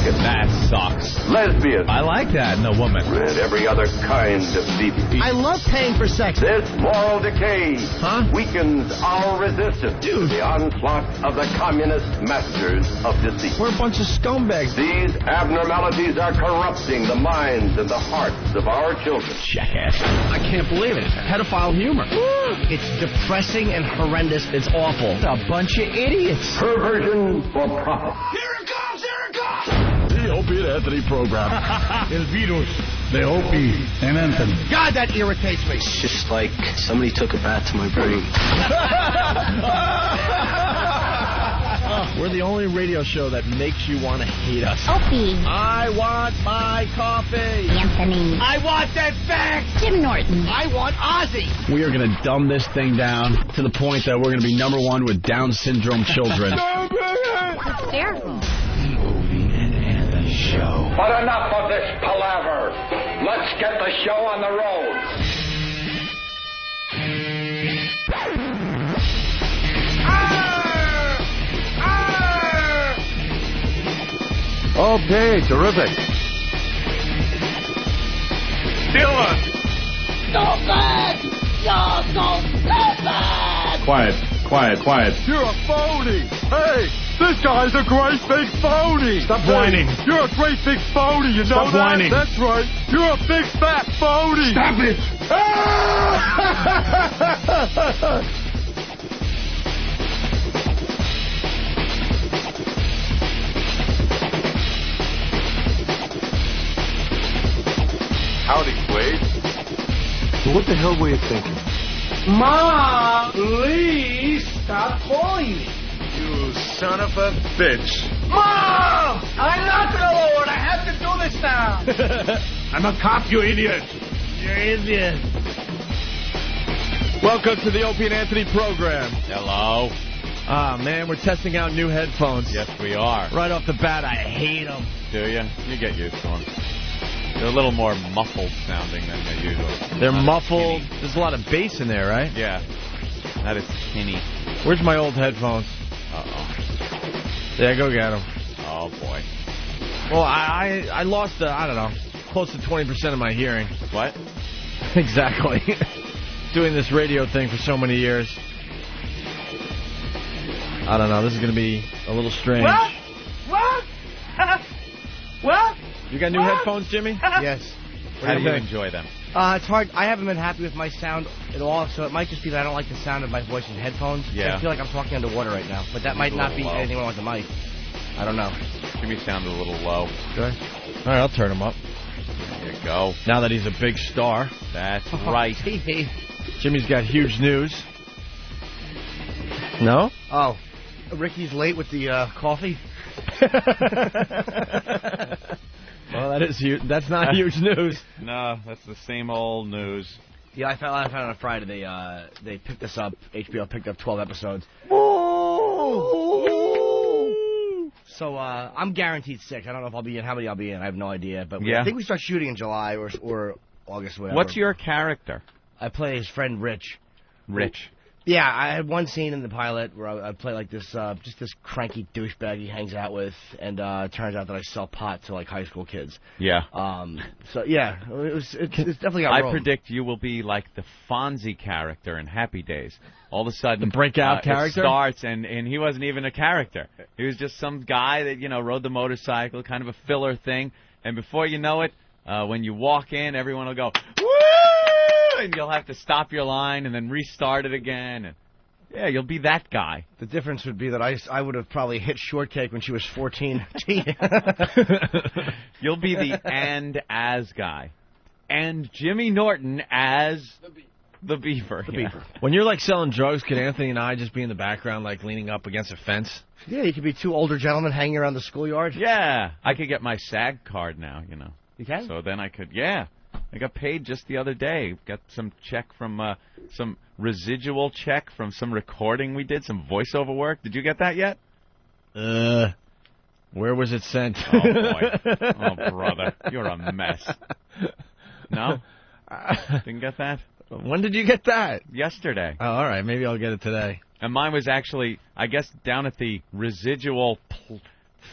jackets. That sucks. Lesbians. I like that in a woman. And every other kind of deviant. I love paying for sex. This moral decay weakens our resistance to Dude. the onslaught of the communist masters of deceit. We're a bunch of scumbags. These abnormalities are corrupting the minds and the hearts of our children. Jackass. I can't believe it. It's pedophile humor. It's depressing and horrendous. It's awful. It's a bunch of idiots. Perversion for profit. Here it comes! Here it comes! The Opie and Anthony program. El virus. The Opie and Anthony. God, that irritates me. It's just like somebody took a bat to my brain. We're the only radio show that makes you want to hate us. Opie. I want my coffee. Anthony. I want that fact. Jim Norton. I want Ozzy. We are going to dumb this thing down to the point that we're going to be #1 with Down syndrome children. Hysterical. Opie and Anthony show. But enough of this palaver. Let's get the show on the road. Okay, terrific. Dylan! Quiet. You're a phony. Hey, this guy's a great big phony. Stop whining. You're a great big phony. You know Stop that? whining. That's right. You're a big fat phony. Stop it! Howdy, Quaid. What the hell were you thinking? Mom, please stop calling me. You son of a bitch. Mom! I'm not the Lord. I have to do this now. I'm a cop, you idiot. You're idiot. Welcome to the Opie and Anthony program. Hello. Ah, man, we're testing out new headphones. Yes, we are. Right off the bat, I hate them. Do you? You get used to them. They're a little more muffled sounding than they usually. They're Not as muffled. tinny. There's a lot of bass in there, right? Yeah. That is tinny. Where's my old headphones? Uh-oh. Yeah, go get them. Oh, boy. Well, I lost, I don't know, close to 20% of my hearing. What? Exactly. Doing this radio thing for so many years. I don't know. This is going to be a little strange. What? What? You got new headphones, Jimmy? Yes. How do you think? enjoy them? It's hard. I haven't been happy with my sound at all, so it might just be that I don't like the sound of my voice in headphones. Yeah. I feel like I'm talking underwater right now, but that might not be low. anything wrong with the mic. I don't know. Jimmy sounded a little low. Good. All right, I'll turn him up. There you go. Now that he's a big star. That's right. Jimmy's got huge news. No? Oh, Ricky's late with the coffee? Well, that is huge. That's not huge news. No, that's the same old news. Yeah, I found out on Friday they picked us up. HBO picked up 12 episodes. So I'm guaranteed 6. I don't know if I'll be in. How many I'll be in? I have no idea. But Yeah. I think we start shooting in July or August. Whatever. What's your character? I play his friend Rich. Rich. Yeah, I had one scene in the pilot where I play like this, just this cranky douchebag he hangs out with, and it turns out that I sell pot to like high school kids. Yeah. So yeah, it's definitely got I room. predict you will be like the Fonzie character in Happy Days. All of a sudden, The breakout character? It starts, and he wasn't even a character. He was just some guy that rode the motorcycle, kind of a filler thing. And before you know it, when you walk in, everyone will go, "Woo!" and you'll have to stop your line and then restart it again. And yeah, you'll be that guy. The difference would be that I would have probably hit Shortcake when she was 14. You'll be the and as guy. And Jimmy Norton as the Beaver. The Beaver. When you're like selling drugs, could Anthony and I just be in the background, like leaning up against a fence? Yeah, you could be two older gentlemen hanging around the schoolyard. Yeah. I could get my SAG card now, You can? So then I could, yeah. I got paid just the other day. Got some check from, some residual check from some recording we did, some voiceover work. Did you get that yet? Where was it sent? Oh, boy. Oh, brother. You're a mess. No? Didn't get that? When did you get that? Yesterday. Oh, all right. Maybe I'll get it today. And mine was actually, I guess, down at the residual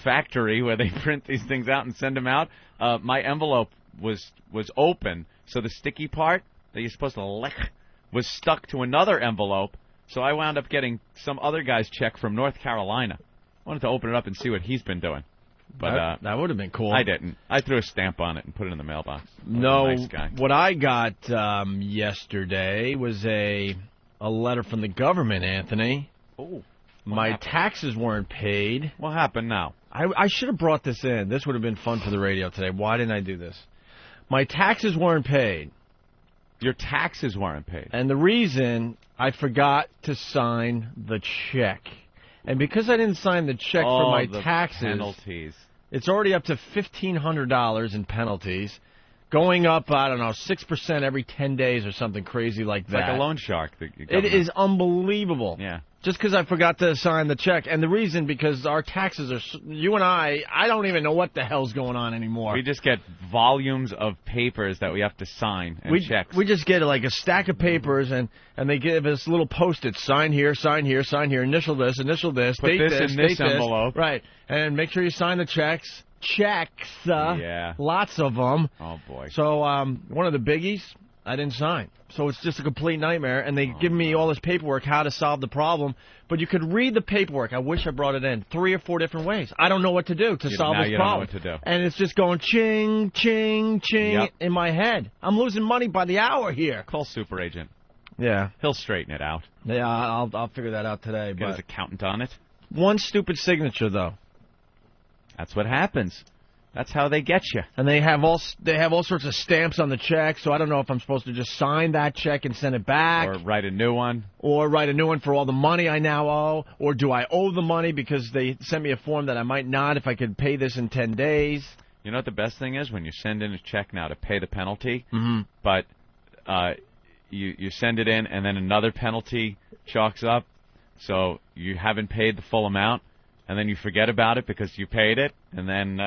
factory where they print these things out and send them out. My envelope was open, so the sticky part that you're supposed to lick was stuck to another envelope. So I wound up getting some other guy's check from North Carolina. I wanted to open it up and see what he's been doing. But that would have been cool. I didn't. I threw a stamp on it and put it in the mailbox. No, Nice guy. what I got yesterday was a letter from the government, Anthony. Oh, My taxes weren't paid. what happened now? I should have brought this in. This would have been fun for the radio today. Why didn't I do this? My taxes weren't paid. Your taxes weren't paid. And the reason, I forgot to sign the check. And because I didn't sign the check for my the taxes, penalties. it's already up to $1,500 in penalties, going up, I don't know, 6% every 10 days or something crazy like It's that. like a loan shark. It is unbelievable. Yeah. Just because I forgot to sign the check. And the reason, because our taxes are, you and I don't even know what the hell's going on anymore. We just get volumes of papers that we have to sign and checks. We just get like a stack of papers, and they give us little Post-its. Sign here, sign here, sign here. Initial this, Put date this in date this envelope. Right. And make sure you sign the checks. Checks. Yeah. Lots of them. Oh, boy. So one of the biggies, I didn't sign. So it's just a complete nightmare, and they give me all this paperwork, how to solve the problem. But you could read the paperwork. I wish I brought it in 3 or 4 different ways. I don't know what to do to solve now this you don't know problem. what to do. And it's just going ching, ching, ching Yep. in my head. I'm losing money by the hour here. Call Super Agent. Yeah. He'll straighten it out. Yeah, I'll figure that out today. Get his But accountant on it. one stupid signature, though. That's what happens. That's how they get you. And they have all sorts of stamps on the check, so I don't know if I'm supposed to just sign that check and send it back. Or write a new one. Or write a new one for all the money I now owe. Or do I owe the money because they sent me a form that I might not if I could pay this in 10 days? You know what the best thing is? When you send in a check now to pay the penalty, Mm-hmm. but you send it in and then another penalty chalks up, so you haven't paid the full amount, and then you forget about it because you paid it, and then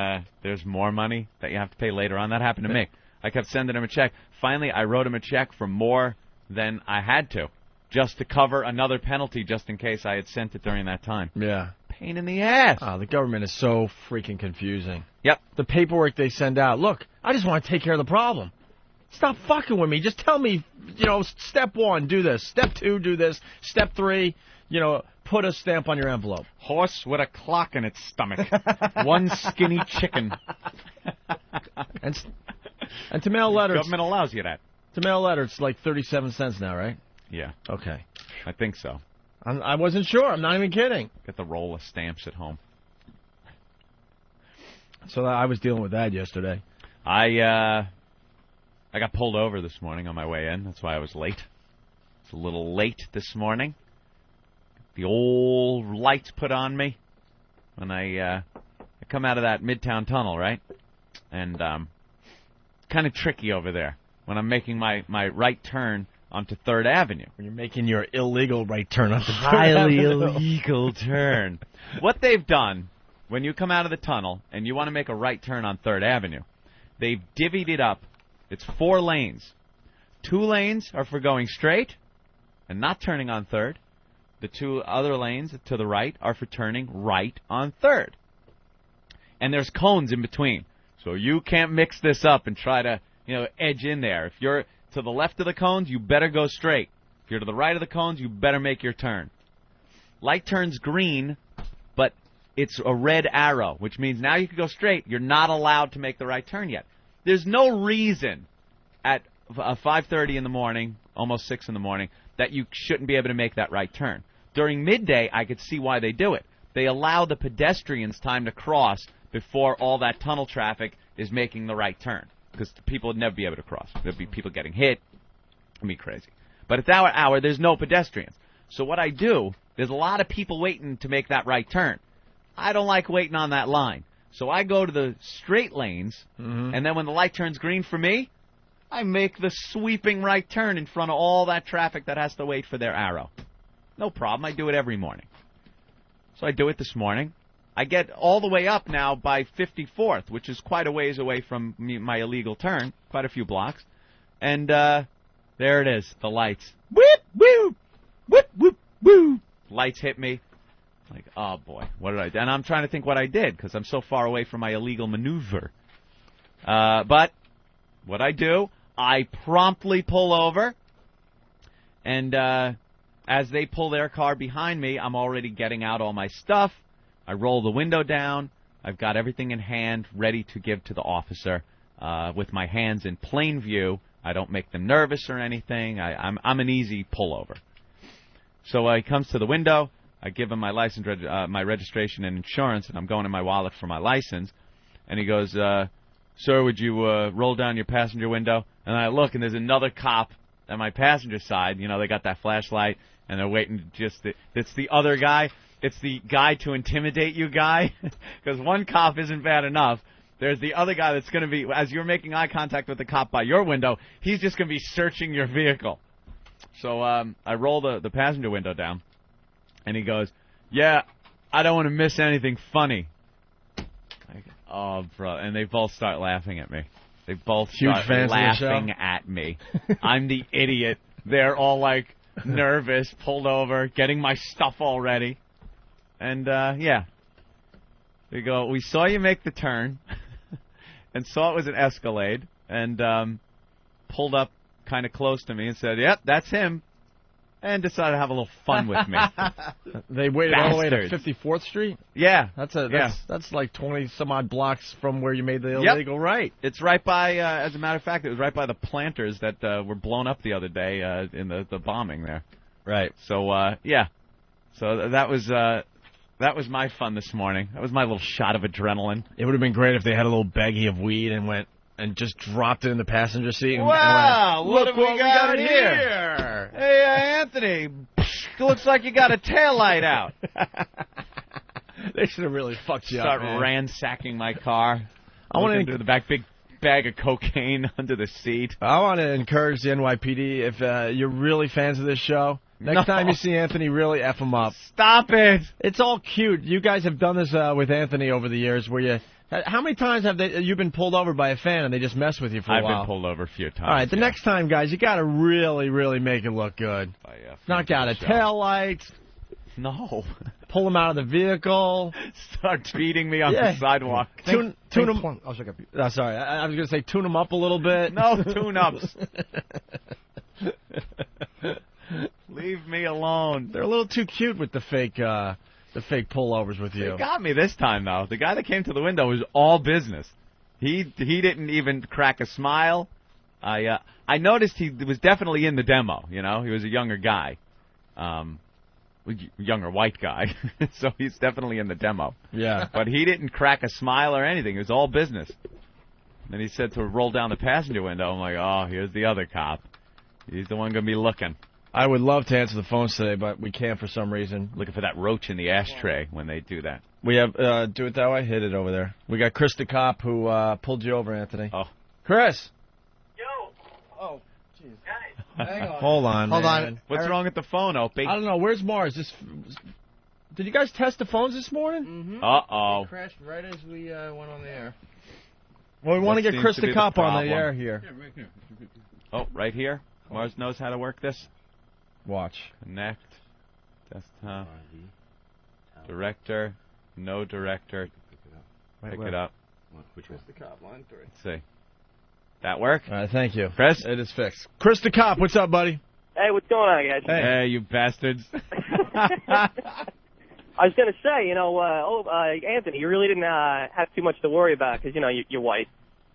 there's more money that you have to pay later on. That happened to me. I kept sending him a check. Finally, I wrote him a check for more than I had to, just to cover another penalty just in case I had sent it during that time. Yeah. Pain in the ass. Oh, the government is so freaking confusing. Yep. The paperwork they send out. Look, I just want to take care of the problem. Stop fucking with me. Just tell me, step 1, do this. Step 2, do this. Step 3, put a stamp on your envelope. Horse with a clock in its stomach. One skinny chicken. And to mail a letter, Government allows you that. to mail a letter, it's like 37 cents now, right? Yeah, Okay. I think so. I wasn't sure. I'm not even kidding. Got the roll of stamps at home. So I was dealing with that yesterday. I got pulled over this morning on my way in. That's why I was late. It's a little late this morning. The old lights put on me when I come out of that Midtown tunnel, right? And kind of tricky over there when I'm making my right turn onto 3rd Avenue. When you're making your illegal right turn on the Highly illegal turn. What they've done, when you come out of the tunnel and you want to make a right turn on 3rd Avenue, they've divvied it up. It's 4 lanes. 2 lanes are for going straight and not turning on 3rd. The 2 other lanes to the right are for turning right on 3rd. And there's cones in between. So you can't mix this up and try to, edge in there. If you're to the left of the cones, you better go straight. If you're to the right of the cones, you better make your turn. Light turns green, but it's a red arrow, which means now you can go straight. You're not allowed to make the right turn yet. There's no reason at 5:30 in the morning, almost 6 in the morning, that you shouldn't be able to make that right turn. During midday, I could see why they do it. They allow the pedestrians time to cross before all that tunnel traffic is making the right turn, because people would never be able to cross. There'd be people getting hit. It'd be crazy. But at that hour, there's no pedestrians. So what I do, there's a lot of people waiting to make that right turn. I don't like waiting on that line. So I go to the straight lanes, and then when the light turns green for me, I make the sweeping right turn in front of all that traffic that has to wait for their arrow. No problem. I do it every morning. So I do it this morning. I get all the way up now by 54th, which is quite a ways away from my illegal turn, quite a few blocks. And there it is, the lights. Whip, whoop, whip, whoop, woo. Lights hit me. Like, oh, boy, what did I do? And I'm trying to think what I did because I'm so far away from my illegal maneuver. But what I do, I promptly pull over, and as they pull their car behind me, I'm already getting out all my stuff. I roll the window down. I've got everything in hand, ready to give to the officer with my hands in plain view. I don't make them nervous or anything. I'm an easy pullover. So he comes to the window. I give him my license, my registration and insurance, and I'm going in my wallet for my license. And he goes, "Sir, would you roll down your passenger window?" And I look, and there's another cop on my passenger side. You know, they got that flashlight, and they're waiting. It's the other guy. It's the guy to intimidate you guy, because one cop isn't bad enough. There's the other guy that's going to be, as you're making eye contact with the cop by your window, he's just going to be searching your vehicle. So I roll the passenger window down. And he goes, "Yeah, I don't want to miss anything funny." Like, oh, bro. And they both start laughing at me. They both start laughing at me. I'm the idiot. They're all, like, nervous, pulled over, getting my stuff all ready. And, yeah. They go, "We saw you make the turn and saw it was an Escalade and pulled up kind of close to me and said, 'Yep, that's him.' And decided to have a little fun with me." They waited all the way to 54th Street? Yeah. That's like 20 some odd blocks from where you made the illegal right. It's right by, as a matter of fact, it was right by the planters that were blown up the other day in the bombing there. Right. So, yeah. So that was my fun this morning. That was my little shot of adrenaline. It would have been great if they had a little baggie of weed and went and just dropped it in the passenger seat. Wow, and went, look what we got here. Hey, Anthony, looks like you got a taillight out. They should have really fucked you up, Start man. ransacking my car. I want to do the back, big bag of cocaine under the seat. I want to encourage the NYPD, if you're really fans of this show, next time you see Anthony, really F him up. Stop it. It's all cute. You guys have done this with Anthony over the years where you... How many times have you been pulled over by a fan and they just mess with you for a while? I've been pulled over a few times. All right, the next time, guys, you got to really, really make it look good. Knock out a taillight. No. Pull him out of the vehicle. Start beating me on the sidewalk. Tune him. I'll check up. Sorry, I was going to say tune him up a little bit. No tune-ups. Leave me alone. They're a little too cute with the fake pullovers with you. They got me this time, though. The guy that came to the window was all business. He didn't even crack a smile. I noticed he was definitely in the demo. You know, he was a younger guy, younger white guy, so he's definitely in the demo. Yeah. But he didn't crack a smile or anything. It was all business. And he said to roll down the passenger window. I'm like, oh, here's the other cop. He's the one going to be looking. I would love to answer the phones today, but we can't for some reason. Looking for that roach in the ashtray when they do that. We have, do it that way, hit it over there. We got Chris the cop who pulled you over, Anthony. Oh. Chris! Yo! Oh, jeez. Guys! Hang on. Hold on. What's wrong with the phone, Opie? I don't know. Where's Mars? Did you guys test the phones this morning? Mm-hmm. Uh-oh. It crashed right as we went on the air. Well, we want to get seems Chris to the be cop the on the problem? air here. Yeah, right here. Oh, right here? Mars knows how to work this. Watch. Connect. Desktop. Director. No director. Pick it up. Which was the cop? Line 3. Let's see. That work? All right, thank you. Chris? It is fixed. Chris the cop, what's up, buddy? Hey, what's going on, guys? Hey, you bastards. I was going to say, you know, Anthony, you really didn't have too much to worry about because, you know, you're white.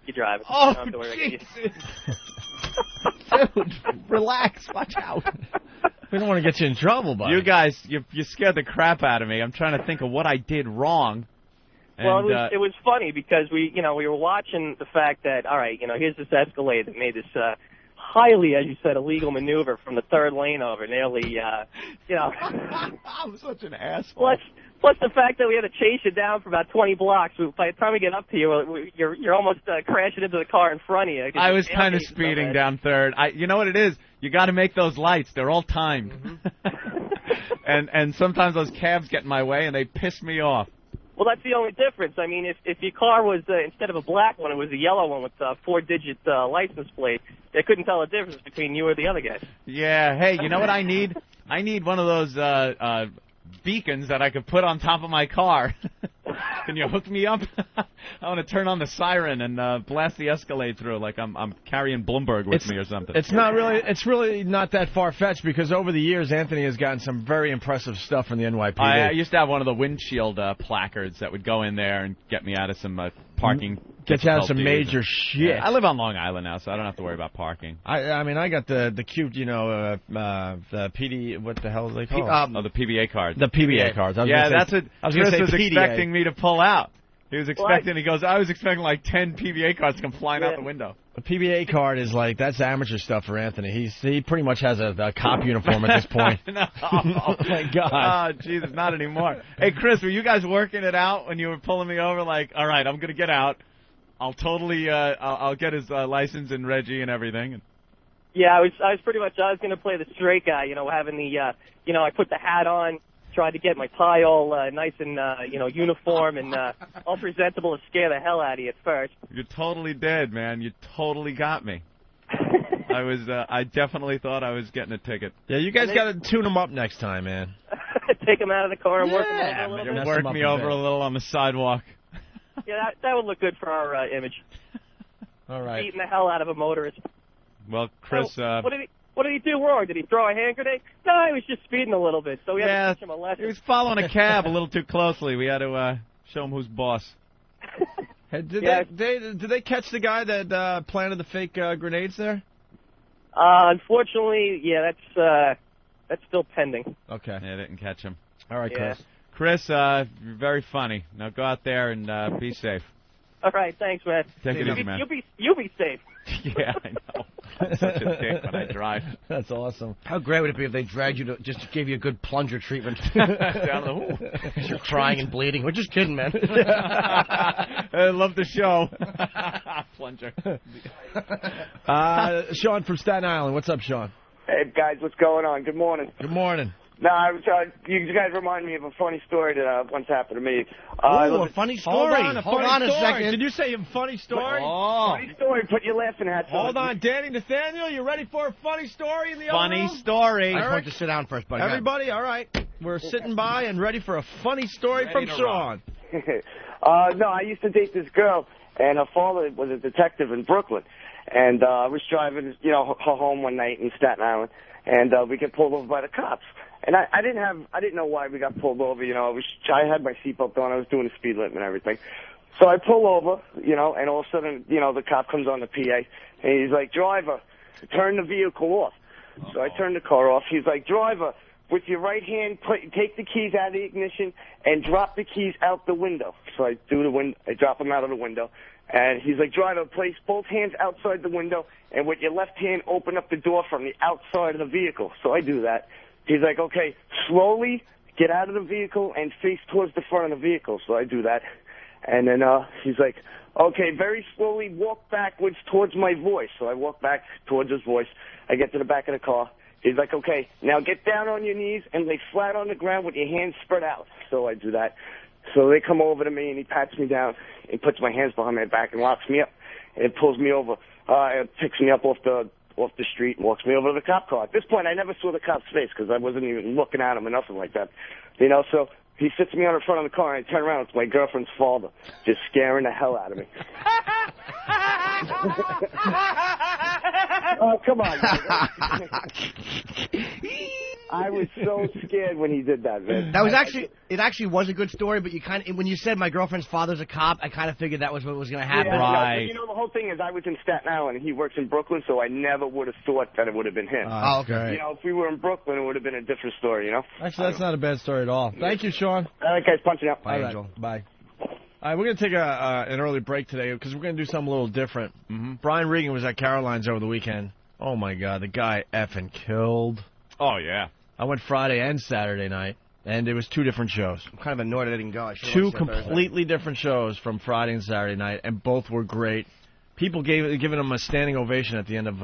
You drive. Oh, you don't have to worry Jesus. Dude, relax. Watch out. We don't want to get you in trouble, buddy. You guys, you scared the crap out of me. I'm trying to think of what I did wrong. And, Well, it was funny because we were watching the fact that, all right, you know, here's this Escalade that made this highly, as you said, illegal maneuver from the third lane over, nearly, you know. I'm such an asshole. Plus the fact that we had to chase you down for about 20 blocks. By the time we get up to you, you're almost crashing into the car in front of you. I was kind of speeding down third. You know what it is? You got to make those lights. They're all timed. Mm-hmm. and sometimes those cabs get in my way and they piss me off. Well, that's the only difference. I mean, if your car was, instead of a black one, it was a yellow one with a 4-digit license plate, they couldn't tell the difference between you or the other guy. Yeah, hey, you know what I need? I need one of those beacons that I could put on top of my car. Can you hook me up? I want to turn on the siren and blast the Escalade through like I'm carrying Bloomberg with me or something. It's really not that far-fetched because over the years, Anthony has gotten some very impressive stuff from the NYPD. I used to have one of the windshield placards that would go in there and get me out of some parking. Get you out of some major shit. Yeah, I live on Long Island now, so I don't have to worry about parking. I mean, I got the cute, the PD, what the hell is they called? The PBA cards. The PBA cards. That's what Chris was PDA. expecting me to pull out. He was expecting, he goes, I was expecting like 10 PBA cards to come flying out the window. A PBA card is like, that's amateur stuff for Anthony. He pretty much has a cop uniform at this point. No. Oh, my God. Oh, Jesus, not anymore. Hey, Chris, were you guys working it out when you were pulling me over? Like, all right, I'm going to get out. I'll totally, I'll get his license and Reggie and everything. Yeah, I was pretty much, I was going to play the straight guy, having the, I put the hat on, tried to get my tie all nice and, uniform and all presentable to scare the hell out of you at first. You totally did, man. You totally got me. I definitely thought I was getting a ticket. Yeah, you guys got to tune him up next time, man. Take him out of the car and work him over a little bit. Work me over a little on the sidewalk. Yeah, that would look good for our image. All right. Beating the hell out of a motorist. Well, Chris... What did he do wrong? Did he throw a hand grenade? No, he was just speeding a little bit, so we had to teach him a lesson. He was following a cab a little too closely. We had to show him who's boss. Hey, did they catch the guy that planted the fake grenades there? Unfortunately, yeah, that's still pending. Okay. Yeah, didn't catch him. All right, Chris. Chris, you're very funny. Now go out there and be safe. All right, thanks, man. Take it easy, man. You'll be safe. Yeah, I know. I'm such a dick when I drive. That's awesome. How great would it be if they dragged you just gave you a good plunger treatment? Down the Because you're crying and bleeding. We're just kidding, man. I love the show. Plunger. Sean from Staten Island. What's up, Sean? Hey, guys, what's going on? Good morning. Good morning. No, you guys remind me of a funny story that once happened to me. A funny story. Hold on a second. Did you say a funny story? Funny story. Put your laughing hats on. Hold on, Danny Nathaniel. You ready for a funny story in the funny other room? story? I just want to sit down first, buddy. Everybody, all right. We're sitting by and ready for a funny story from Sean. No, I used to date this girl, and her father was a detective in Brooklyn. And I was driving, her home one night in Staten Island, and we get pulled over by the cops. And I didn't know why we got pulled over. I had my seatbelt on. I was doing the speed limit and everything. So I pull over, and all of a sudden, the cop comes on the PA, and he's like, "Driver, turn the vehicle off." So I turn the car off. He's like, "Driver, with your right hand, take the keys out of the ignition and drop the keys out the window." So I drop them out of the window. And he's like, "Driver, place both hands outside the window, and with your left hand, open up the door from the outside of the vehicle." So I do that. He's like, "Okay, slowly get out of the vehicle and face towards the front of the vehicle." So I do that. And then he's like, "Okay, very slowly walk backwards towards my voice." So I walk back towards his voice. I get to the back of the car. He's like, "Okay, now get down on your knees and lay flat on the ground with your hands spread out." So I do that. So they come over to me, and he pats me down and puts my hands behind my back and locks me up and pulls me over. Picks me up off the street and walks me over to the cop car. At this point, I never saw the cop's face because I wasn't even looking at him or nothing like that. So he sits me on the front of the car, and I turn around. It's my girlfriend's father, just scaring the hell out of me. Oh, come on. I was so scared when he did that, man. It actually was a good story, but when you said my girlfriend's father's a cop, I kind of figured that was what was going to happen. Yeah, right. The whole thing is I was in Staten Island, and he works in Brooklyn, so I never would have thought that it would have been him. Oh, okay. If we were in Brooklyn, it would have been a different story, Actually, that's not a bad story at all. Thank you, Sean. All right, guys, punching out. Bye, Angel. Bye. All right, we're going to take an early break today because we're going to do something a little different. Brian Regan was at Caroline's over the weekend. Oh, my God, the guy effing killed. Oh, yeah. I went Friday and Saturday night, and it was two different shows. I'm kind of annoyed I didn't go. Two completely different shows from Friday and Saturday night, and both were great. People giving him a standing ovation at the end of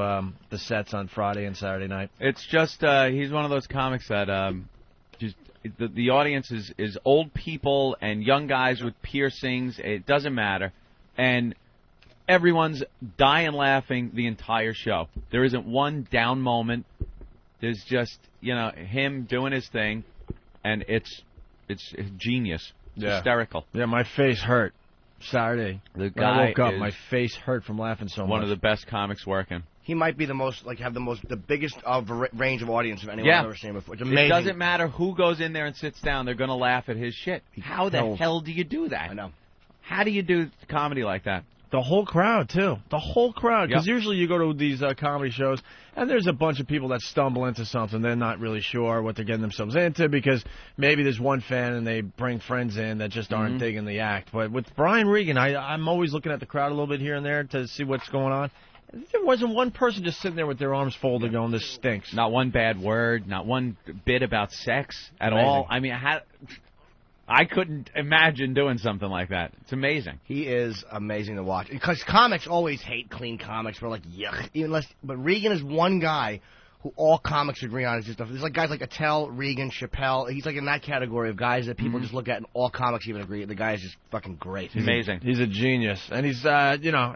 the sets on Friday and Saturday night. It's just he's one of those comics that the audience is old people and young guys with piercings. It doesn't matter, and everyone's dying laughing the entire show. There isn't one down moment. There's just him doing his thing, and it's genius. It's Yeah. hysterical. Yeah, my face hurt Saturday. The When I guy woke up, is my face hurt from laughing so much. one of the best comics working. He might be the biggest range of audience of anyone Yeah. I've ever seen before. It's It amazing. doesn't matter who goes in there and sits down; they're going to laugh at his shit. How the kills. hell do you do that? I know. How do you do comedy like that? The whole crowd, too. The whole crowd. Because Yep. usually you go to these comedy shows, and there's a bunch of people that stumble into something. They're not really sure what they're getting themselves into because maybe there's one fan and they bring friends in that just aren't digging the act. But with Brian Regan, I'm always looking at the crowd a little bit here and there to see what's going on. There wasn't one person just sitting there with their arms folded going, this stinks. Not one bad word, not one bit about sex at Amazing. all. I mean, I couldn't imagine doing something like that. It's amazing. He is amazing to watch. Because comics always hate clean comics. We're like, yuck. But Regan is one guy who all comics agree on. Is just stuff. There's like guys like Attell, Regan, Chappelle. He's like in that category of guys that people just look at and all comics even agree. The guy is just fucking great. Amazing. He's a genius. And he's,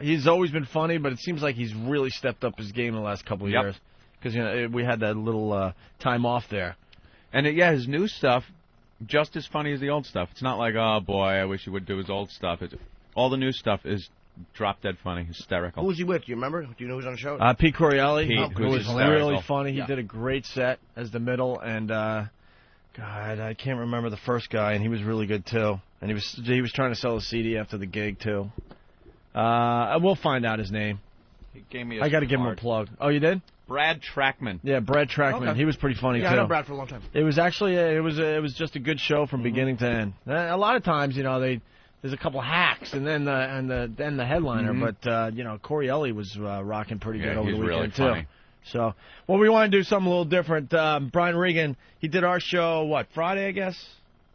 he's always been funny, but it seems like he's really stepped up his game in the last couple of Yep. years. Because, we had that little time off there. And his new stuff, just as funny as the old stuff. It's not like, oh boy, I wish he would do his old stuff. All the new stuff is drop dead funny, hysterical. Who was he with? Do you remember? Do you know who's on the show? Pete Corielli, Pete, who was hysterical. really funny. He Yeah. did a great set as the middle, and God, I can't remember the first guy, and he was really good too. And he was trying to sell a CD after the gig too. We'll find out his name. He gave me I got to give him a card. plug. Oh, you did? Brad Trackman. Yeah, Brad Trackman. Okay. He was pretty funny Yeah, too. I know Brad for a long time. It was actually it was just a good show from beginning to end. A lot of times, there's a couple hacks and then the headliner, but Corielli was rocking pretty good over he's the weekend really too. funny. So, well, we want to do something a little different. Brian Regan, he did our show Friday, I guess,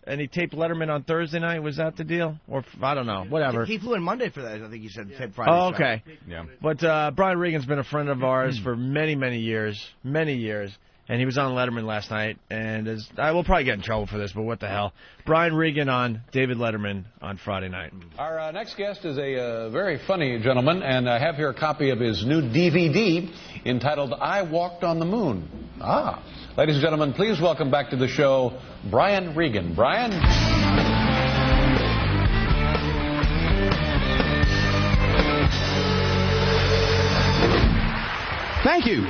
and he taped Letterman on Thursday night. Was that the deal? Or I don't know, whatever. He flew in Monday for that. I think he said tape Friday. Oh, okay. Yeah. But Brian Regan's been a friend of ours for many, many years, and he was on Letterman last night. And I will probably get in trouble for this, but what the hell? Brian Regan on David Letterman on Friday night. Our next guest is a very funny gentleman, and I have here a copy of his new DVD entitled I Walked on the Moon. Ladies and gentlemen, please welcome back to the show, Brian Regan. Brian? Thank you.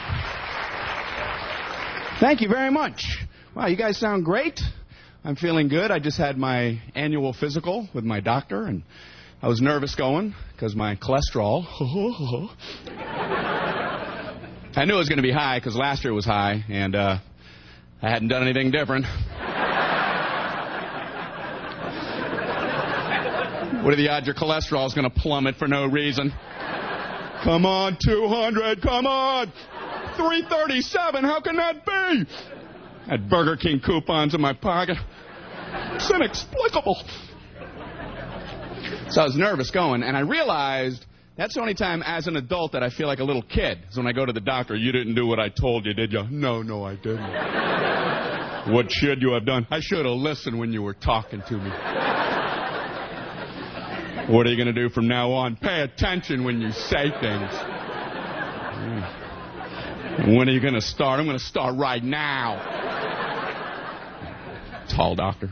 Thank you very much. Wow, you guys sound great. I'm feeling good. I just had my annual physical with my doctor, and I was nervous going because my cholesterol. I knew it was going to be high because last year it was high, and I hadn't done anything different. What are the odds your cholesterol is going to plummet for no reason? Come on, 200, come on! 337, how can that be? I had Burger King coupons in my pocket. It's inexplicable. So I was nervous going, and I realized that's the only time as an adult that I feel like a little kid. Is when I go to the doctor. You didn't do what I told you, did you? No, I didn't. What should you have done? I should have listened when you were talking to me. What are you going to do from now on? Pay attention when you say things. When are you going to start? I'm going to start right now. Tall doctor.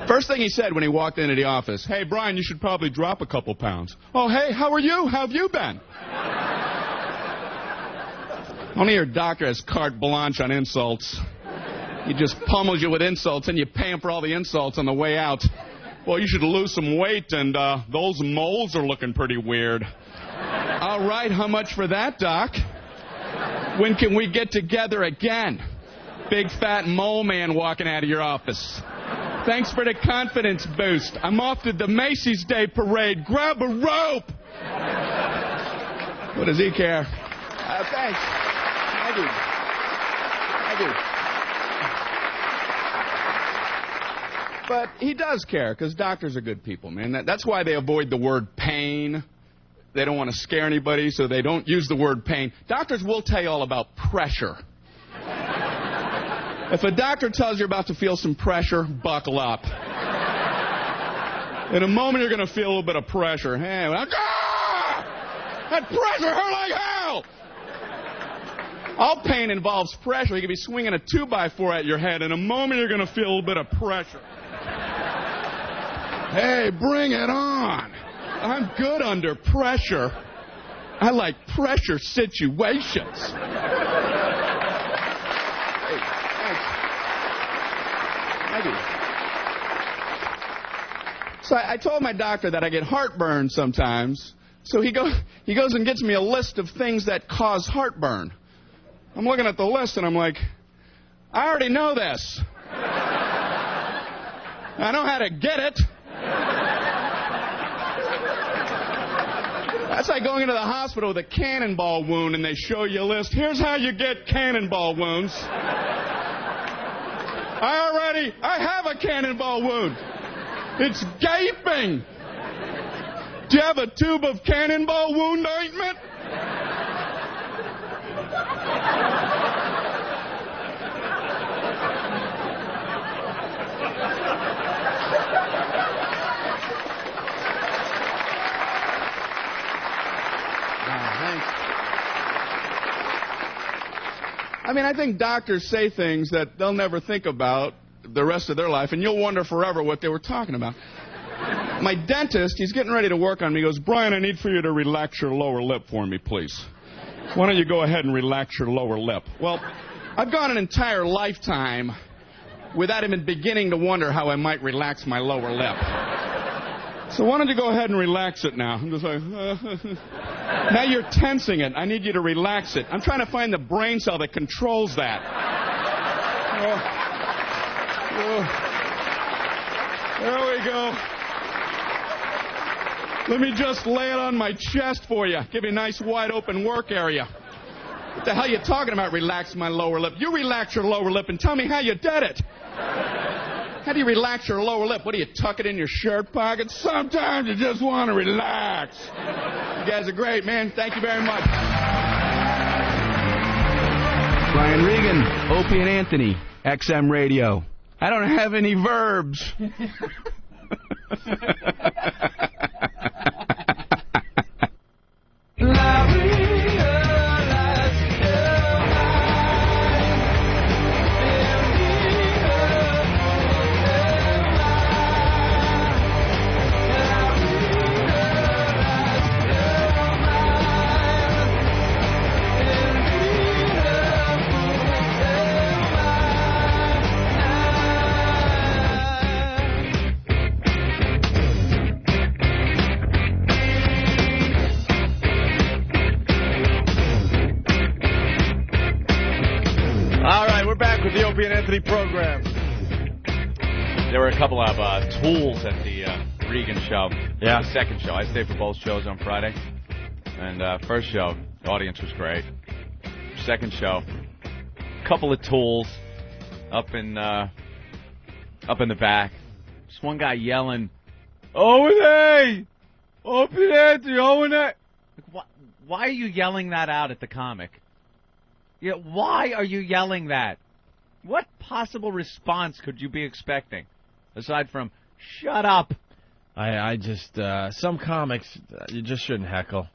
First thing he said when he walked into the office, hey, Brian, you should probably drop a couple pounds. Oh, hey, how are you? How have you been? Only your doctor has carte blanche on insults. He just pummels you with insults, and you pay him for all the insults on the way out. Well, you should lose some weight, and those moles are looking pretty weird. All right, how much for that, Doc? When can we get together again? Big fat mole man walking out of your office. Thanks for the confidence boost. I'm off to the Macy's Day Parade. Grab a rope. What does he care? Thanks. I do. But he does care, because doctors are good people, man. That's why they avoid the word pain. They don't want to scare anybody, so they don't use the word pain. Doctors will tell you all about pressure. If a doctor tells you you're about to feel some pressure, buckle up. In a moment, you're going to feel a little bit of pressure. Hey, that pressure hurt like hell! All pain involves pressure. You could be swinging a 2x4 at your head. In a moment, you're going to feel a little bit of pressure. Hey, bring it on. I'm good under pressure. I like pressure situations. Hey, thanks. Thank you. So I told my doctor that I get heartburn sometimes. So he goes and gets me a list of things that cause heartburn. I'm looking at the list and I'm like, I already know this. I know how to get it. That's like going into the hospital with a cannonball wound and they show you a list. Here's how you get cannonball wounds. I have a cannonball wound. It's gaping. Do you have a tube of cannonball wound ointment? I mean, I think doctors say things that they'll never think about the rest of their life, and you'll wonder forever what they were talking about. My dentist, he's getting ready to work on me. He goes, Brian, I need for you to relax your lower lip for me, please. Why don't you go ahead and relax your lower lip? Well, I've gone an entire lifetime without even beginning to wonder how I might relax my lower lip. So why don't you go ahead and relax it now? I'm just like, now you're tensing it. I need you to relax it. I'm trying to find the brain cell that controls that. There we go. Let me just lay it on my chest for you. Give you a nice wide open work area. What the hell are you talking about, relax my lower lip? You relax your lower lip and tell me how you did it. How do you relax your lower lip? What do you tuck it in your shirt pocket? Sometimes you just want to relax. You guys are great, man. Thank you very much. Brian Regan, Opie and Anthony, XM Radio. I don't have any verbs. And Anthony program. There were a couple of tools at the Regan show. Yeah. The second show. I stayed for both shows on Friday. And first show, the audience was great. Second show, a couple of tools up in the back. Just one guy yelling, O&A! Opie and Anthony, O&A! Why are you yelling that out at the comic? Yeah, why are you yelling that? What possible response could you be expecting, aside from, shut up? I just, some comics, you just shouldn't heckle.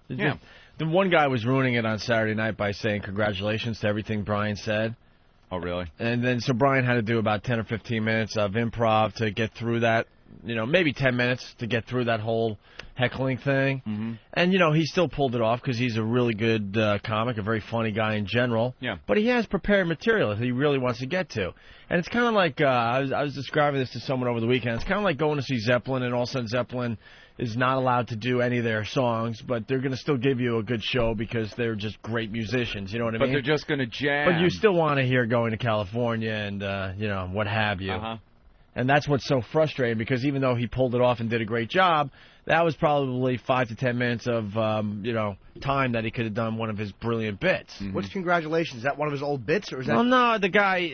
Yeah. The one guy was ruining it on Saturday night by saying congratulations to everything Brian said. Oh, really? And then, so Brian had to do about 10 or 15 minutes of improv to get through that, maybe 10 minutes to get through that whole heckling thing. Mm-hmm. And, he still pulled it off because he's a really good comic, a very funny guy in general. Yeah. But he has prepared material that he really wants to get to. And it's kind of like, I was describing this to someone over the weekend, it's kind of like going to see Zeppelin, and all of a sudden Zeppelin is not allowed to do any of their songs, but they're going to still give you a good show because they're just great musicians, you know what I mean? But they're just going to jam. But you still want to hear Going to California and, what have you. Uh-huh. And that's what's so frustrating, because even though he pulled it off and did a great job, that was probably 5 to 10 minutes of, time that he could have done one of his brilliant bits. Mm-hmm. What's congratulations? Is that one of his old bits, or is that? Well, no, the guy,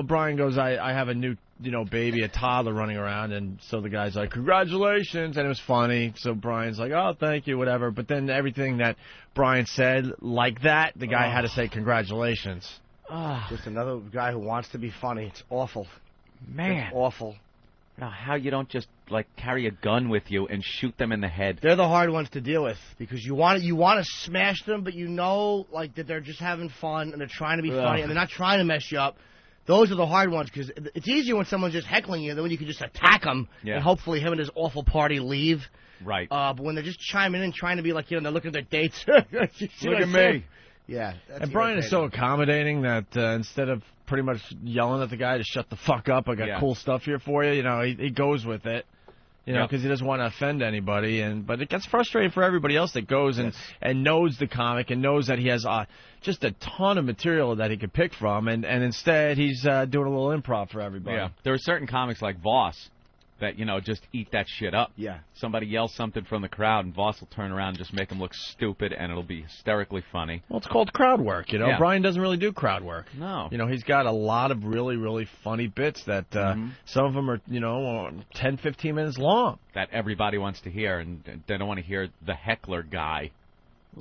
Brian goes, I have a new, baby, a toddler running around, and so the guy's like, congratulations, and it was funny. So Brian's like, oh, thank you, whatever. But then everything that Brian said like that, the guy had to say congratulations. Just another guy who wants to be funny. It's awful. Man. It's awful. How you don't just like carry a gun with you and shoot them in the head. They're the hard ones to deal with because you want to smash them, but you know like that they're just having fun and they're trying to be funny and they're not trying to mess you up. Those are the hard ones because it's easier when someone's just heckling you than when you can just attack them and hopefully him and his awful party leave. Right. But when they're just chiming in, trying to be like, they're looking at their dates. Look at me. Yeah. And Brian is so accommodating that instead of pretty much yelling at the guy to shut the fuck up, I got cool stuff here for you, he goes with it. Because he doesn't want to offend anybody, but it gets frustrating for everybody else that goes and knows the comic and knows that he has just a ton of material that he could pick from, and instead he's doing a little improv for everybody. Yeah, there are certain comics like Voss that just eat that shit up. Yeah, somebody yells something from the crowd, and Voss will turn around and just make him look stupid, and it'll be hysterically funny. Well, it's called crowd work. Brian doesn't really do crowd work. No, he's got a lot of really, really funny bits that some of them are 10, 15 minutes long that everybody wants to hear, and they don't want to hear the heckler guy.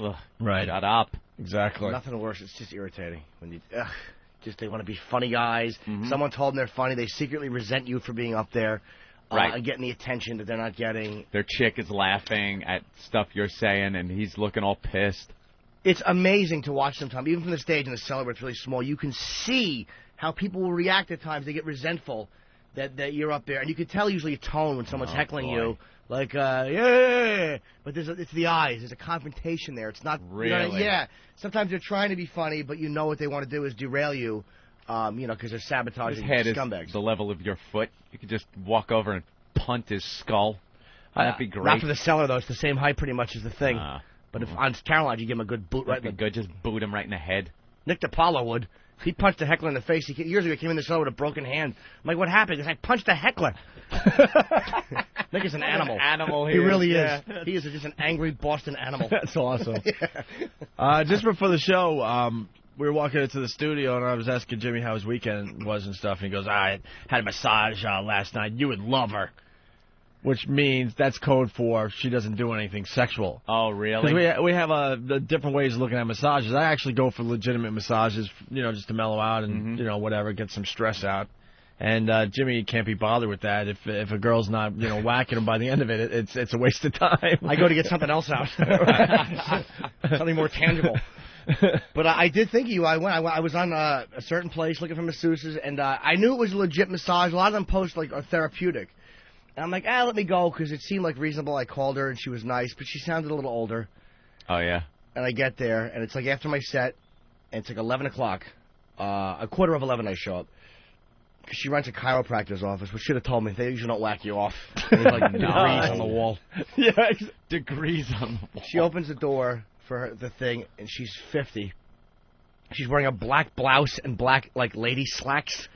Ugh, right, shut up. Exactly. Nothing worse. It's just irritating when you they want to be funny guys. Someone told them they're funny. They secretly resent you for being up there. Right. And getting the attention that they're not getting. Their chick is laughing at stuff you're saying, and he's looking all pissed. It's amazing to watch sometimes, even from the stage in the cellar where it's really small. You can see how people will react at times. They get resentful that you're up there. And you can tell usually a tone when someone's heckling you. Like, yeah. But it's the eyes. There's a confrontation there. It's not... Really? Sometimes they're trying to be funny, but you know what they want to do is derail you. Because they're sabotaging his head scumbags. Is the level of your foot. You could just walk over and punt his skull. That'd be great. Not for the cellar, though. It's the same height pretty much as the thing. But if on Caroline, you give him a good boot right in the... Good, just boot him right in the head. Nick DiPaolo would. He punched a heckler in the face. Years ago, he came in the cellar with a broken hand. I'm like, what happened? He goes, I punched a heckler. Nick is an animal. An animal he really is. He is just an angry Boston animal. That's awesome. Just before the show... we were walking into the studio, and I was asking Jimmy how his weekend was and stuff, and he goes, I had a massage last night. You would love her. Which means that's code for she doesn't do anything sexual. Oh, really? Because we have the different ways of looking at massages. I actually go for legitimate massages, just to mellow out and, whatever, get some stress out. And Jimmy can't be bothered with that. If a girl's not, whacking him by the end of it, it's a waste of time. I go to get something else out. Something more tangible. But I did think of you. I was on a certain place looking for masseuses, and I knew it was a legit massage. A lot of them post like are therapeutic. And I'm like, let me go because it seemed like reasonable. I called her and she was nice, but she sounded a little older. Oh yeah. And I get there and it's like after my set, and it's like 11 o'clock. 11:15 I show up. Cause she runs a chiropractor's office, which should have told me. They usually don't whack you off. There's like degrees on the wall. Yeah, degrees on the wall. She opens the door for the thing, and she's 50. She's wearing a black blouse and black, like, lady slacks.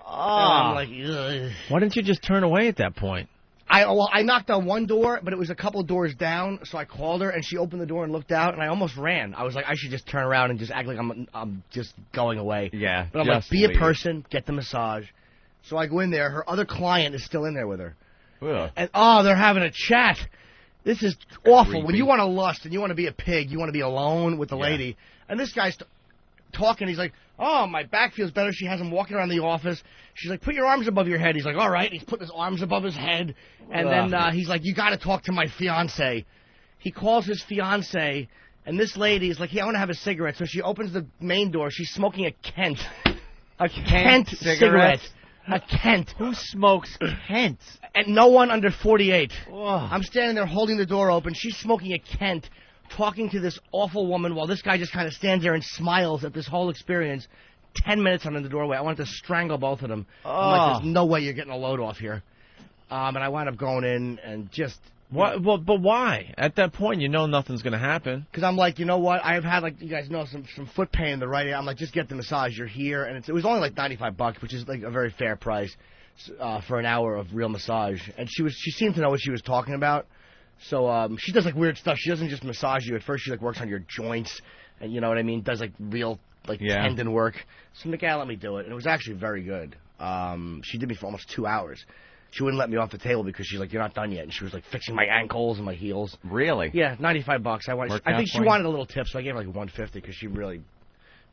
Oh. I'm like, ugh. Why didn't you just turn away at that point? I knocked on one door, but it was a couple of doors down, so I called her, and she opened the door and looked out, and I almost ran. I was like, I should just turn around and just act like I'm just going away. Yeah, but I'm like, be a person, get the massage. So I go in there. Her other client is still in there with her. Ugh. And, they're having a chat. This is awful. Creepy. When you want to lust and you want to be a pig, you want to be alone with the lady. And this guy's talking. He's like, oh, my back feels better. She has him walking around the office. She's like, put your arms above your head. He's like, all right. He's putting his arms above his head. And then he's like, you got to talk to my fiance. He calls his fiance, and this lady is like, I want to have a cigarette. So she opens the main door. She's smoking a Kent. A Kent cigarette. A Kent. Who smokes Kent? And no one under 48. Whoa. I'm standing there holding the door open. She's smoking a Kent, talking to this awful woman while this guy just kind of stands there and smiles at this whole experience. 10 minutes I'm in the doorway. I wanted to strangle both of them. I'm like, there's no way you're getting a load off here. And I wound up going in and just... What? Well, but why? At that point, you know nothing's going to happen. Because I'm like, you know what? I've had, like, you guys know, some foot pain in the right ear. I'm like, just get the massage. You're here. And it was only like $95, which is like a very fair price for an hour of real massage. And she seemed to know what she was talking about. So she does, like, weird stuff. She doesn't just massage you. At first, she, like, works on your joints. And you know what I mean? Does, like, real, like, tendon work. So I'm like, let me do it. And it was actually very good. She did me for almost 2 hours. She wouldn't let me off the table because she's like, you're not done yet. And she was like fixing my ankles and my heels. Really? Yeah, $95. I think she wanted a little tip, so I gave her like $150 because she really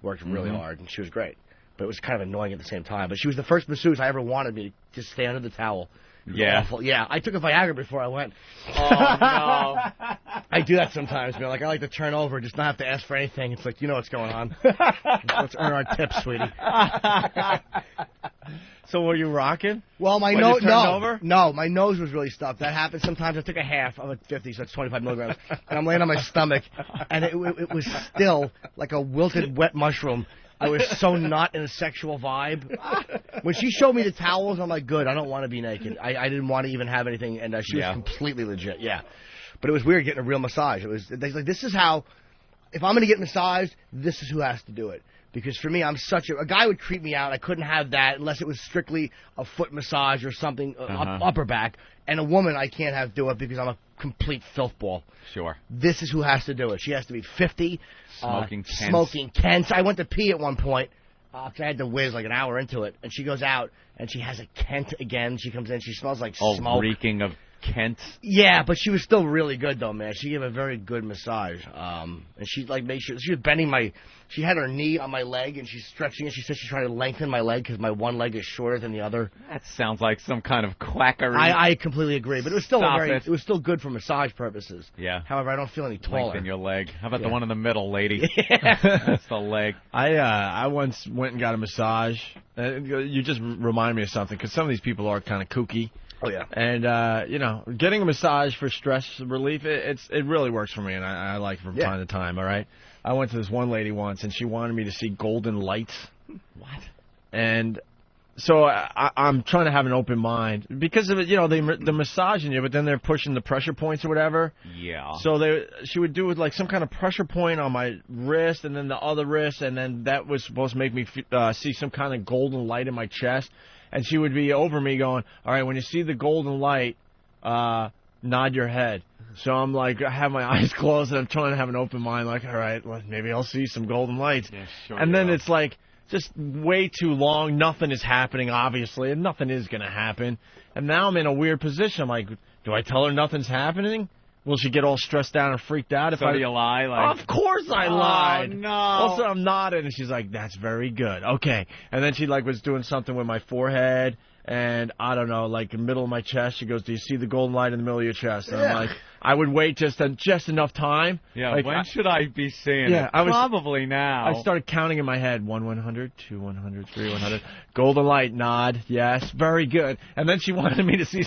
worked really hard, and she was great. but it was kind of annoying at the same time. But she was the first masseuse I ever wanted me to just stay under the towel. Yeah. Awful. Yeah, I took a Viagra before I went. Oh, no. I do that sometimes, man. Like, I like to turn over, just not have to ask for anything. It's like, you know what's going on. Let's earn our tips, sweetie. So were you rocking? Well, my When nose, you turned over? No, my nose was really stuffed. That happened sometimes. I took a half of a 50, so that's 25 milligrams, and I'm laying on my stomach, and it was still like a wilted wet mushroom. I was so not in a sexual vibe. When she showed me the towels, I'm like, good, I don't want to be naked. I didn't want to even have anything, and she was completely legit, yeah. But it was weird getting a real massage. It was like, this is how, if I'm going to get massaged, this is who has to do it. Because for me, I'm such a guy would creep me out. I couldn't have that unless it was strictly a foot massage or something, upper back. And a woman, I can't do it because I'm a complete filth ball. Sure. This is who has to do it. She has to be 50. Smoking Kents. I went to pee at one point because I had to whiz like an hour into it. And she goes out and she has a Kent again. She comes in. She smells like smoke. Reeking of Kent. Yeah, but she was still really good though, man. She gave a very good massage. And she like made sure she was bending she had her knee on my leg and she's stretching it. She said she's trying to lengthen my leg because my one leg is shorter than the other. That sounds like some kind of quackery. I completely agree, but it was still it was still good for massage purposes. Yeah. However, I don't feel any taller. Lengthen your leg. How about the one in the middle, lady? Yeah. That's the leg. I once went and got a massage. You just remind me of something because some of these people are kind of kooky. Oh yeah. And you know, getting a massage for stress relief, it really works for me, and I like it from time to time. All right. I went to this one lady once, and she wanted me to see golden lights. What? And so I'm trying to have an open mind because of it. You know, they're massaging you, but then they're pushing the pressure points or whatever. Yeah. So she would do like some kind of pressure point on my wrist, and then the other wrist, and then that was supposed to make me see some kind of golden light in my chest. And she would be over me going, all right, when you see the golden light, nod your head. So I'm like, I have my eyes closed, and I'm trying to have an open mind, like, all right, well, maybe I'll see some golden lights. Yeah, sure. And then it's like just way too long. Nothing is happening, obviously, and nothing is going to happen. And now I'm in a weird position. I'm like, do I tell her nothing's happening? Will she get all stressed out and freaked out? Do you lie? Like, of course I lied. Oh, no. Also, I'm nodding, and she's like, that's very good. Okay. And then she like was doing something with my forehead, and I don't know, like in the middle of my chest. She goes, do you see the golden light in the middle of your chest? And I'm like, I would wait just enough time. Yeah, like, when should I be seeing it? Probably now. I started counting in my head, 1 100, 2 100, 3 100. Golden light, nod, yes, very good. And then she wanted me to see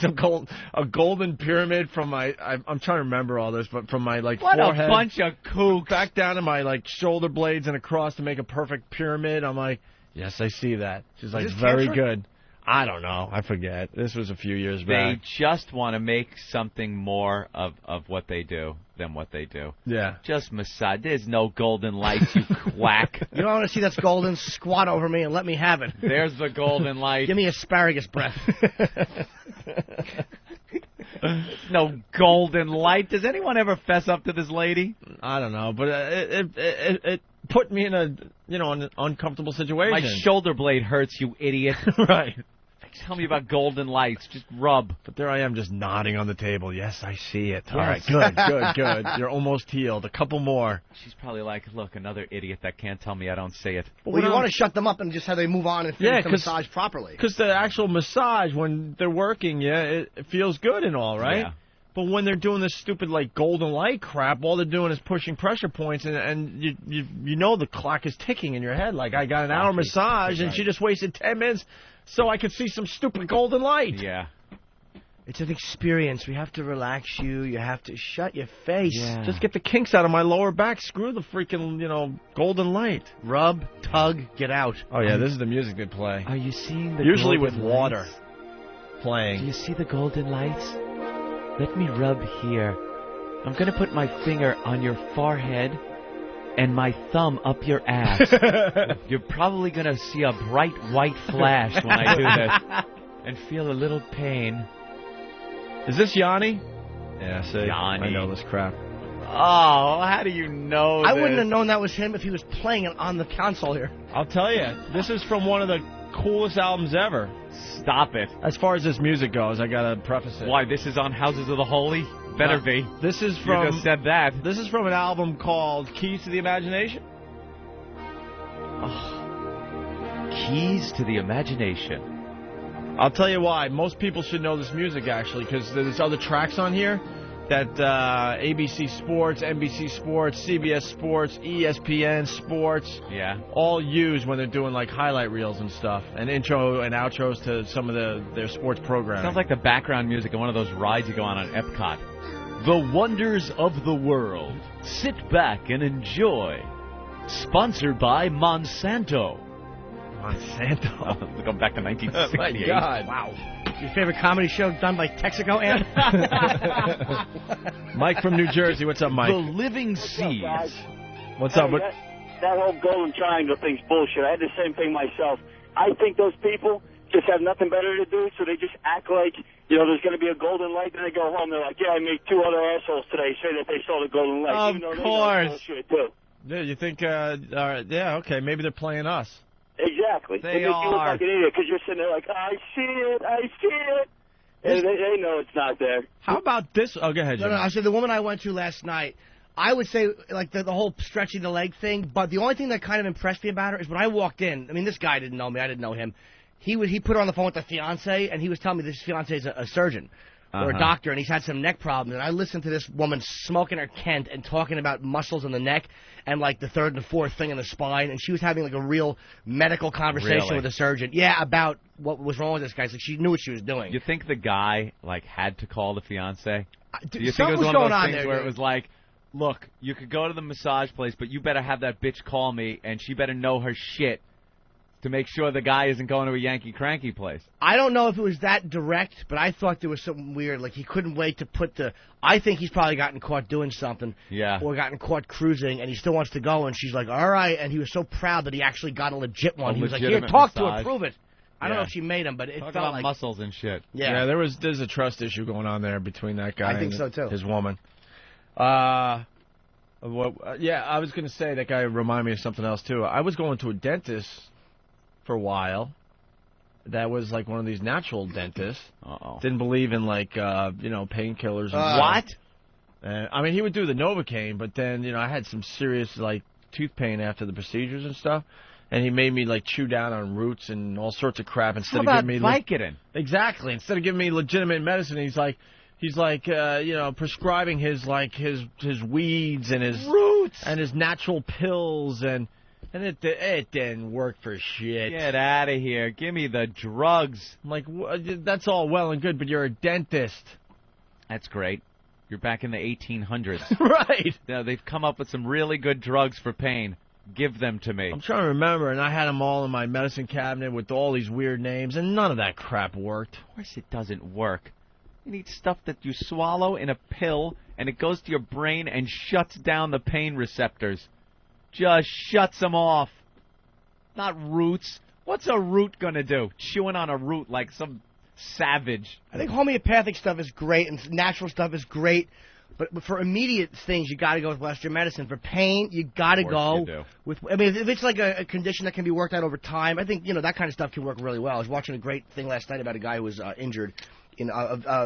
a golden pyramid from my, I'm trying to remember all this, but from my like what forehead. What a bunch of kooks. Back down to my like shoulder blades and across to make a perfect pyramid. I'm like, yes, I see that. She's like, very good. I don't know. I forget. This was a few years back. They just want to make something more of what they do than what they do. Yeah. Just massage. There's no golden lights, you quack. You don't want to see that's golden? Squat over me and let me have it. There's the golden light. Give me asparagus breath. No golden light. Does anyone ever fess up to this lady? I don't know, but it put me in an uncomfortable situation. My shoulder blade hurts, you idiot. Right. Tell me about golden lights. Just rub. But there I am just nodding on the table. Yes, I see it. Yes. All right, good. You're almost healed. A couple more. She's probably like, look, another idiot that can't tell me I don't see it. Well, you want to shut them up and just have they move on and finish the massage properly. Because the actual massage, when they're working, it feels good and all, right? Yeah. But when they're doing this stupid like golden light crap, all they're doing is pushing pressure points, and you know the clock is ticking in your head. Like I got an hour massage, and she just wasted 10 minutes so I could see some stupid golden light. Yeah. It's an experience. We have to relax you. You have to shut your face. Yeah. Just get the kinks out of my lower back. Screw the freaking golden light. Rub, tug, get out. Oh yeah, this is the music they play. Are you seeing the usually golden with water lights? Playing? Do you see the golden lights? Let me rub here. I'm going to put my finger on your forehead and my thumb up your ass. You're probably going to see a bright white flash when I do this and feel a little pain. Is this Yanni? Yeah, see, Yanni. I know this crap. Oh, how do you know I this? wouldn't have known that was him if he was playing it on the console here. I'll tell you, this is from one of the coolest albums ever. Stop it. As far as this music goes, I gotta preface it. Why, this is on Houses of the Holy? Better be. This is from... You just said that. This is from an album called Keys to the Imagination. Oh. keys to the imagination. I'll tell you why. Most people should know this music, actually, because there's other tracks on here that ABC Sports, NBC Sports, CBS Sports, ESPN Sports, all use when they're doing like highlight reels and stuff, and intro and outros to some of their sports programming. Sounds like the background music of one of those rides you go on Epcot. The wonders of the world. Sit back and enjoy. Sponsored by Monsanto. Monsanto? Going back to 1968. My God. Wow. Your favorite comedy show done by Texaco, Ann? Mike from New Jersey. What's up, Mike? The Living Seas. What's up? That whole golden triangle thing's bullshit. I had the same thing myself. I think those people just have nothing better to do, so they just act like, there's going to be a golden light, then they go home. They're like, I made 2 other assholes today say that they saw the golden light. Of even though course. They know it's bullshit, too. Yeah, you think, all right, yeah, okay, maybe they're playing us. Exactly. They make you look like an idiot because you're sitting there like, I see it. And they know it's not there. How about this? Oh, go ahead, Jim. No, I said the woman I went to last night, I would say, like, the whole stretching the leg thing, but the only thing that kind of impressed me about her is when I walked in, I mean, this guy didn't know me, I didn't know him. He put her on the phone with the fiancé, and he was telling me this fiancé is a surgeon. Or a doctor, and he's had some neck problems. And I listened to this woman smoking her Kent and talking about muscles in the neck and, like, the third and the fourth thing in the spine. And she was having, like, a real medical conversation with a surgeon. Yeah, about what was wrong with this guy. So she knew what she was doing. You think the guy, like, had to call the fiancé? Do you think something it was was one of going those on things there, where dude. it was like, look, you could go to the massage place, but you better have that bitch call me, and she better know her shit to make sure the guy isn't going to a Yankee Cranky place. I don't know if it was that direct, but I thought there was something weird. Like, he couldn't wait to put the... I think he's probably gotten caught doing something. Yeah. Or gotten caught cruising, and he still wants to go, and she's like, all right. And he was so proud that he actually got a legit one. He was like, here, talk to her, prove it. I don't know if she made him, but it Talk felt about like... muscles and shit. Yeah. There's a trust issue going on there between that guy I think and so, too. his woman. I was going to say that guy reminded me of something else, too. I was going to a dentist for a while. That was like one of these natural dentists. Didn't believe in like painkillers. What? I mean, he would do the Novocaine, but then I had some serious like tooth pain after the procedures and stuff, and he made me like chew down on roots and all sorts of crap instead How of about giving me Vicodin? Exactly. Instead of giving me legitimate medicine, he's like prescribing his weeds and his roots and his natural pills and it didn't work for shit. Get out of here. Give me the drugs. I'm like, that's all well and good, but you're a dentist. That's great. You're back in the 1800s. Right. Now, they've come up with some really good drugs for pain. Give them to me. I'm trying to remember, and I had them all in my medicine cabinet with all these weird names, and none of that crap worked. Of course it doesn't work. You need stuff that you swallow in a pill, and it goes to your brain and shuts down the pain receptors. Just shuts them off. Not roots. What's a root going to do? Chewing on a root like some savage. I think homeopathic stuff is great and natural stuff is great, but for immediate things, you got to go with Western medicine. For pain, you got to go with. I mean, if it's like a condition that can be worked out over time, I think that kind of stuff can work really well. I was watching a great thing last night about a guy who was injured in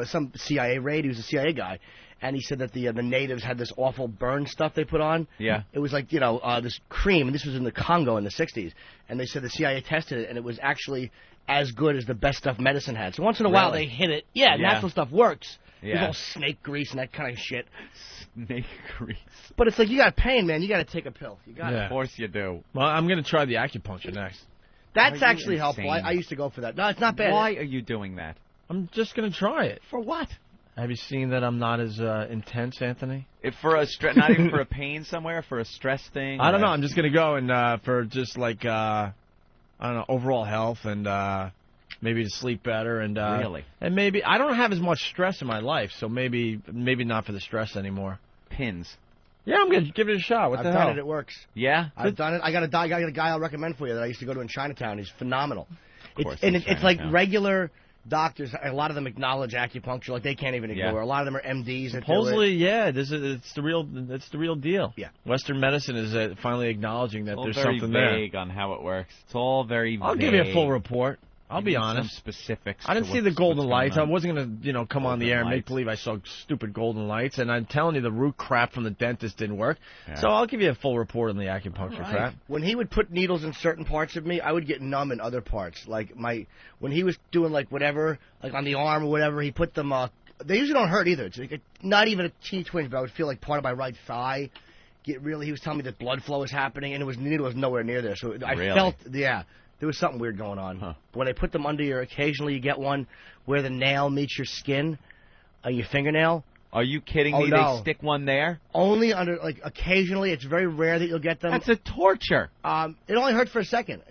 some CIA raid. He was a CIA guy, and he said that the natives had this awful burn stuff they put on. Yeah. It was like this cream, and this was in the Congo in the 60s, and they said the CIA tested it, and it was actually as good as the best stuff medicine had. So once in a while they hit it. Yeah, natural stuff works. Yeah. There's all snake grease and that kind of shit. Snake grease. But it's like you got pain, man. You got to take a pill. You got Of course you do. Well, I'm going to try the acupuncture next. That's Are you actually helpful. insane? I used to go for that. No, it's not bad. Why are you doing that? I'm just going to try it. For what? Have you seen that I'm not as intense, Anthony? If for a not even for a pain somewhere, for a stress thing? I don't know. I'm just going to go and for just like, I don't know, overall health and maybe to sleep better. And Really? And maybe, I don't have as much stress in my life, so maybe not for the stress anymore. Pins. Yeah, I'm going to give it a shot. What I've the done hell? it. It works. Yeah? I've done it. I got a guy I'll recommend for you that I used to go to in Chinatown. He's phenomenal. Of course, It's like regular doctors. A lot of them acknowledge acupuncture. Like they can't even ignore. Yeah. A lot of them are MDs. That Supposedly, do it. yeah, it's the real deal. Yeah. Western medicine is finally acknowledging that It's all there's very something there. vague on how it works. It's all very vague. I'll give you a full report. I'll be Some honest. specifics. I didn't to see the what's golden going lights. on. I wasn't gonna, come on the Golden air and make lights. believe I saw stupid golden lights. And I'm telling you, the root crap from the dentist didn't work. Yeah. So I'll give you a full report on the acupuncture Right. crap. When he would put needles in certain parts of me, I would get numb in other parts. Like when he was doing like whatever, like on the arm or whatever, he put them. They usually don't hurt either. It's like not even a teeny twinge, but I would feel like part of my right thigh get really. He was telling me that blood flow was happening, and the needle was nowhere near there. So I Really? felt, there was something weird going on. Huh. When they put them under your, occasionally you get one where the nail meets your skin, your fingernail. Are you kidding Oh, me? no. They stick one there? Only under, like, occasionally. It's very rare that you'll get them. That's a torture. It only hurts for a second.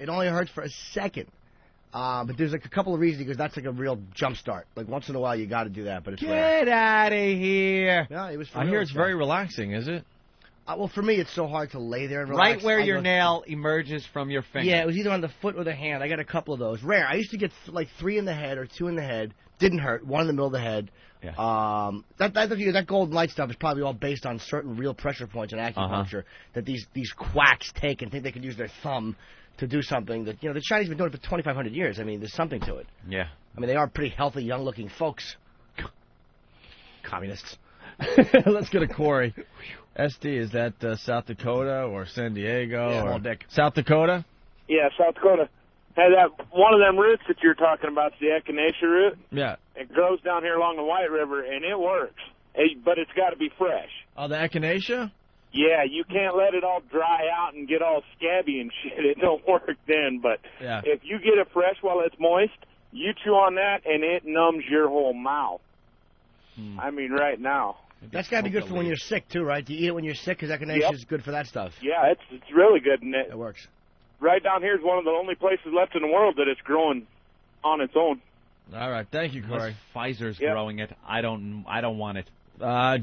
But there's like a couple of reasons because that's like a real jump start. Like once in a while you got to do that, but it's rare. Get out of here. Yeah, it was. For I real hear it's stuff. very relaxing. Is it? Well, for me, it's so hard to lay there and relax. Right where I your go- nail emerges from your finger. Yeah, it was either on the foot or the hand. I got a couple of those. Rare. I used to get like 3 in the head or 2 in the head. Didn't hurt. 1 in the middle of the head. Yeah. That golden light stuff is probably all based on certain real pressure points in acupuncture that these quacks take and think they can use their thumb to do something that, the Chinese have been doing it for 2,500 years. I mean, there's something to it. Yeah. I mean, they are pretty healthy, young-looking folks. Communists. Let's go to Corey. SD, is that South Dakota or San Diego? Yeah, or all dick. South Dakota? Yeah, South Dakota. Hey, that one of them roots that you're talking about, the echinacea root. Yeah. It grows down here along the White River, and it works. Hey, but it's got to be fresh. Oh, the echinacea? Yeah, you can't let it all dry out and get all scabby and shit. It don't work then. But Yeah. if you get it fresh while it's moist, you chew on that, and it numbs your whole mouth. I mean, right now. That's got to be good for when you're sick, too, right? Do you eat it when you're sick? Because echinacea is good for that stuff. Yeah, it's really good. And It works. right down here is one of the only places left in the world that it's growing on its own. All right. Thank you, Corey. Unless Pfizer's Yep. growing it. I don't want it.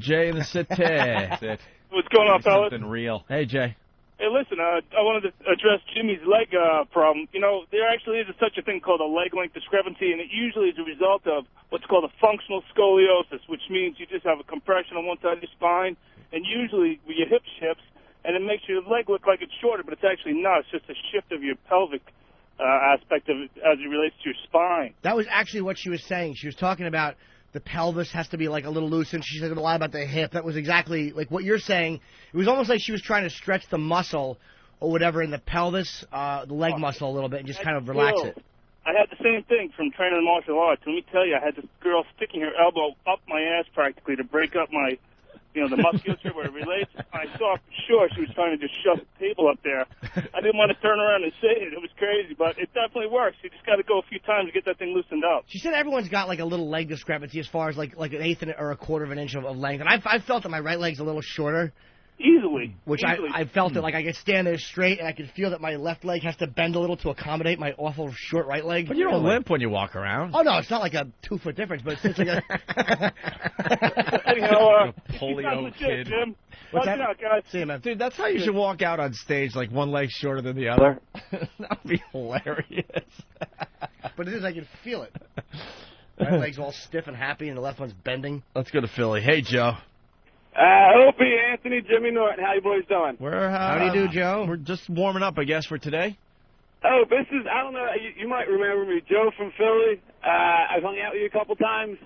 Jay in the city. That's it. What's going on, fellas? Something real. Hey, Jay. Hey, listen, I wanted to address Jimmy's leg problem. There actually is such a thing called a leg length discrepancy, and it usually is a result of what's called a functional scoliosis, which means you just have a compression on one side of your spine, and usually your hip shifts, and it makes your leg look like it's shorter, but it's actually not. It's just a shift of your pelvic aspect of it as it relates to your spine. That was actually what she was saying. She was talking about the pelvis has to be like a little loose, and she said a lot about the hip. That was exactly like what you're saying. It was almost like she was trying to stretch the muscle or whatever in the pelvis, the leg muscle a little bit, and just kind of relax it. I had the same thing from training in martial arts. Let me tell you, I had this girl sticking her elbow up my ass practically to break up my, the musculature where it relates. I saw for sure she was trying to just shove the table up there. I didn't want to turn around and say it. It was crazy, but it definitely works. You just got to go a few times to get that thing loosened up. She said everyone's got like a little leg discrepancy as far as like an eighth or a quarter of an inch of length, and I felt that my right leg's a little shorter. Easily. Which I felt it, like I could stand there straight, and I could feel that my left leg has to bend a little to accommodate my awful short right leg. But you don't limp when you walk around. Oh, no, it's not like a 2-foot difference, but it's like a... Anyhow, polio legit, kid. Jim. What's Watch that? out, guys. See you, man. Dude, that's how you should walk out on stage, like one leg shorter than the other. That would be hilarious. But it is, I can feel it. Right leg's all stiff and happy, and the left one's bending. Let's go to Philly. Hey, Joe. Opie, Anthony, Jimmy Norton. How you boys doing? We're, How do you do, Joe? We're just warming up, I guess, for today. Oh, this is, I don't know, you might remember me, Joe from Philly. I've hung out with you a couple times.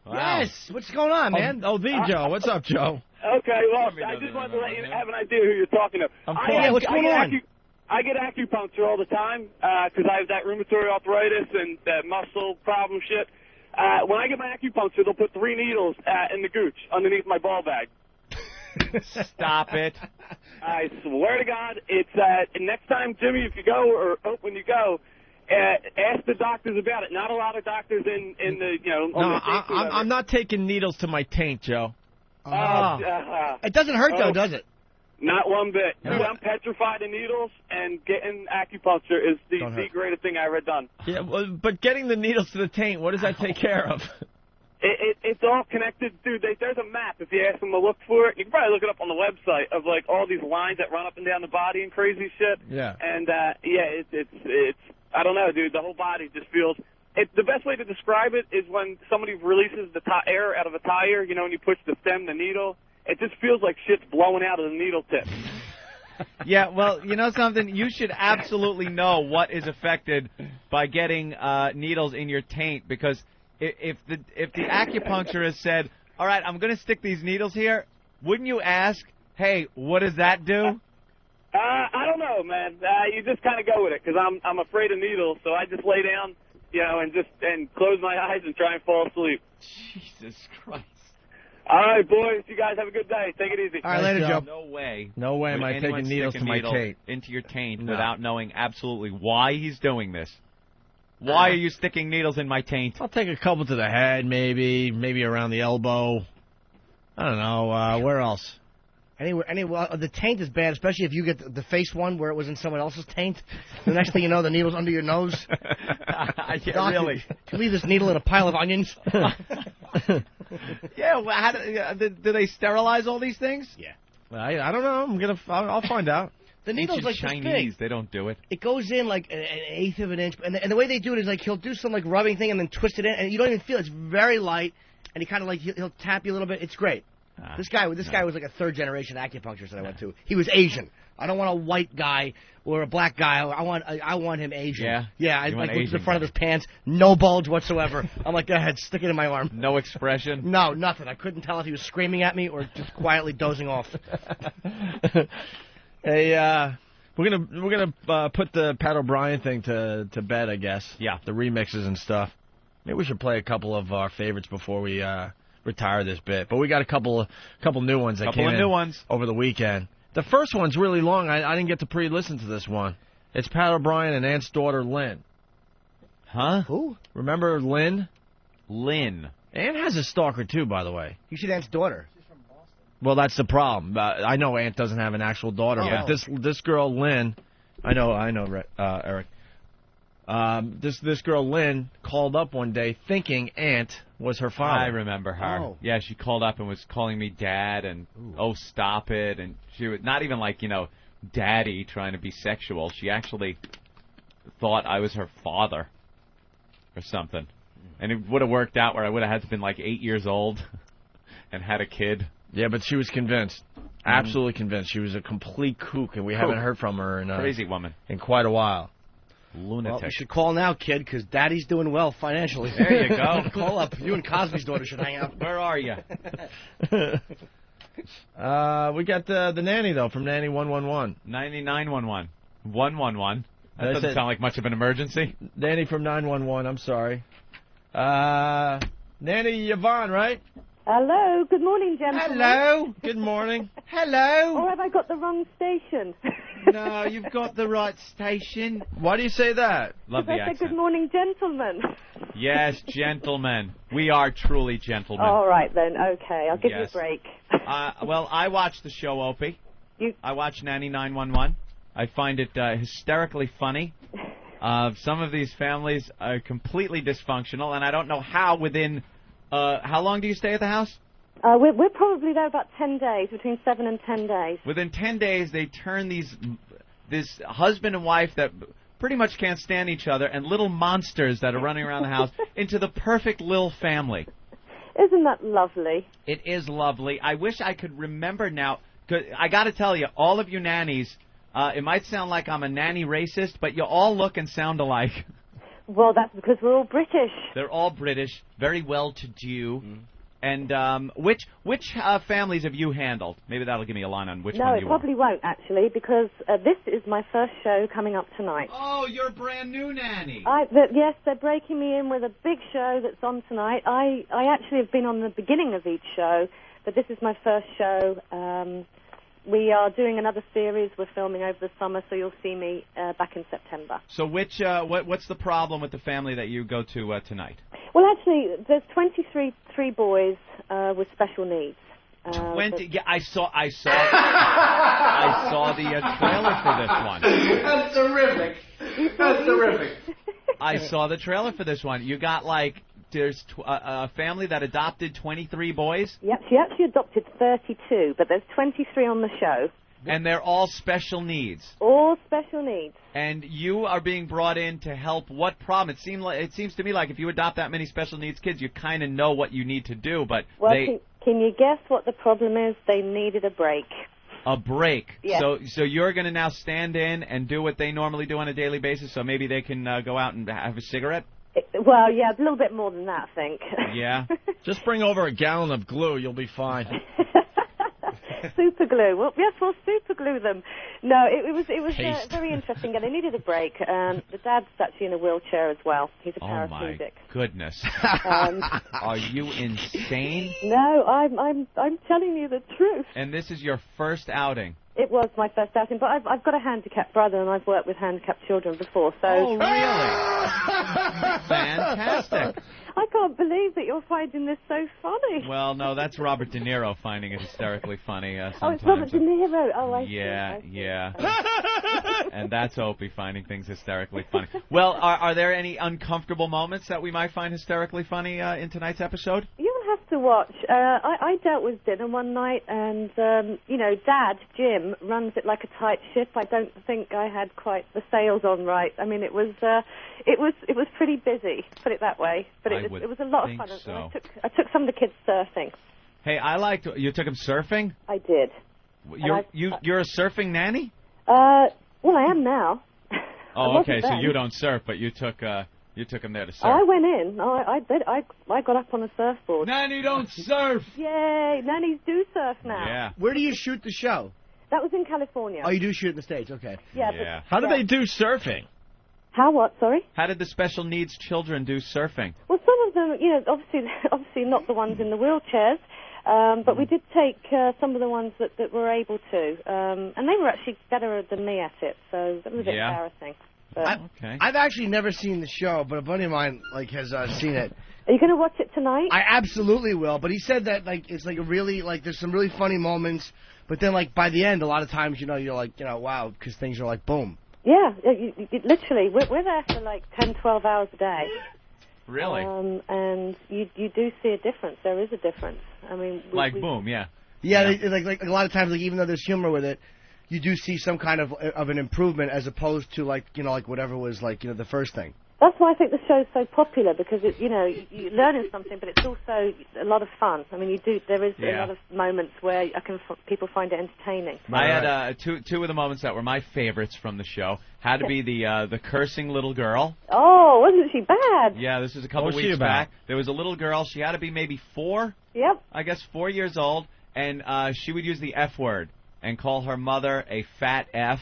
Wow. Yes. What's going on, man? Oh, the Joe. What's up, Joe? Okay, well, I just wanted to let you have an idea who you're talking to. Yeah, what's going on? I get acupuncture all the time because I have that rheumatoid arthritis and that muscle problem shit. When I get my acupuncture, they'll put 3 needles in the gooch underneath my ball bag. Stop it. I swear to God, it's next time, Jimmy, if you go or when you go, ask the doctors about it. Not a lot of doctors in the No, on the I'm not taking needles to my taint, Joe. It doesn't hurt, though, does it? Not one bit. Dude, I'm petrified of needles, and getting acupuncture is the greatest thing I've ever done. Yeah, well, but getting the needles to the taint, what does that take care of? It's all connected, dude. There's a map. If you ask them to look for it, you can probably look it up on the website of like all these lines that run up and down the body and crazy shit. Yeah. And it's I don't know, dude. The whole body just feels. The best way to describe it is when somebody releases the air out of a tire. You know, when you push the stem, the needle. It just feels like shit's blowing out of the needle tip. Yeah, well, you know something? You should absolutely know what is affected by getting needles in your taint, because if the acupuncturist said, all right, I'm going to stick these needles here, wouldn't you ask, hey, what does that do? I don't know, man. You just kind of go with it, because I'm afraid of needles, so I just lay down, and close my eyes and try and fall asleep. Jesus Christ. All right, boys. You guys have a good day. Take it easy. All right, later, Joe. No way. No way am would I anyone taking needles stick to a my needle taint. into your taint No. without knowing absolutely why he's doing this. Why are you sticking needles in my taint? I'll take a couple to the head, maybe around the elbow. I don't know. Where else? Anywhere. The taint is bad, especially if you get the face one where it was in someone else's taint. The next thing you know, the needle's under your nose. Yeah, Doctor, really. can you leave this needle in a pile of onions? Yeah, well, how do they sterilize all these things? Yeah. I don't know. I'll find out. The needle's like Chinese, this big. they don't do it. It goes in like an eighth of an inch, and the way they do it is like he'll do some like rubbing thing and then twist it in, and you don't even feel it. It's very light, and he kind of like he'll tap you a little bit. It's great. This guy was like a third generation acupuncturist that I went to. He was Asian. I don't want a white guy or a black guy. I want him Asian. Yeah? I You like want looked at the Asian front of his pants, no bulge whatsoever. I'm like, go ahead, stick it in my arm. No expression? No, nothing. I couldn't tell if he was screaming at me or just quietly dozing off. Hey, we're gonna put the Pat O'Brien thing to bed, I guess. Yeah. The remixes and stuff. Maybe we should play a couple of our favorites before we retire this bit. But we got a couple new ones that came in over the weekend. The first one's really long. I didn't get to pre-listen to this one. It's Pat O'Brien and Ant's daughter, Lynn. Huh? Who? Remember Lynn? Lynn. Ant has a stalker, too, by the way. You should Ant's daughter. Well, that's the problem. I know Ant doesn't have an actual daughter, but this girl, Lynn, I know, Eric. This girl, Lynn, called up one day thinking Ant was her father. I remember her. Oh. Yeah, she called up and was calling me dad and, oh, stop it. And she was not even like, daddy trying to be sexual. She actually thought I was her father or something. And it would have worked out where I would have had to been like 8 years old and had a kid. Yeah, but she was convinced. Absolutely convinced. She was a complete kook, and we haven't heard from her in Crazy woman. In quite a while. Lunatic. Well, you should call now, kid, because Daddy's doing well financially. There you go. Call up. You and Cosby's daughter should hang out. Where are you? We got the nanny, though, from Nanny 111. 9911. 111. That doesn't sound like much of an emergency. Nanny from 911, I'm sorry. Nanny Yvonne, right? Hello, good morning, gentlemen. Hello, good morning. Hello. Or have I got the wrong station? No, you've got the right station. Why do you say that? Love the I said accent. good morning, gentlemen. Yes, gentlemen. We are truly gentlemen. All right, then. Okay, I'll give you a Yes. break. Well, I watch the show, Opie. I watch Nanny 911. I find it hysterically funny. Some of these families are completely dysfunctional, and I don't know how within... how long do you stay at the house? We're probably there about 10 days, between 7 and 10 days. Within 10 days, they turn this husband and wife that pretty much can't stand each other and little monsters that are running around the house into the perfect little family. Isn't that lovely? It is lovely. I wish I could remember now. 'Cause I got to tell you, all of you nannies, it might sound like I'm a nanny racist, but you all look and sound alike. Well, that's because we're all British. They're all British, very well-to-do. And which families have you handled? Maybe that'll give me a line on which No, one it you probably won't, actually, because this is my first show coming up tonight. Oh, you're a brand new nanny. Yes, they're breaking me in with a big show that's on tonight. I actually have been on the beginning of each show, but this is my first show. We are doing another series we're filming over the summer, so you'll see me back in September. So what's the problem with the family that you go to tonight? Well, actually, there's 23 boys with special needs. 20? Yeah, I saw the trailer for this one. That's terrific. That's terrific. I saw the trailer for this one. You got there's a family that adopted 23 boys? Yep, she actually adopted 32, but there's 23 on the show. And they're all special needs. All special needs. And you are being brought in to help what problem? It seems to me like if you adopt that many special needs kids, you kind of know what you need to do, but Well, can you guess what the problem is? They needed a break. A break. Yeah. So you're going to now stand in and do what they normally do on a daily basis, so maybe they can go out and have a cigarette? Well, yeah, a little bit more than that, I think. Yeah? Just bring over a gallon of glue. You'll be fine. Super glue. Well, yes, we'll super glue them. No, it was Paste. very interesting, and they needed a break. The dad's actually in a wheelchair as well. He's a Oh, my paraplegic. goodness. Are you insane? No, I'm telling you the truth. And this is your first outing. It was my first outing, but I've got a handicapped brother, and I've worked with handicapped children before, so... Oh, really? Fantastic. I can't believe that you're finding this so funny. Well, no, that's Robert De Niro finding it hysterically funny Oh, sometimes. it's Robert De Niro. Oh, I see. Yeah, yeah. And that's Opie finding things hysterically funny. Well, are there any uncomfortable moments that we might find hysterically funny in tonight's episode? You'll have to watch. I dealt with dinner one night, and Dad, Jim, runs it like a tight ship. I don't think I had quite the sails on right. I mean, it was pretty busy, put it that way. But it was a lot of fun. So. I took some of the kids surfing. Hey, you took him surfing? I did. You're a surfing nanny? Well, I am now. Oh, okay. So you don't surf, but you took him there to surf. I went in. I got up on a surfboard. Nanny don't surf. Yay! Nannies do surf now. Yeah. Where do you shoot the show? That was in California. Oh, you do shoot in the States, okay. Yeah. Yeah. How do they do surfing? How what? Sorry. How did the special needs children do surfing? Well, some of them, obviously not the ones in the wheelchairs, but we did take some of the ones that were able to, and they were actually better than me at it, so that was a bit embarrassing. But I've actually never seen the show, but a buddy of mine has seen it. Are you going to watch it tonight? I absolutely will. But he said that it's a really there's some really funny moments, but then by the end, a lot of times you're like wow, because things are like boom. Yeah, literally, we're there for 10, 12 hours a day. Really? And you do see a difference. There is a difference. I mean, boom, yeah. Yeah, like a lot of times, even though there's humor with it, you do see some kind of an improvement as opposed to whatever was the first thing. That's why I think the show's so popular, because you're learning something, but it's also a lot of fun. I mean, there is a lot of moments where people find it entertaining. I had two of the moments that were my favorites from the show. Had to be the cursing little girl. Oh, wasn't she bad? Yeah, this was a couple weeks back. There was a little girl. She had to be maybe 4. Yep. I guess 4 years old, and she would use the F word and call her mother a fat F.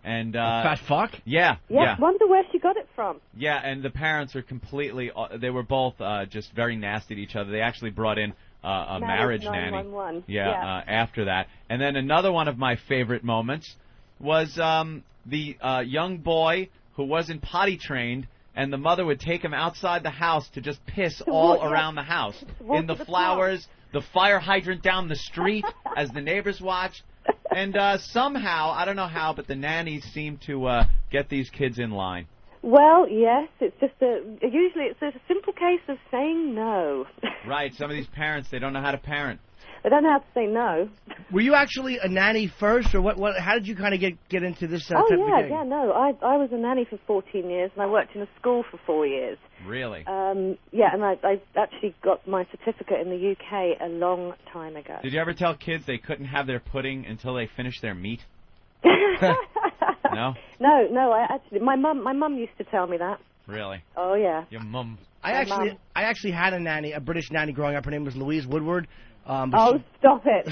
And fat fuck? Yeah. Wonder where she got it from. Yeah, and the parents are completely. They were both just very nasty to each other. They actually brought in a marriage nanny. Yeah. After that, and then another one of my favorite moments was the young boy who wasn't potty trained, and the mother would take him outside the house to just piss all around the house, in the flowers, the fire hydrant down the street, as the neighbors watched. And somehow, I don't know how, but the nannies seem to get these kids in line. Well, yes, it's just usually it's a simple case of saying no. Right, some of these parents, they don't know how to parent. They don't know how to say no. Were you actually a nanny first, or what? How did you kind of get into this type of thing? No. I was a nanny for 14 years, and I worked in a school for 4 years. Really? Yeah, and I actually got my certificate in the UK a long time ago. Did you ever tell kids they couldn't have their pudding until they finished their meat? No? No. My mum used to tell me that. Really? Oh yeah. Your mum. I actually had a nanny, a British nanny growing up. Her name was Louise Woodward. Stop it!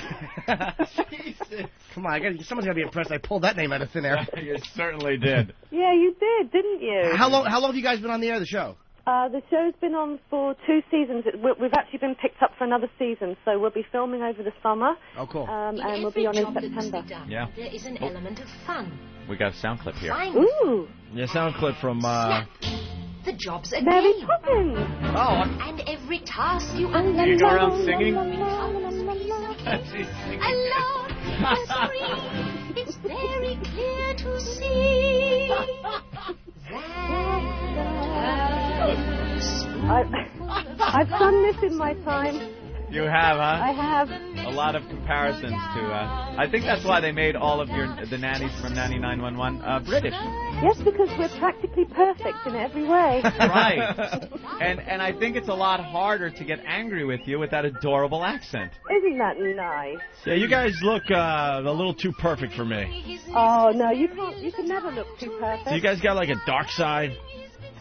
Jesus. Come on, someone's got to be impressed. I pulled that name out of thin air. You certainly did. Yeah, you did, didn't you? How long have you guys been on the air of the show? The show's been on for 2 seasons. We've actually been picked up for another season, so we'll be filming over the summer. Oh, cool. And we'll be on in September. Yeah. There is an element of fun. We got a sound clip here. Ooh. Yeah, sound clip from The job's a Mary game. Poppins. Oh. And every task you You go around singing? Alone, it's very clear to see I've done this in my time. You have, huh? I have. a lot of comparisons to. I think that's why they made all of the nannies from Nanny 911 British. Yes, because we're practically perfect in every way. Right. And I think it's a lot harder to get angry with you with that adorable accent. Isn't that nice? Yeah, you guys look a little too perfect for me. Oh no, you can't. You can never look too perfect. So you guys got like a dark side?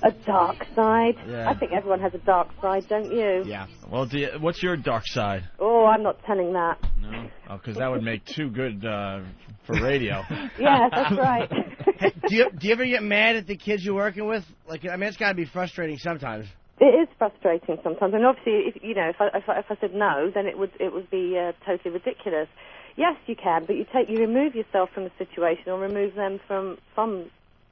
A dark side? Yeah. I think everyone has a dark side, don't you? Yeah. Well, what's your dark side? Oh, I'm not telling that. No. Oh, because that would make too good for radio. Yeah, that's right. Hey, do you ever get mad at the kids you're working with? Like, I mean, it's got to be frustrating sometimes. It is frustrating sometimes, and obviously, if I said no, then it would be totally ridiculous. Yes, you can, but you remove yourself from the situation, or remove them from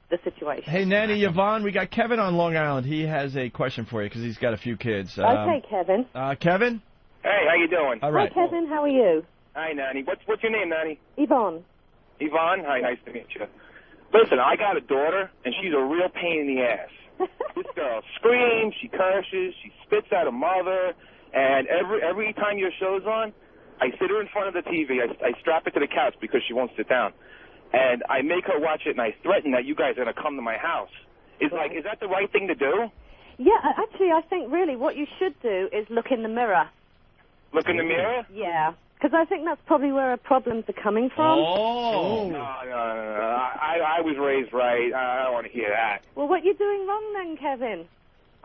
the situation. Hey, Nanny Yvonne, we got Kevin on Long Island. He has a question for you because he's got a few kids. Okay, Kevin. Kevin? Hey, how you doing? All right. Hi, Kevin. How are you? Hi, Nanny. What's your name, Nanny? Yvonne. Yvonne? Hi, nice to meet you. Listen, I got a daughter, and she's a real pain in the ass. This girl screams, she curses, she spits at her mother, and every time your show's on, I sit her in front of the TV, I strap her to the couch because she won't sit down, and I make her watch it, and I threaten that you guys are going to come to my house. Is that the right thing to do? Yeah, actually, I think really what you should do is look in the mirror. Look in the mirror? Yeah. Because I think that's probably where our problems are coming from. Oh. No. I was raised right. I don't want to hear that. Well, what are you doing wrong then, Kevin?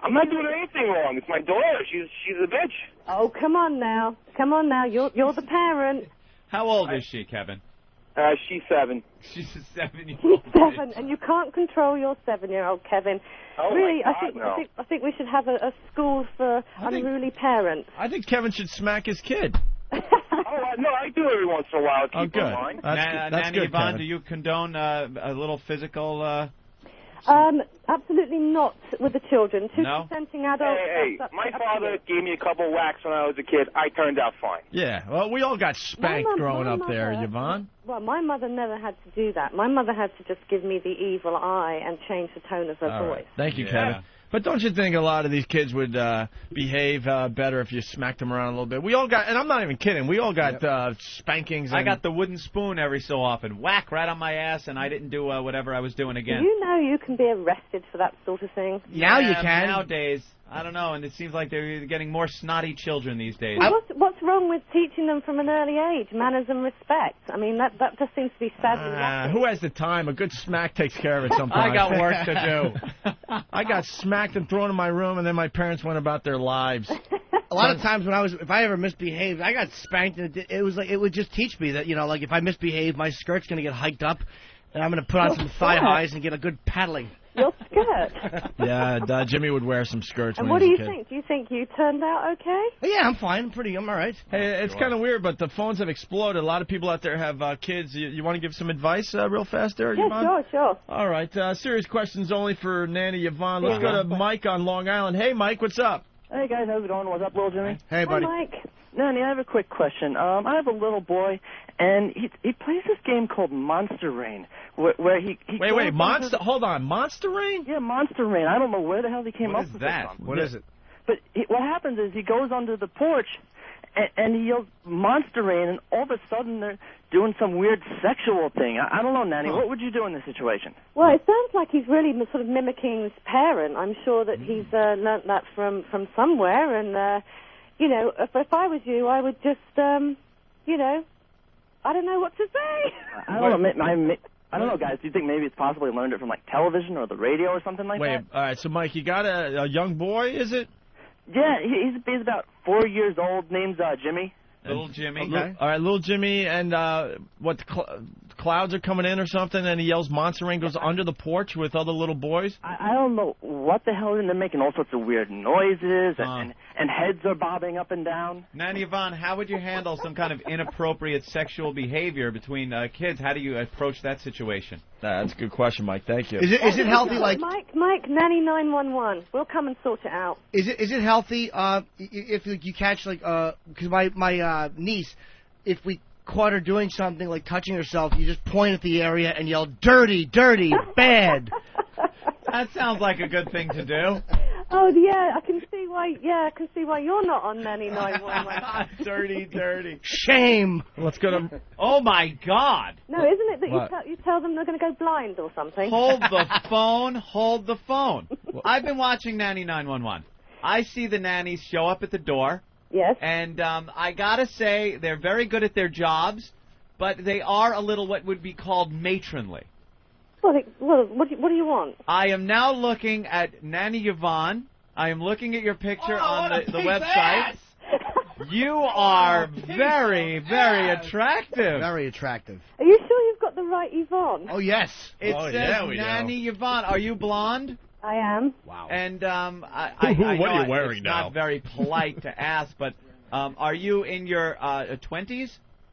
I'm not doing anything wrong. It's my daughter. She's a bitch. Oh, come on now. Come on now. You're the parent. How old is she, Kevin? She's 7. She's a 7-year-old. She's 7, and you can't control your 7-year-old, Kevin. Oh, really, my God, no. I think we should have a school for unruly parents. I think Kevin should smack his kid. No, I do every once in a while. Keep good. in mind. That's Nanny good, Yvonne, Kevin. do you condone a little physical... Absolutely not with the children. Two No? consenting adults. Hey, my father gave me a couple whacks when I was a kid. I turned out fine. Yeah, well, we all got spanked growing up there, Yvonne. Well, my mother never had to do that. My mother had to just give me the evil eye and change the tone of her All voice. right. Thank you, Kevin. But don't you think a lot of these kids would behave better if you smacked them around a little bit? We all got, and I'm not even kidding, we all got spankings. I got the wooden spoon every so often. Whack right on my ass, and I didn't do whatever I was doing again. You know you can be arrested for that sort of thing. Now you can. Nowadays, I don't know, and it seems like they're getting more snotty children these days. Well, what's wrong with teaching them from an early age manners and respect? I mean, that just seems to be sadly lacking. Who has the time? A good smack takes care of it sometimes. I got work to do. I got smacked and thrown in my room, and then my parents went about their lives. A lot of times if I ever misbehaved, I got spanked, and it was like it would just teach me that, like if I misbehave, my skirt's going to get hiked up, and I'm going to put on some thigh highs and get a good paddling. Your skirt. Yeah, Jimmy would wear some skirts And when what he do was you a kid. think? Do you think you turned out okay? Yeah, I'm fine. I'm all right. Hey, it's kind of weird, but the phones have exploded. A lot of people out there have kids. You want to give some advice real fast there, Yeah, Yvonne? sure. All right, serious questions only for Nanny Yvonne. Let's go to Mike on Long Island. Hey, Mike, what's up? Hey, guys, how's it going? What's up, little Jimmy? Hey, buddy. Hi, Mike. Nanny, I have a quick question. I have a little boy, and he plays this game called Monster Rain, where he Wait, Monster? Hold on, Monster Rain? Yeah, Monster Rain. I don't know where the hell he came up with that? this from. What is it? But what happens is he goes under the porch, and he yells Monster Rain, and all of a sudden they're doing some weird sexual thing. I don't know, Nanny. What would you do in this situation? Well, it sounds like he's really sort of mimicking his parent. I'm sure that he's learnt that from somewhere, and if I was you, I would just, I don't know what to say. I don't know. I don't know, guys. Do you think maybe it's possible he learned it from, like, television or the radio or something like that? All right, so, Mike, you got a young boy, is it? Yeah, he's about 4 years old, named Jimmy. Little Jimmy. Okay. All right, little Jimmy, and clouds are coming in or something, and he yells Monster Rain, goes under the porch with other little boys? I don't know what the hell, and they're making all sorts of weird noises, and heads are bobbing up and down. Nanny Yvonne, how would you handle some kind of inappropriate sexual behavior between kids? How do you approach that situation? That's a good question, Mike. Thank you. Is it healthy? Like Mike, Nanny 911. We'll come and sort it out. Is it healthy if you catch because my niece, if we caught her doing something like touching herself, you just point at the area and yell dirty, dirty, bad. That sounds like a good thing to do. Oh yeah, I can see why. Yeah, I can see why you're not on Nanny 911. Dirty. Shame. Let's go to. Oh my God. No, isn't it that What? you tell them they're going to go blind or something? Hold the phone. Hold the phone. I've been watching Nanny 911. I see the nannies show up at the door. Yes. And I gotta say, they're very good at their jobs, but they are a little what would be called matronly. Well, what do you want? I am now looking at Nanny Yvonne. I am looking at your picture on the website. You are very, very attractive. Very attractive. Are you sure you've got the right Yvonne? Oh, yes. It Oh, says yeah, we Nanny Yvonne. Are you blonde? I am. Wow. And I What are know you wearing it's now? not very polite to ask, but are you in your 20s?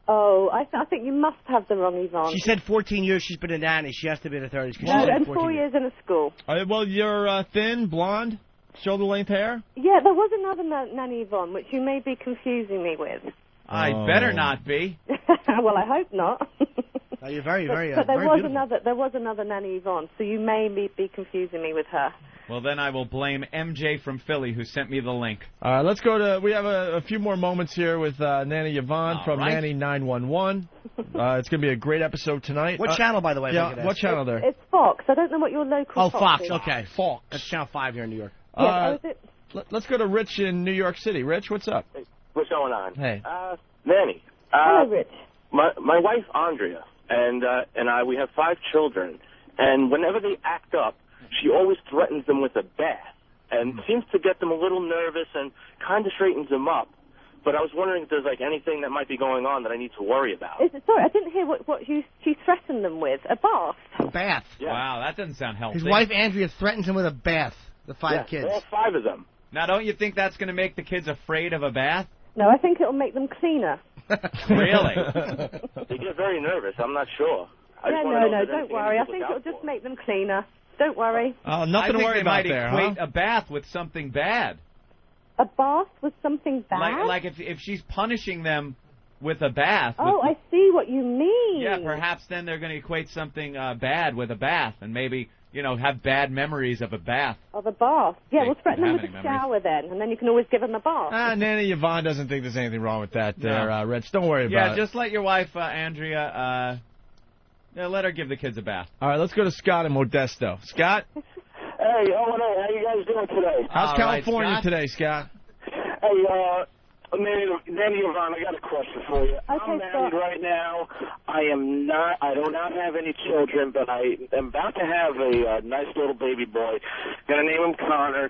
Oh, I think you must have the wrong Yvonne. She said 14 years she's been a nanny. She has to be in her 30s. 'cause No, she's and 14 4 years in a school. Well, you're thin, blonde, shoulder-length hair. Yeah, there was another Nanny Yvonne, which you may be confusing me with. I better not be. Well, I hope not. No, you're very, very, but there very was beautiful. there was another Nanny Yvonne, so you may be confusing me with her. Well, then I will blame MJ from Philly who sent me the link. All right, let's go to. We have a few more moments here with Nanny Yvonne All from right. Nanny 911. It's going to be a great episode tonight. What channel, by the way? if I could Yeah, ask? what channel there? It's Fox. I don't know what your local Oh, Fox. is. Okay. Fox. That's Channel 5 here in New York. Yes, oh, is it? Let's go to Rich in New York City. Rich, what's up? What's going on? Hey. Nanny. Hello, Rich. My wife Andrea and I, we have 5 children, and whenever they act up, she always threatens them with a bath, and seems to get them a little nervous and kind of straightens them up. But I was wondering if there's like anything that might be going on that I need to worry about. Sorry, I didn't hear what she threatened them with. A bath. A bath. Yeah. Wow, that doesn't sound healthy. His wife Andrea threatens him with a bath. The 5 kids. All 5 of them. Now, don't you think that's going to make the kids afraid of a bath? No, I think it'll make them cleaner. Really? They get very nervous. I'm not sure. I just Yeah, wanna know if no, there's don't anything worry. to I think look it'll out just for. make them cleaner. Don't worry. Oh, I nothing to think worry they about might there, equate huh? a bath with something bad. A bath with something bad? Like if she's punishing them with a bath. Oh, I see what you mean. Yeah, perhaps then they're going to equate something bad with a bath, and maybe have bad memories of a bath. Of a bath. Yeah, They we'll threaten them have with a any memories. shower then, and then you can always give them a bath. Nanny Yvonne doesn't think there's anything wrong with that there, No. Rich. Don't worry Yeah, about it. just let your wife Andrea. Let her give the kids a bath. All right, let's go to Scott in Modesto. Scott, Hey, O&A, how you guys doing today? how's All right, California Scott. today, Scott? Hey, Nanny Yvonne, I got a question for you. I'm married right now. I do not have any children, but I am about to have a nice little baby boy. Gonna name him Connor.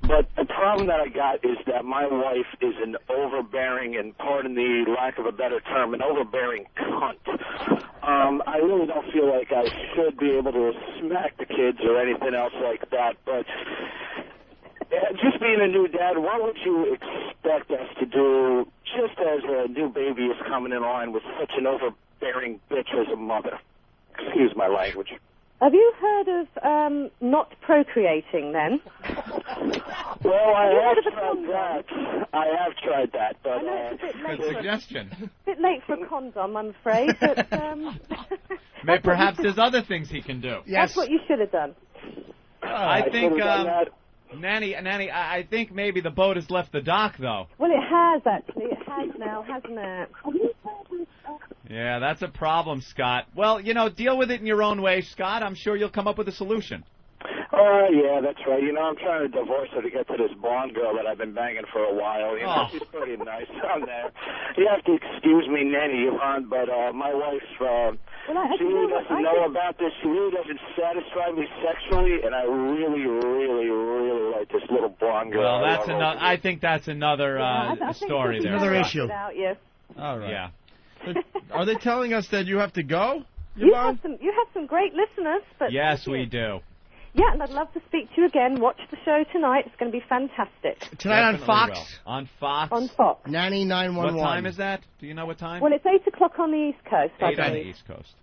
But the problem that I got is that my wife is an overbearing, and pardon the lack of a better term, an overbearing cunt. I really don't feel like I should be able to smack the kids or anything else like that, but just being a new dad, what would you expect us to do just as a new baby is coming in line with such an overbearing bitch as a mother? Excuse my language. Have you heard of not procreating then? Well, I Have have you heard of a tried condom? that. I have tried that, but I know it's a bit late. Good suggestion. Bit late for a condom, I'm afraid, but Perhaps there's other things he can do. that's what you should have done. I think, should've done that. Nanny, I think maybe the boat has left the dock, though. Well, it has actually. It has now, hasn't it? Yeah, that's a problem, Scott. Well, deal with it in your own way, Scott. I'm sure you'll come up with a solution. Yeah, that's right. I'm trying to divorce her to get to this blonde girl that I've been banging for a while. She's pretty nice on there. You have to excuse me, Nanny Yvonne, but my wife, she really doesn't know about this. She really doesn't satisfy me sexually, and I really, really, really like this little blonde girl. Well, that's another. I think that's another I think story she'll be there. Another better off issue. without you. All right. Yeah. Are they telling us that you have to go, You Yvonne? have some great listeners, but Yes, we do. yeah, and I'd love to speak to you again. Watch the show tonight; it's going to be fantastic. Tonight on Definitely Fox. will. On Fox. On Fox. Nanny What 911. time is that? Do you know what time? Well, it's 8 o'clock on the East Coast. I 8 on the believe. East Coast.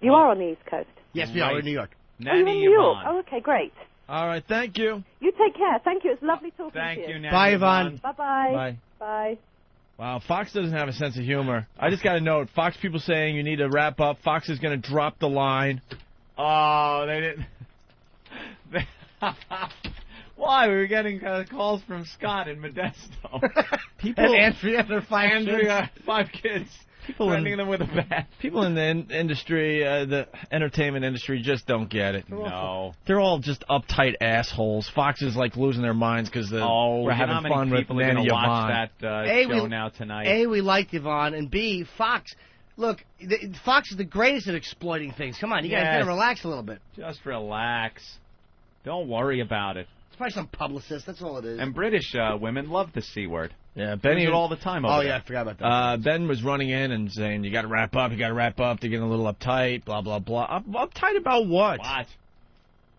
You are on the East Coast. Yes, we are. Right. We're in New York. Oh, you're Nanny in New York. Yvonne. Oh, okay, great. All right, thank you. You take care. Thank you. It's lovely talking Thank to you, you. Nanny Bye, Yvonne. Bye-bye. Bye. Bye. Wow, Fox doesn't have a sense of humor. I just got a note. Fox people saying you need to wrap up. Fox is going to drop the line. Oh, they didn't. Why? We were getting calls from Scott in Modesto. And Andrea, their 5 kids. 5 kids. Threatening them with a bat. People in the industry, the entertainment industry, just don't get it. No. They're all just uptight assholes. Fox is like losing their minds because we're having fun with Nanny watch Yvonne. that show now tonight. A, we like Yvonne, and B, Fox. Look, Fox is the greatest at exploiting things. Come on, you guys gotta relax a little bit. Just relax. Don't worry about it. It's probably some publicist. That's all it is. And British women love the C word. Yeah, Benny it all the time. Over there. I forgot about that. Ben was running in and saying, "You got to wrap up. You got to wrap up." They're getting a little uptight. Blah blah blah. Uptight about what? What?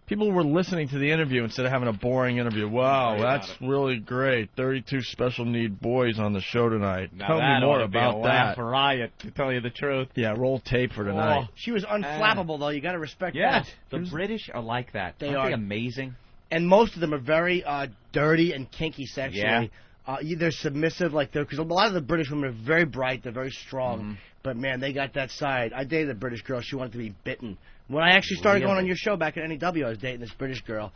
People were listening to the interview instead of having a boring interview. Wow, that's really great. 32 special need boys on the show tonight. Now Tell me more about that. Riot, to tell you the truth. Yeah, roll tape for tonight. She was unflappable, though. You got to respect that. The British are like that. They Aren't are they amazing? And most of them are very dirty and kinky sexually. Yeah. They're submissive, because a lot of the British women are very bright, they're very strong, but man, they got that side. I dated a British girl; she wanted to be bitten. When I actually started going on your show back at NEW, I was dating this British girl,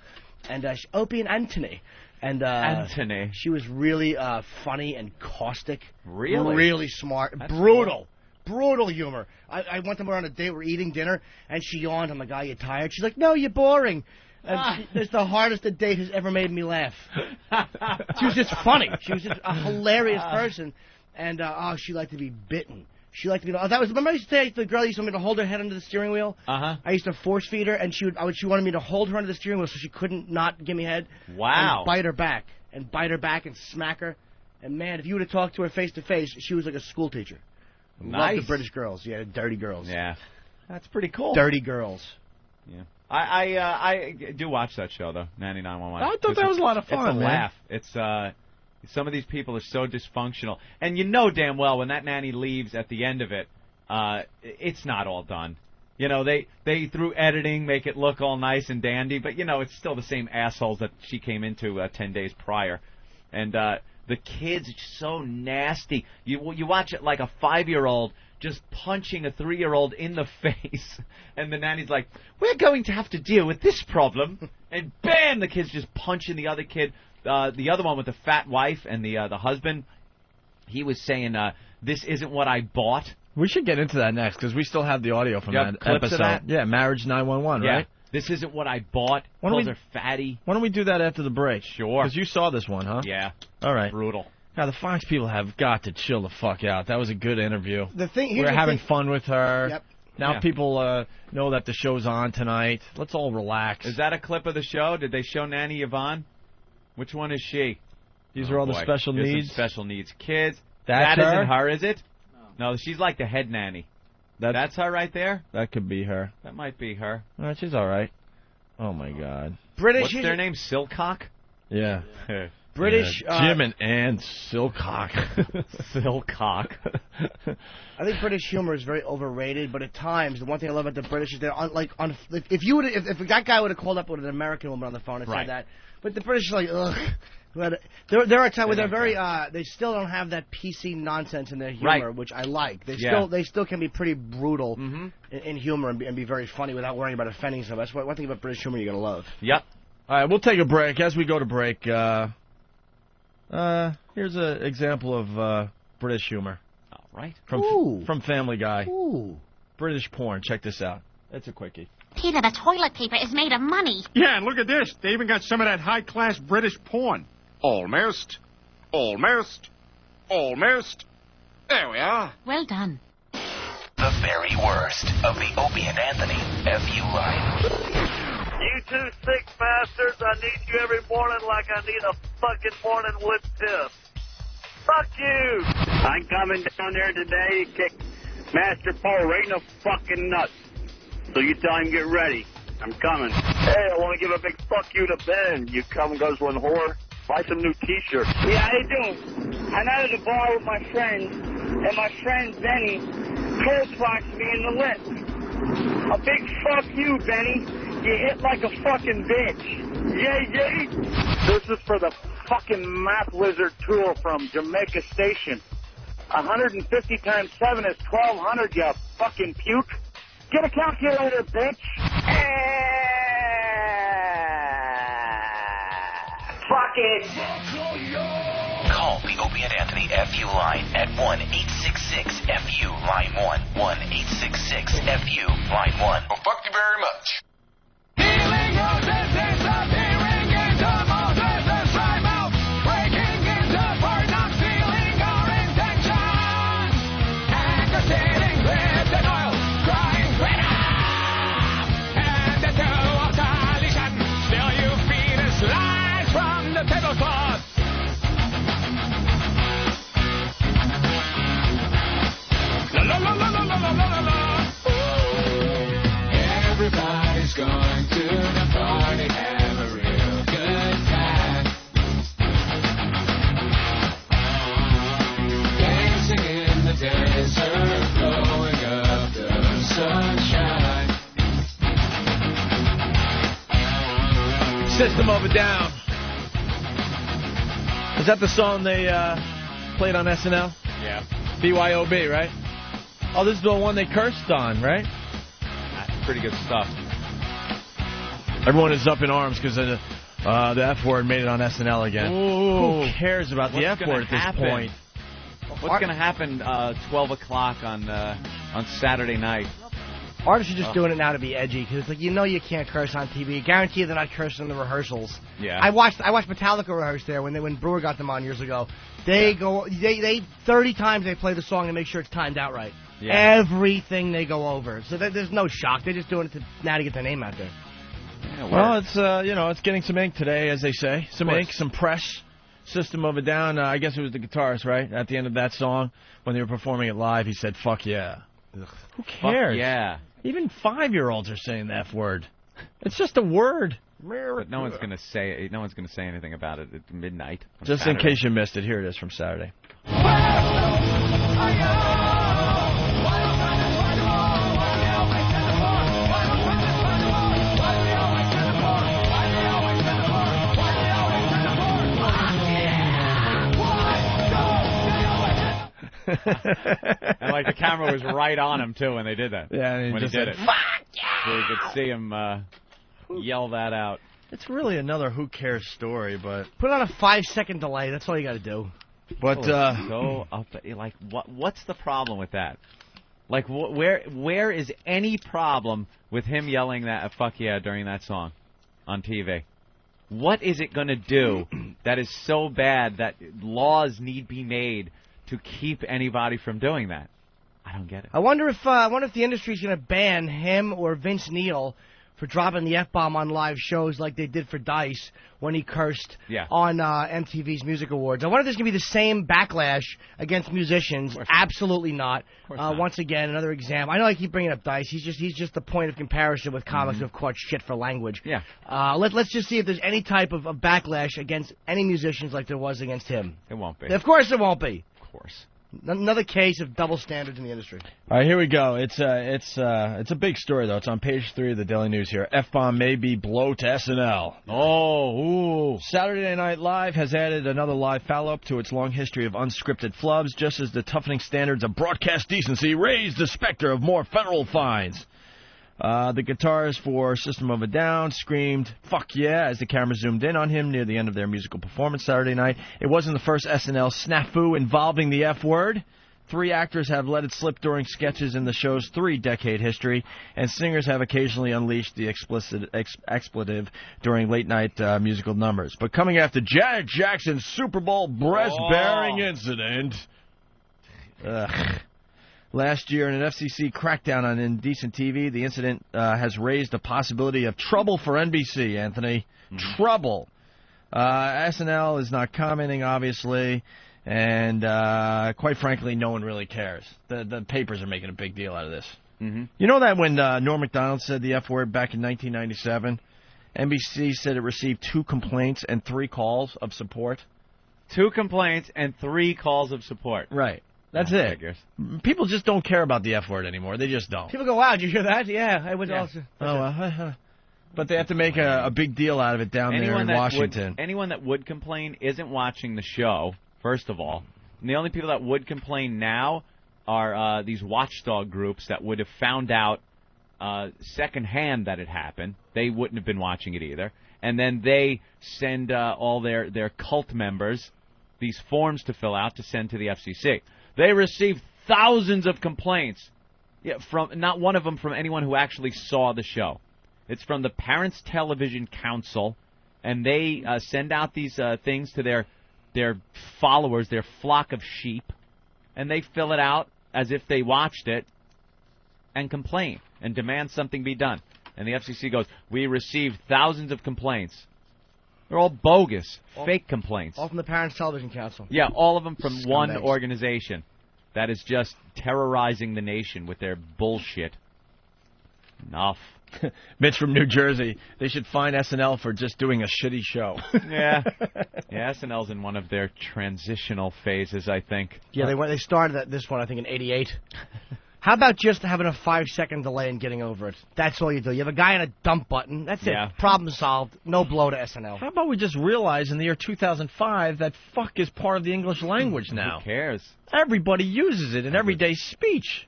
and Opie and Anthony, and Anthony, she was really funny and caustic, really smart, That's brutal. Brutal humor. I went to her on a date. We're eating dinner, and she yawned. I'm like, "Are you tired?" She's like, "No, you're boring." It's the hardest a date has ever made me laugh. She was just funny. She was just a hilarious person, and she liked to be bitten. She liked to be. Remember I used to say the girl used to want me to hold her head under the steering wheel. I used to force feed her, and she wanted me to hold her under the steering wheel so she couldn't not give me head. Wow. And bite her back and smack her. And man, if you would have talked to her face to face, she was like a school teacher. Nice. Loved the British girls. Yeah, dirty girls. Yeah, that's pretty cool. Dirty girls. Yeah. I do watch that show though, 99.1. I thought that was a lot of fun. It's a man. laugh. It's some of these people are so dysfunctional, and you know damn well when that nanny leaves at the end of it, it's not all done. You know, they through editing make it look all nice and dandy, but you know it's still the same assholes that she came into 10 days prior, and the kids are just so nasty. You watch it like a 5-year-old. Just punching a 3-year-old in the face, and the nanny's like, "We're going to have to deal with this problem," and bam, the kid's just punching the other kid. The other one with the fat wife and the husband, he was saying, "This isn't what I bought." We should get into that next because we still have the audio from that clips episode. Of that? Yeah, Marriage 911, yeah. right? This isn't what I bought. Calls her fatty. Why don't we do that after the break? Sure. Because you saw this one, huh? Yeah. All right. Brutal. Now, the Fox people have got to chill the fuck out. That was a good interview. We're having fun with her. Yep. Now people know that the show's on tonight. Let's all relax. Is that a clip of the show? Did they show Nanny Yvonne? Which one is she? These are all the special Here's needs? some special needs kids. That isn't her, is it? No, she's like the head nanny. That's her right there? That could be her. That might be her. No, she's all right. Oh, my God. British. What's their name? Silcock? Yeah. British. Jim and Ann Silcock. Silcock. I think British humor is very overrated, but at times the one thing I love about the British is they're if that guy would have called up with an American woman on the phone and said that, but the British are like ugh. But there are times where they're very they still don't have that PC nonsense in their humor, which I like. They still can be pretty brutal in humor and be very funny without worrying about offending somebody. That's one thing about British humor you're gonna love. Yep. All right, we'll take a break. As we go to break, here's an example of British humor. All right. From Family Guy. Ooh. British porn. Check this out. That's a quickie. Peter, the toilet paper is made of money. Yeah, and look at this. They even got some of that high-class British porn. Almost. Almost. Almost. There we are. Well done. The very worst of the Opie and Anthony FU line. You two sick bastards, I need you every morning like I need a fucking morning wood tip. Fuck you! I'm coming down there today to kick Master Paul right in the fucking nuts. So you tell him get ready. I'm coming. Hey, I want to give a big fuck you to Ben, you come-guzzling whore. Buy some new t-shirts. Yeah, how you doing? I'm out at the bar with my friends, and my friend Benny cold-boxed me in the lip. A big fuck you, Benny. You hit like a fucking bitch. Yay, yay. This is for the fucking math wizard tool from Jamaica Station. 150 times 7 is 1,200, you fucking puke. Get a calculator, bitch. it. Call the Opie and Anthony FU line at 1-866-FU line 1. 1-866-FU line 1. Well, fuck you very much. Everybody's going to the party, have a real good time. Dancing in the desert, blowing up the sunshine. System of a Down. Is that the song they played on SNL? Yeah. BYOB, right? Oh, this is the one they cursed on, right? That's pretty good stuff. Everyone is up in arms because the F word made it on SNL again. Ooh. Who cares about the F word at this point? What's going to happen 12 o'clock on Saturday night? Artists are just doing it now to be edgy because it's like you can't curse on TV. Guarantee they're not cursing in the rehearsals. Yeah. I watched Metallica rehearse there when Brewer got them on years ago. They 30 times they play the song to make sure it's timed out right. Yeah. Everything they go over, so there's no shock. They're just doing it now to get their name out there. Yeah, well, it's it's getting some ink today, as they say. Some ink, some press. System of a Down. I guess it was the guitarist, right? At the end of that song, when they were performing it live, he said, "Fuck yeah." Ugh. Who cares? Fuck yeah. Even 5-year-olds are saying the F word. It's just a word. But no one's going to say anything about it at midnight. Just Saturday. in case you missed it, here it is from Saturday. And like the camera was right on him too when they did that. Yeah, and when he did it. Fuck yeah! So you could see him yell that out. It's really another who cares story, but Put it on a 5-second delay. That's all you got to do. But so up, like what's the problem with that? Like where is any problem with him yelling that "fuck yeah" during that song on TV? What is it going to do that is so bad that laws need be made to keep anybody from doing that? I don't get it. I wonder if the industry's going to ban him or Vince Neil for dropping the F-bomb on live shows like they did for Dice when he cursed on MTV's Music Awards. I wonder if there's going to be the same backlash against musicians. Absolutely not. Once again, another example. I know I keep bringing up Dice. He's just the point of comparison with comics who have caught shit for language. Yeah. Let's just see if there's any type of backlash against any musicians like there was against him. It won't be. Of course it won't be. Of course. Another case of double standards in the industry. All right, here we go. It's a big story though. It's on page 3 of the Daily News here. F-bomb may be blow to SNL. Oh, ooh. Saturday Night Live has added another live follow-up to its long history of unscripted flubs, just as the toughening standards of broadcast decency raise the specter of more federal fines. The guitarist for System of a Down screamed, "Fuck yeah," as the camera zoomed in on him near the end of their musical performance Saturday night. It wasn't the first SNL snafu involving the F word. 3 actors have let it slip during sketches in the show's 3-decade history, and singers have occasionally unleashed the expletive during late-night musical numbers. But coming after Janet Jackson's Super Bowl breast-bearing incident... Last year, in an FCC crackdown on indecent TV, the incident has raised the possibility of trouble for NBC, Anthony. Trouble. SNL is not commenting, obviously, and quite frankly, no one really cares. The papers are making a big deal out of this. You know that when Norm Macdonald said the F word back in 1997, NBC said it received 2 complaints and 3 calls of support? 2 complaints and 3 calls of support. Right. That's it. People just don't care about the F word anymore. They just don't. People go, wow, did you hear that? Yeah, I was also... But they have to make a big deal out of it down there in Washington. Anyone that would complain isn't watching the show, first of all. And the only people that would complain now are these watchdog groups that would have found out secondhand that it happened. They wouldn't have been watching it either. And then they send all their cult members these forms to fill out to send to the FCC. They received thousands of complaints. Yeah, from not one of them from anyone who actually saw the show. It's from the Parents Television Council, and they send out these things to their followers, their flock of sheep, and they fill it out as if they watched it and complain and demand something be done. And the FCC goes, we received thousands of complaints. They're all bogus, fake complaints. All from the Parents Television Council. Yeah, all of them from one Scumbags. organization that is just terrorizing the nation with their bullshit. Enough. Mitch from New Jersey. They should fine SNL for just doing a shitty show. Yeah. Yeah, SNL's in one of their transitional phases, I think. Yeah, they started this one, I think, in '88. How about just having a 5-second delay and getting over it? That's all you do. You have a guy on a dump button. That's it. Yeah. Problem solved. No blow to SNL. How about we just realize in the year 2005 that fuck is part of the English language now? Who cares? Everybody uses it in everyday speech.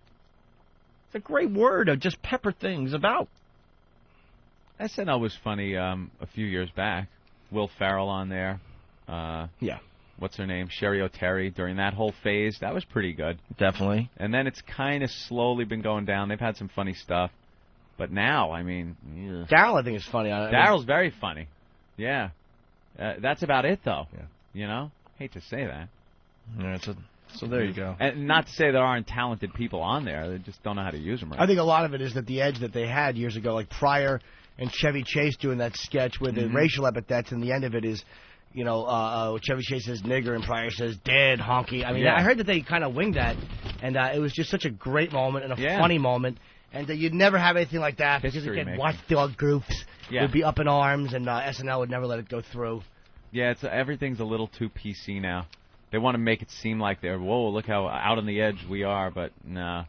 It's a great word to just pepper things about. SNL was funny a few years back. Will Ferrell on there. Yeah. What's her name? Sherry O'Terry. During that whole phase, that was pretty good. Definitely. And then it's kind of slowly been going down. They've had some funny stuff. But now, I mean... ugh. Daryl, I think, is funny. Daryl's very funny. Yeah. That's about it, though. Yeah. You know? Hate to say that. Yeah, so there you go. And not to say there aren't talented people on there. They just don't know how to use them right. I think a lot of it is that the edge that they had years ago, like Pryor and Chevy Chase doing that sketch with the racial epithets, and the end of it is, you know, Chevy Chase says nigger and Pryor says dead, honky. I mean, Yeah. I heard that they kind of winged that, and it was just such a great moment and a funny moment, and you'd never have anything like that because History again, making. watchdog groups Yeah. would be up in arms, and SNL would never let it go through. Yeah, everything's a little too PC now. They want to make it seem like they're, whoa, look how out on the edge we are, but nah,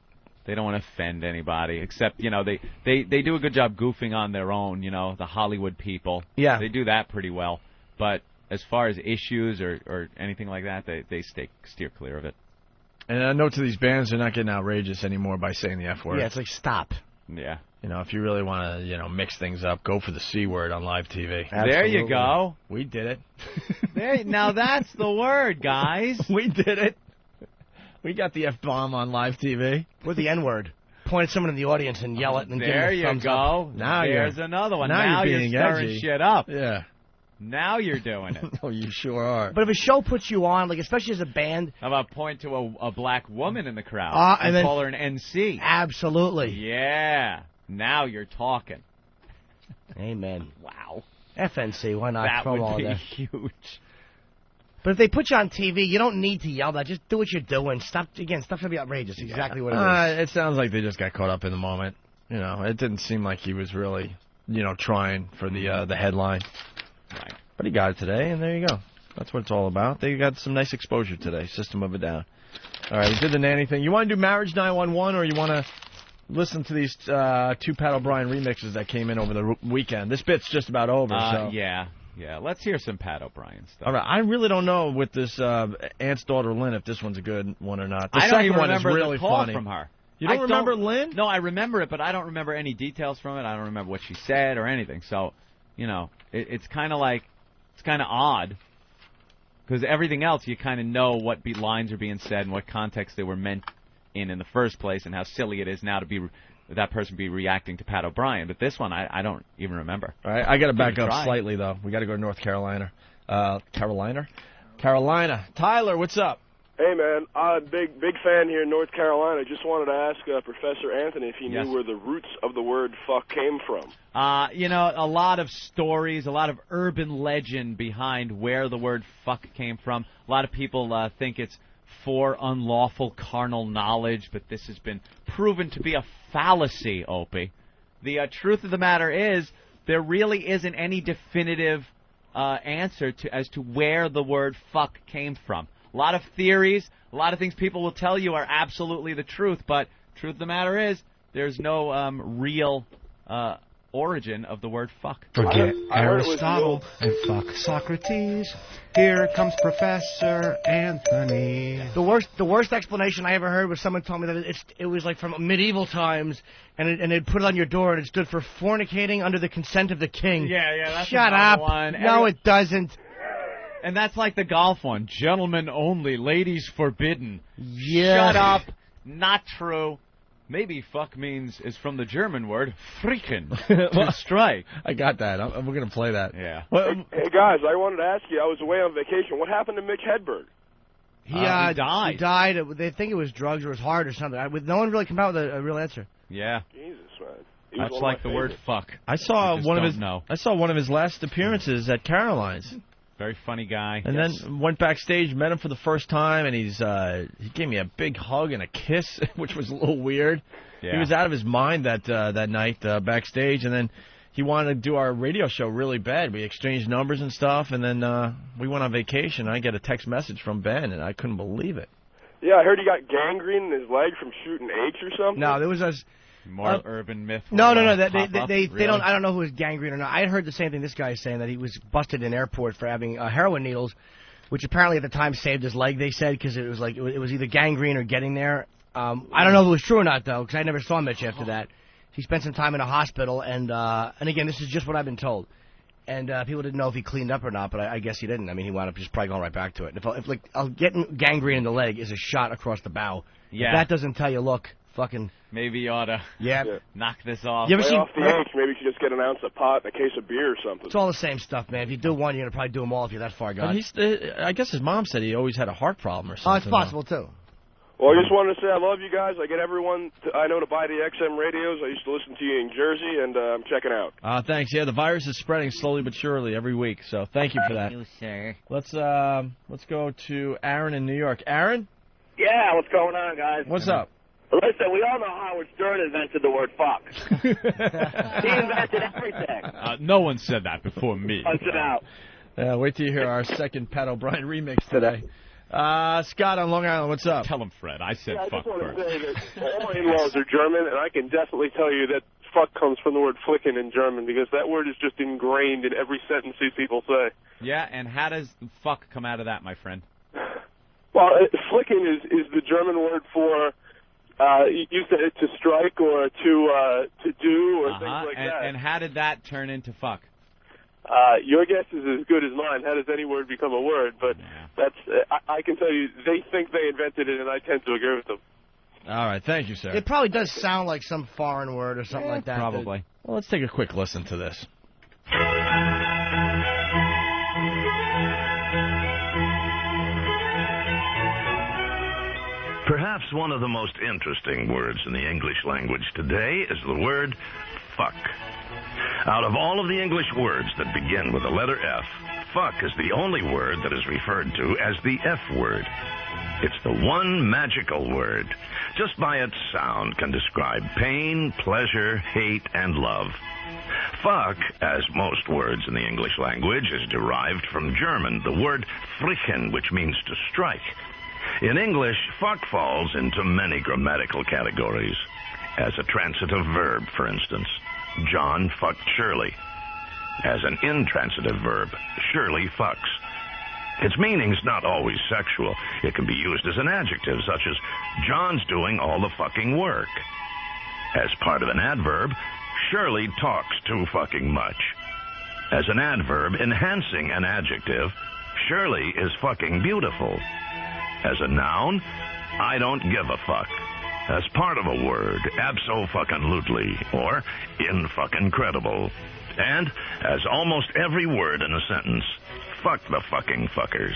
they don't want to offend anybody. Except, you know, they do a good job goofing on their own, you know, the Hollywood people. Yeah. They do that pretty well. But as far as issues or anything like that, they steer clear of it. And I know to these bands, they're not getting outrageous anymore by saying the F word. Yeah, it's like, stop. Yeah. You know, if you really want to, mix things up, go for the C word on live TV. There you go. We did it. Now that's the word, guys. We did it. We got the F-bomb on live TV. With the N-word. Point at someone in the audience and yell it and give There them a you thumbs go. up. Now There's another one. now you're you're being stirring edgy. shit up. Yeah. Now you're doing it. Oh, you sure are. But if a show puts you on, like especially as a band, How about point to a black woman in the crowd and and then- call her an NC? absolutely. Yeah. Now you're talking. Amen. Wow. FNC, why not? That Throw 'em all would in be there. huge. But if they put you on TV, you don't need to yell that. Just do what you're doing. Stop to be outrageous. Exactly what it is. It sounds like they just got caught up in the moment. You know, it didn't seem like he was really, trying for the headline. Right. But he got it today, and there you go. That's what it's all about. They got some nice exposure today. System of a Down. All right, he did the nanny thing. You want to do Marriage 911, or you want to listen to these two Pat O'Brien remixes that came in over the weekend? This bit's just about over. So. Yeah. Let's hear some Pat O'Brien stuff. All right, I really don't know with this Aunt's Daughter Lynn if this one's a good one or not. The I don't second even one is remember really the call funny. from her. You don't remember Lynn? No, I remember it, but I don't remember any details from it. I don't remember what she said or anything. So, it's kind of like, it's kind of odd. Because everything else, you kind of know what lines are being said and what context they were meant in the first place, and how silly it is now to be that person be reacting to Pat O'Brien. But this one, I don't even remember. All right, I got to back Give it a up try. slightly, though. We got to go to North Carolina. Carolina. Tyler, what's up? Hey, man, big fan here in North Carolina. Just wanted to ask Professor Anthony if he Yes. knew where the roots of the word fuck came from. A lot of stories, a lot of urban legend behind where the word fuck came from. A lot of people think it's for unlawful carnal knowledge, but this has been proven to be a fallacy, Opie. The truth of the matter is there really isn't any definitive answer as to where the word fuck came from. A lot of theories, a lot of things people will tell you are absolutely the truth, but truth of the matter is there's no real origin of the word fuck. Forget I heard it was Aristotle and fuck Socrates. Here comes Professor Anthony. The worst explanation I ever heard was someone told me that it was like from medieval times, and they'd put it on your door, and it stood for fornicating under the consent of the king. Yeah, that's Shut another up. one. No, it doesn't. And that's like the golf one. Gentlemen only, ladies forbidden. Yeah. Shut up. Not true. Maybe fuck is from the German word freaking, to strike. I got that. We're going to play that. Yeah. Hey, guys, I wanted to ask you, I was away on vacation. What happened to Mick Hedberg? He died. He died. They think it was drugs or his heart or something. No one really came out with a real answer. Yeah. Jesus, man. He was That's one of like my the word favorites. fuck. I saw just one of don't his. know. I saw one of his last appearances at Caroline's. Very funny guy. And then went backstage, met him for the first time, and he gave me a big hug and a kiss, which was a little weird. Yeah. He was out of his mind that night backstage, and then he wanted to do our radio show really bad. We exchanged numbers and stuff, and then we went on vacation. I get a text message from Ben, and I couldn't believe it. Yeah, I heard he got gangrene in his leg from shooting H or something. No, there was a more urban myth. No. They They don't. I don't know who was gangrene or not. I had heard the same thing this guy is saying, that he was busted in airport for having heroin needles, which apparently at the time saved his leg. They said, because it was like it was either gangrene or getting there. I don't know if it was true or not though, because I never saw Mitch after that. He spent some time in a hospital, and again, this is just what I've been told. And people didn't know if he cleaned up or not, but I guess he didn't. I mean, he wound up just probably going right back to it. If getting gangrene in the leg is a shot across the bow. Yeah. If that doesn't tell you, look, fucking. Maybe you ought to knock this off. You ever Lay seen off the H, maybe you should just get an ounce of pot and a case of beer or something. It's all the same stuff, man. If you do one, you're gonna probably do them all if you're that far gone. But I guess his mom said he always had a heart problem or something. Oh, it's possible too. Well, I just wanted to say I love you guys. I get everyone I know to buy the XM radios. I used to listen to you in Jersey, and I'm checking out. Thanks. Yeah, the virus is spreading slowly but surely every week, so thank you for that. Thank you, sir. Let's go to Aaron in New York. Aaron? Yeah, what's going on, guys? What's up? Listen, we all know Howard Stern invented the word fuck. He invented everything. No one said that before me. Punch it out. Wait till you hear our second Pat O'Brien remix today. Scott on Long Island, what's up? Tell him, Fred. I said I fuck just want first. to say that all my in-laws are German, and I can definitely tell you that fuck comes from the word flicken in German, because that word is just ingrained in every sentence these people say. Yeah, and how does fuck come out of that, my friend? Well, flicken is the German word for you said it to strike or to do or things like that. And how did that turn into fuck? Your guess is as good as mine. How does any word become a word? But that's I can tell you, they think they invented it, and I tend to agree with them. All right, thank you, sir. It probably does sound like some foreign word or something like that. Probably. Well, let's take a quick listen to this. Perhaps one of the most interesting words in the English language today is the word fuck. Out of all of the English words that begin with the letter F, fuck is the only word that is referred to as the F word. It's the one magical word. Just by its sound can describe pain, pleasure, hate, and love. Fuck, as most words in the English language, is derived from German, the word frichen, which means to strike. In English, fuck falls into many grammatical categories. As a transitive verb, for instance, John fucked Shirley. As an intransitive verb, Shirley fucks. Its meaning's not always sexual. It can be used as an adjective, such as, John's doing all the fucking work. As part of an adverb, Shirley talks too fucking much. As an adverb enhancing an adjective, Shirley is fucking beautiful. As a noun, I don't give a fuck. As part of a word, abso-fucking-lutely, or in-fucking-credible. And, as almost every word in a sentence, fuck the fucking fuckers.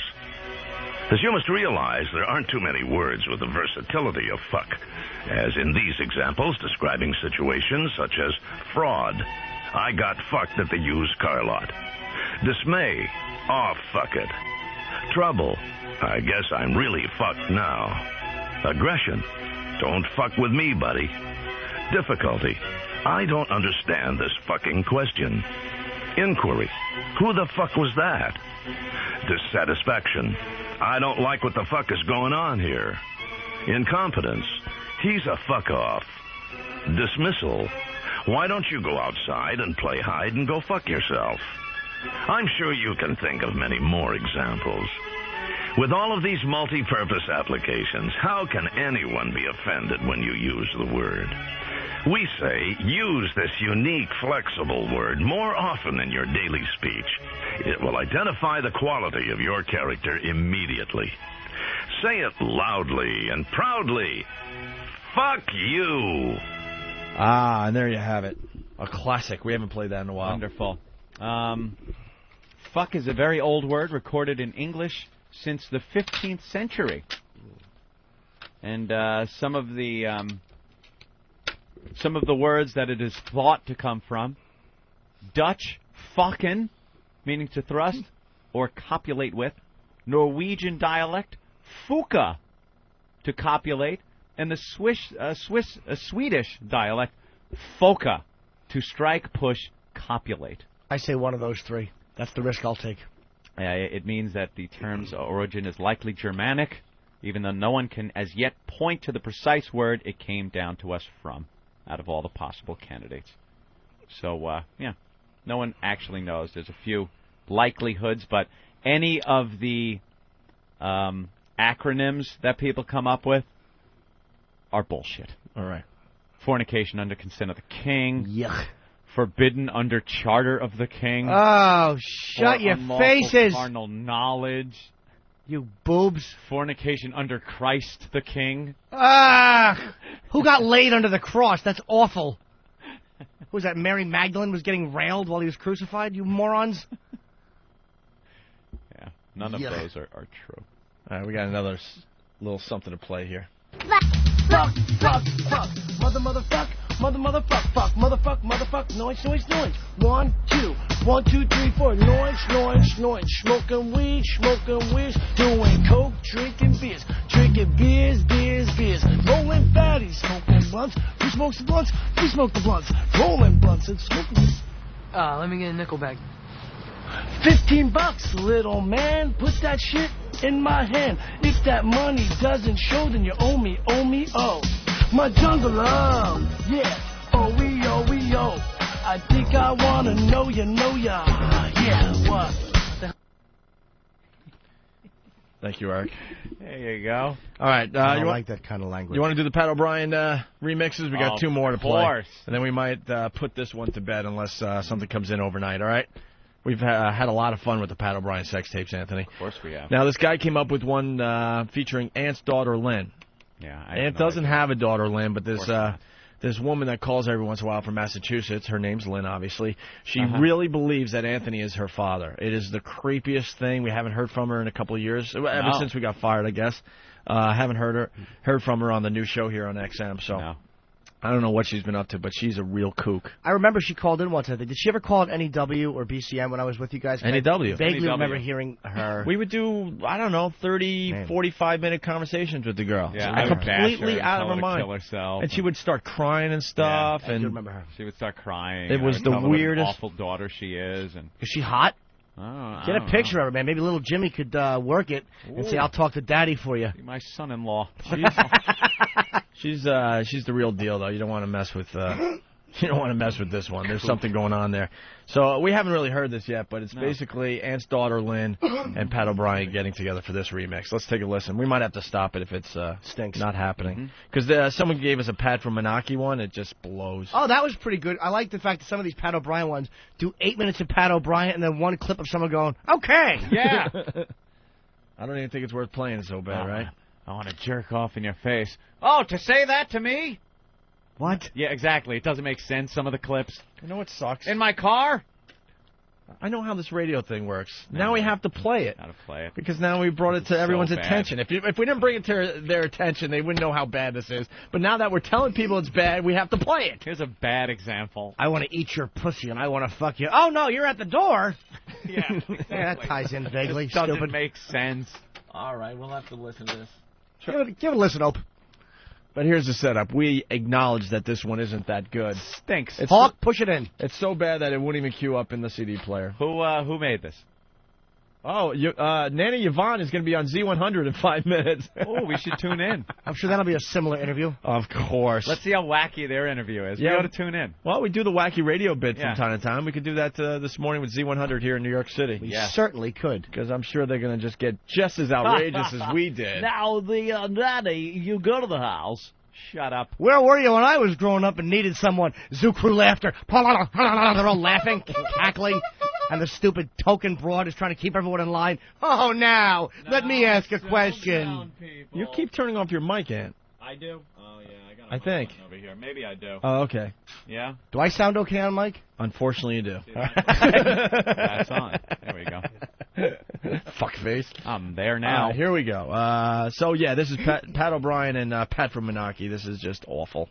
As you must realize, there aren't too many words with the versatility of fuck, as in these examples describing situations such as fraud, I got fucked at the used car lot. Dismay, oh, fuck it. Trouble, I guess I'm really fucked now. Aggression, don't fuck with me, buddy. Difficulty, I don't understand this fucking question. Inquiry, who the fuck was that? Dissatisfaction, I don't like what the fuck is going on here. Incompetence, he's a fuck off. Dismissal, Why don't you go outside and play hide and go fuck yourself? I'm sure you can think of many more examples. With all of these multi-purpose applications, how can anyone be offended when you use the word? We say use this unique, flexible word more often in your daily speech. It will identify the quality of your character immediately. Say it loudly and proudly. Fuck you. Ah, and there you have it. A classic. We haven't played that in a while. Wonderful. Fuck is a very old word recorded in English since the 15th century. And some of the words that it is thought to come from: Dutch, fucking, meaning to thrust or copulate with; Norwegian dialect, fuka, to copulate; and the Swedish dialect, foka, to strike, push, copulate. I say one of those three. That's the risk I'll take. It means that the term's origin is likely Germanic, even though no one can as yet point to the precise word it came down to us from, out of all the possible candidates. So, no one actually knows. There's a few likelihoods, but any of the acronyms that people come up with are bullshit. All right. Fornication under consent of the king. Yuck. Forbidden under charter of the king. Oh, shut your faces. Carnal knowledge. You boobs. Fornication under Christ the king. Ah! Who got laid under the cross? That's awful. Who was that? Mary Magdalene was getting railed while he was crucified? You morons. Yeah, none of those are true. All right, we got another little something to play here. Fuck, fuck, fuck. Motherfuck, motherfuck, noise. 1, 2, 1, 2, 3, 4. Noise. Smoking weed, doing coke, drinking beers. Rolling fatties, smoking blunts. Who smokes the blunts? We smoke the blunts. Rolling blunts and smoking. Let me get a nickel bag. $15, little man. Put that shit in my hand. If that money doesn't show, then you owe me, oh. My jungle love, yeah. Oh, we oh. I think I wanna know ya. Yeah, what? Thank you, Eric. There you go. All right. I don't like that kind of language. You want to do the Pat O'Brien remixes? We got two more to play. Of course. And then we might put this one to bed unless something comes in overnight, all right? We've had a lot of fun with the Pat O'Brien sex tapes, Anthony. Of course we have. Now, this guy came up with one featuring Ant's daughter, Lynn. Yeah, Ant doesn't have a daughter, Lynn, but this woman that calls every once in a while from Massachusetts, her name's Lynn, obviously. She really believes that Anthony is her father. It is the creepiest thing. We haven't heard from her in a couple of years, ever since we got fired, I guess. Haven't heard from her on the new show here on XM, so I don't know what she's been up to, but she's a real kook. I remember she called in once, I think. Did she ever call it NEW or BCM when I was with you guys? NEW. I vaguely remember hearing her. We would do, 30, 45-minute conversations with the girl. Yeah, completely out of her mind. Kill herself. And she would start crying and stuff. Yeah, I do remember her. She would start crying. It was the weirdest. What an awful daughter she is. And is she hot? Get a picture of her, man. Maybe little Jimmy could work it and say, "I'll talk to Daddy for you." My son-in-law. She's the real deal, though. You don't want to mess with this one. There's something going on there. So we haven't really heard this yet, but it's basically Ant's daughter Lynn and Pat O'Brien getting together for this remix. Let's take a listen. We might have to stop it if it's stinks not happening because someone gave us a Pat from Menaki one. It just blows. Oh, that was pretty good. I like the fact that some of these Pat O'Brien ones do 8 minutes of Pat O'Brien and then one clip of someone going, "Okay, yeah." I don't even think it's worth playing so bad, right? I want to jerk off in your face. Oh, to say that to me? What? Yeah, exactly. It doesn't make sense, some of the clips. You know what sucks? In my car? I know how this radio thing works. Now we have to play it. Got to play it. Because now we brought it to everyone's bad. attention. If we didn't bring it to their attention, they wouldn't know how bad this is. But now that we're telling people it's bad, we have to play it. Here's a bad example. I want to eat your pussy and I want to fuck you. Oh, no, you're at the door. Yeah, exactly. Yeah, that ties in vaguely. It doesn't Stupid. make sense. All right, we'll have to listen to this. Give it a listen, Ope. But here's the setup. We acknowledge that this one isn't that good. Stinks. Hawk, push it in. It's so bad that it wouldn't even queue up in the CD player. Who made this? Oh, Nanny Yvonne is going to be on Z100 in 5 minutes. Oh, we should tune in. I'm sure that'll be a similar interview. Of course. Let's see how wacky their interview is. Yeah. We ought to tune in. Well, we do the wacky radio bit Yeah. from time to time. We could do that this morning with Z100 here in New York City. We certainly could. Because I'm sure they're going to just get just as outrageous as we did. Now, the Nanny, you go to the house. Shut up. Where were you when I was growing up and needed someone? Zoo Crew laughter. They're all laughing, cackling, and the stupid token broad is trying to keep everyone in line. Oh, now, let me ask a question. You keep turning off your mic, Ant. I do? Oh, yeah. I got I think. over here. Maybe I do. Oh, okay. Yeah? Do I sound okay on mic? Unfortunately, you do. That's on. There we go. Fuckface. I'm there now. Here we go. So, yeah, this is Pat O'Brien and Pat from Menarche. This is just awful.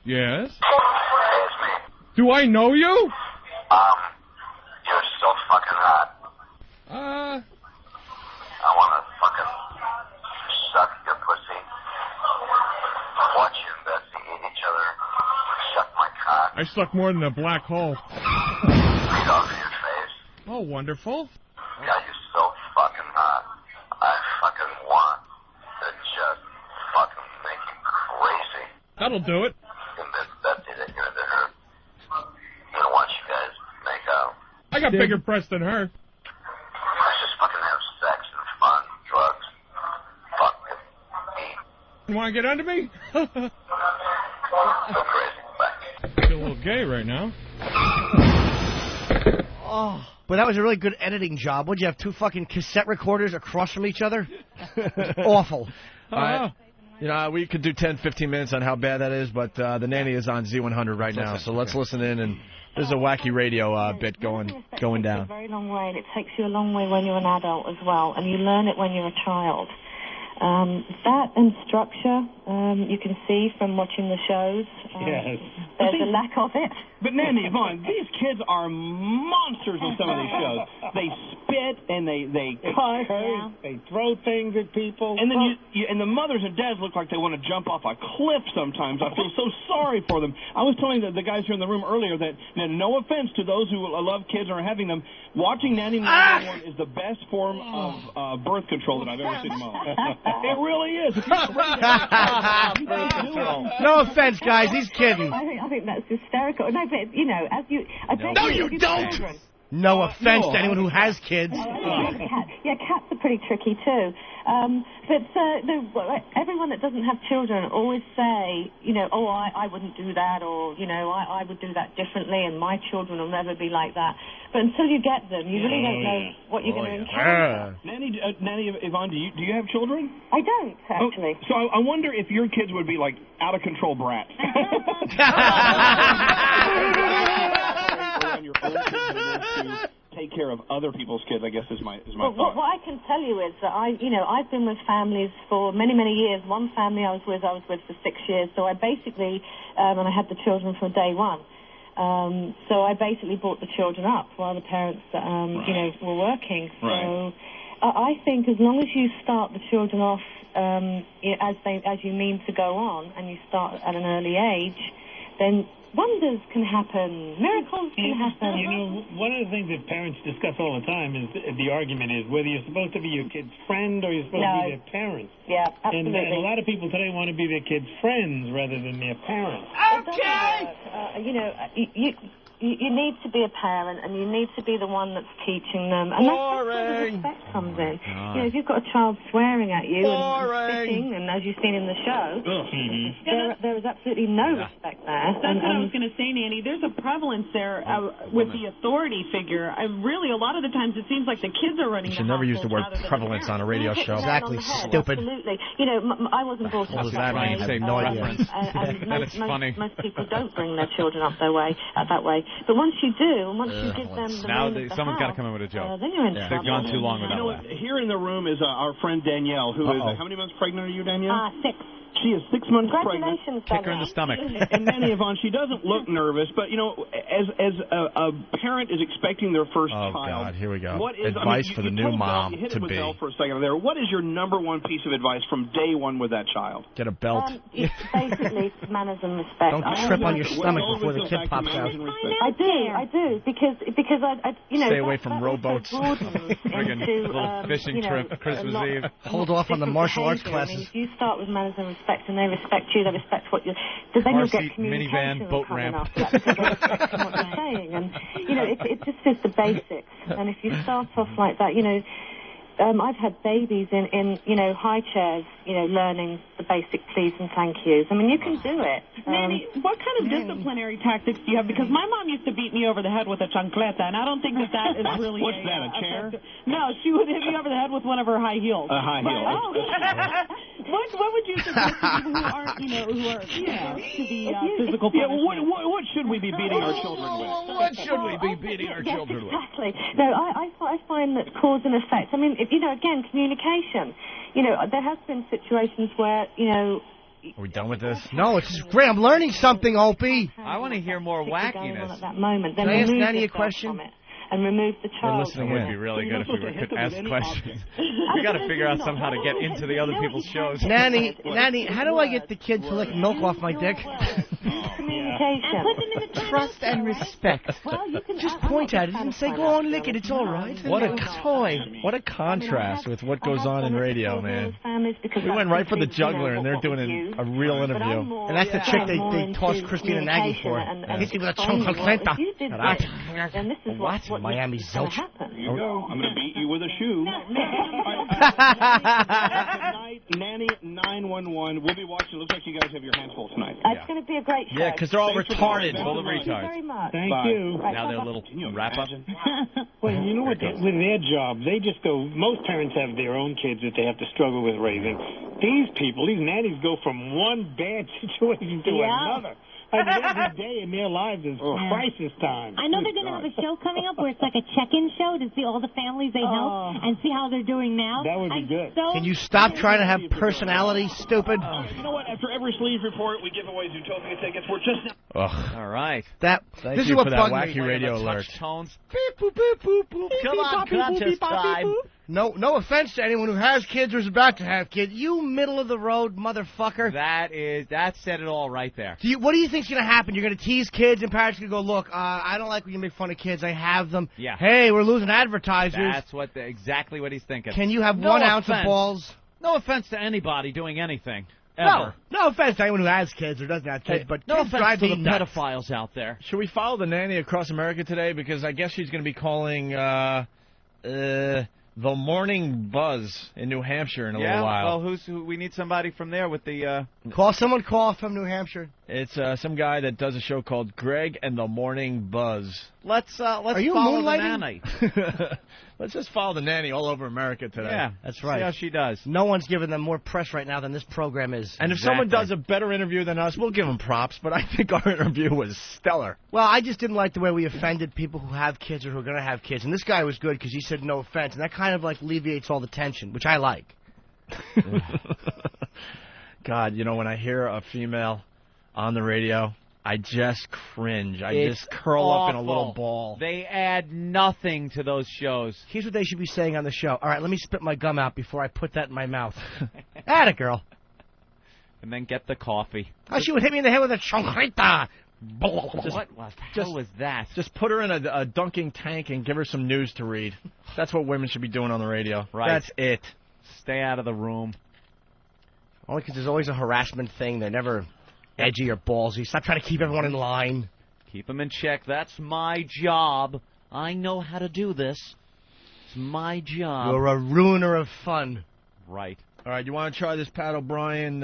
Yes? Do I know you? You're so fucking hot. I want to fucking suck your pussy. Watch you and Betsy eat each other. Suck my cock. I suck more than a black hole. Read off your face. Oh, wonderful. God, you're so fucking hot. I fucking want to just fucking make you crazy. That'll do it. Convince Betsy that you're into her. You know, watch you guys make out. I got bigger breasts than her. Let's just fucking have sex and fun, drugs. Fuck it. Eat. You want to get under me? Go crazy. Bye. Feel a little gay right now. Oh, but that was a really good editing job. Would you have two fucking cassette recorders across from each other? Awful. All right. You know, we could do 10, 15 minutes on how bad that is, but the Nanny is on Z100 right now, so let's listen in. And there's a wacky radio bit going It's a down. very long way, and it takes you a long way when you're an adult as well, and you learn it when you're a child. That and structure, you can see from watching the shows. Yes. There's a lack of it. But Nanny, Yvonne, these kids are monsters on some of these shows. They spit and they cuss. Yeah. They throw things at people. And then and the mothers and dads look like they want to jump off a cliff sometimes. I feel so sorry for them. I was telling the guys here in the room earlier that no offense to those who love kids or are having them, watching Nanny 911 is the best form of birth control that I've ever seen in my life. It really is. No offense, guys. He's kidding. I think that's hysterical. No, but, you know, as you... No, you don't! No offense to anyone who has kids. Cats are pretty tricky, too. Everyone that doesn't have children always say, you know, oh, I wouldn't do that, or, you know, I would do that differently, and my children will never be like that. But until you get them, you really don't know what you're going to encounter. Nanny, Yvonne, do you have children? I don't, actually. So I wonder if your kids would be like out-of-control brats. Your own kids to take care of other people's kids, I guess, is my thought. What I can tell you is that I've been with families for many, many years. One family I was with for 6 years. So I basically, and I had the children from day one. So I basically brought the children up while the parents, were working. So I think as long as you start the children off as you mean to go on, and you start at an early age, then wonders can happen. Miracles can happen. You know, one of the things that parents discuss all the time is the argument is whether you're supposed to be your kid's friend or you're supposed to be their parent. Yeah, absolutely. And a lot of people today want to be their kids' friends rather than their parents. Okay! You need to be a parent, and you need to be the one that's teaching them. And that's where the respect comes in. You know, if you've got a child swearing at you and spitting, and as you've seen in the show, there is absolutely no respect there. That's what I was going to say, Nanny. There's a prevalence there with the authority figure. Really, a lot of the times it seems like the kids are running You should never use the word prevalence on a radio show. Exactly, stupid. Absolutely. You know, I wasn't brought up that way. No idea. And most people don't bring their children up that way. But once you do, and once you give them the now name of the someone's got to house, come in with a joke. then you're in trouble. They've gone too long You without know that. what? Here in the room is our friend Danielle, who is how many months pregnant are you, Danielle? 6. She is 6 months pregnant. Congratulations, Kick her in the stomach. And Manny Yvonne, she doesn't look nervous, but as a parent is expecting their first Oh, child. God, here we go. What is, Advice you for the new told Belle- mom you hit to it with be. Belle for a second there. What is your number one piece of advice from day one with that child? Get a belt. It's basically manners and respect. Don't I trip on always- your stomach before the kid pops out. I do, because I Stay away from rowboats. Friggin' little fishing trip Christmas Eve. Hold off on the martial arts behaviour. I mean, classes. if you start with manners and respect, and they respect you, they respect what you're. Then Car you'll get seat, communication minivan, boat coming ramp. after that, because they respect what you're saying, and it just is the basics. And if you start off like that, I've had babies in high chairs, learning the basic please and thank yous. I mean, you can do it. Manny, what kind of disciplinary tactics do you have? Because my mom used to beat me over the head with a chancleta, and I don't think that is really What's that, a chair? No, she would hit me over the head with one of her high heels. A high heel. What would you suggest to people who aren't, who are to the physical punishment? What should we be beating our children with? What should we be beating our Yes, children with? exactly. No, I find that cause and effect. I mean, again, communication. There has been situations where, Are we done with this? No, it's great. I'm learning something, Opie. I want to hear more going on wackiness. at that moment. Then Can I ask remove Nanny a yourself question? from it and remove the We're child. listening It would in. be really good if we could ask any questions. We got to figure out somehow to get into the other people's shows. Nanny, how do I get the kid to lick milk off my dick? Communication. Trust and respect. Well, you can Just point at it and say, go on, lick it. It's all right. What a toy. What a contrast with what goes on in radio, man. We went right for the juggler, and they're doing a real interview. And that's the trick they tossed Christina Nagy for. Hit you with a chocolate. And this is What? Miami Zilch. There you go. I'm going to beat you with a shoe. Nanny 911. We'll be watching. Looks like you guys have your hands full tonight. It's going to be a great show. Yeah, because they're all Thanks for retarded. coming. Full of Thank you retards. very much. Thank Bye. you. Now their little wrap up. Well, you know what? With their job, they just go. Most parents have their own kids that they have to struggle with raising. These people, these nannies, go from one bad situation to another. I mean, every day in their lives is crisis time. I know they're going to have a show coming up where it's like a check-in show to see all the families they help and see how they're doing now. That would be good. Can you stop trying to have personality, stupid? You know what? After every sleeve report, we give away Zootopia tickets. We're just now. Ugh. All right. This Thank is you what for that bugged wacky me. radio alert. Touch tones. Beep, boop, beep, boop, boop. Come on, contest time. No offense to anyone who has kids or is about to have kids. You middle of the road motherfucker. That said it all right there. What do you think's going to happen? You're going to tease kids and parents are going to go, look, I don't like when you make fun of kids. I have them. Yeah. Hey, we're losing advertisers. That's exactly what he's thinking. Can you have No 1 ounce offense. of balls? No offense to anybody doing anything. Ever. No offense to anyone who has kids or doesn't have kids, but No kids offense drive to me the nuts. pedophiles out there. Should we follow the nanny across America today? Because I guess she's going to be calling the Morning Buzz in New Hampshire in a little while. Well, we need somebody from there with the. Call from New Hampshire. It's some guy that does a show called Greg and the Morning Buzz. Let's Are you follow the moonlighting? nanny. Let's just follow the nanny all over America today. Yeah, That's right. See how she does. No one's giving them more press right now than this program is. And if someone does a better interview than us, we'll give them props. But I think our interview was stellar. Well, I just didn't like the way we offended people who have kids or who are going to have kids. And this guy was good because he said no offense. And that kind of like alleviates all the tension, which I like. God, when I hear a female on the radio, I just cringe. I just curl up in a little ball. They add nothing to those shows. Here's what they should be saying on the show. All right, let me spit my gum out before I put that in my mouth. Atta girl. And then get the coffee. Oh, she would hit me in the head with a chongrita. What the hell was that? Just put her in a dunking tank and give her some news to read. That's what women should be doing on the radio. Right. That's it. Stay out of the room. Only because there's always a harassment thing. They're never edgy or ballsy. Stop trying to keep everyone in line. Keep them in check. That's my job. I know how to do this. It's my job. You're a ruiner of fun. Right. All right, you want to try this Pat O'Brien,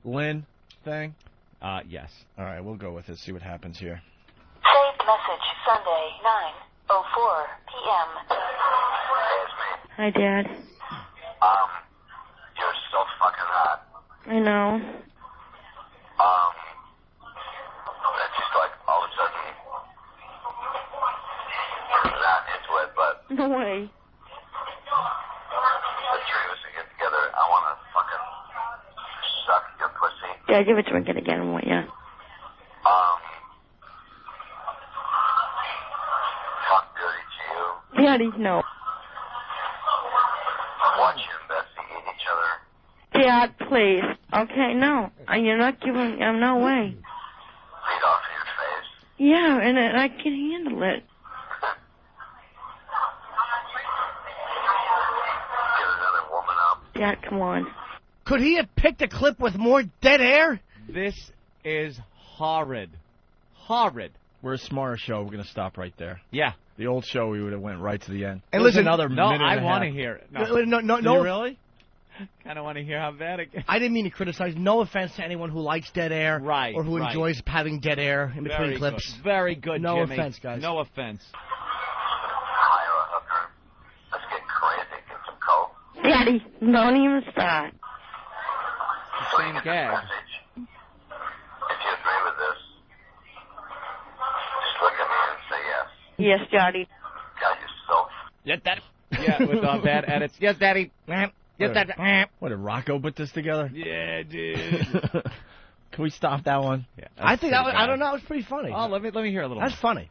Lynn thing? Yes. All right, we'll go with it, see what happens here. Saved message Sunday, 9:04 p.m. Hi, Dad. You're so fucking hot. I know. It's just like all of a sudden, not into it, but No way. the three of us to get together, I want to fucking suck your Yeah, give it to me again, won't you? Talk dirty to you. Daddy, no. Watch you and Betsy eat each other. Dad, please. Okay, no. You're not giving... no way. Beat off of your face. Yeah, and I can handle it. Get another woman up. Dad, come on. Could he have picked a clip with more dead air? This is horrid. Horrid. We're a smarter show. We're going to stop right there. Yeah. The old show, we would have went right to the end. And There's listen, another No, minute I and a want to half. hear it. No, Do you really? Kind of want to hear how bad it gets. I didn't mean to criticize. No offense to anyone who likes dead air, Right, or who right. enjoys having dead air in between Very clips. good. Very good, No Jimmy. offense, guys. No offense. Hire a hooker. Let's get crazy. Get some coke. Daddy, don't even start. Same gag. Message. If you agree with this, just look at me and say yes. Yes, Daddy. Got yourself. Yes, Daddy. Yeah, with all bad edits. Yes, Daddy. Yes, Daddy. What, did Rocco put this together? Yeah, dude. Can we stop that one? Yeah, I think I don't know. It was pretty funny. Oh, let me hear a little. That's funny.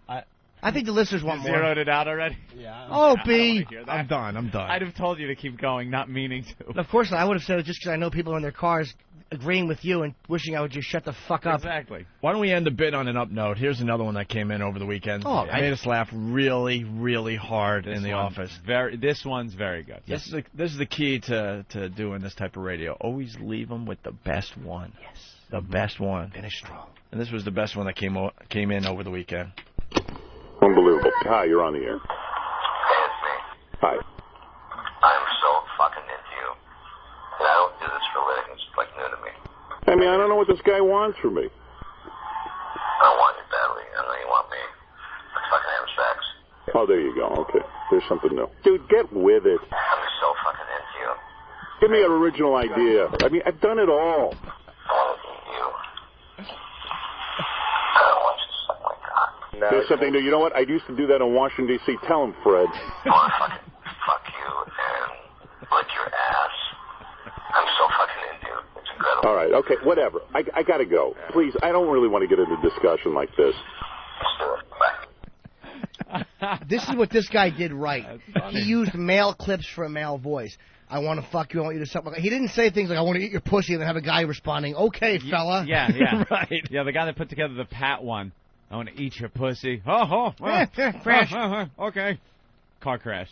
I think the listeners want more. Zeroed it out already. Yeah. Oh, I B. don't wanna hear that. I'm done. I'd have told you to keep going, not meaning to. Of course, I would have said it just because I know people in their cars agreeing with you and wishing I would just shut the fuck up. Exactly. Why don't we end the bit on an up note? Here's another one that came in over the weekend. Oh, it made us laugh really, really hard in the one's office. This one's very good. This is the key to doing this type of radio. Always leave them with the best one. Yes. The best one. Finish strong. And this was the best one that came in over the weekend. Unbelievable. Hi, you're on the air. Hey, it's me. Hi. I'm so fucking into you. And I don't do this for a living. It's like new to me. I mean, I don't know what this guy wants from me. I want you badly. I know you want me. Let's fucking have sex. Oh, there you go. Okay. There's something new. Dude, get with it. I'm so fucking into you. Give me an original idea. I mean, I've done it all. I want to eat you. I don't want you to suck my cock. There's something new. You know what? I used to do that in Washington, D.C. Tell him, Fred. I want to fucking fuck you and lick your ass. I'm so fucking into you. It's incredible. All right. Okay. Whatever. I got to go. Please, I don't really want to get into discussion like this. Let's do it. Bye. This is what this guy did right. He used male clips for a male voice. I want to fuck you. I want you to suck my... He didn't say things like, I want to eat your pussy, and then have a guy responding, okay, fella. Yeah. Right. Yeah, the guy that put together the Pat one. I want to eat your pussy. Crash. Okay. Car crash.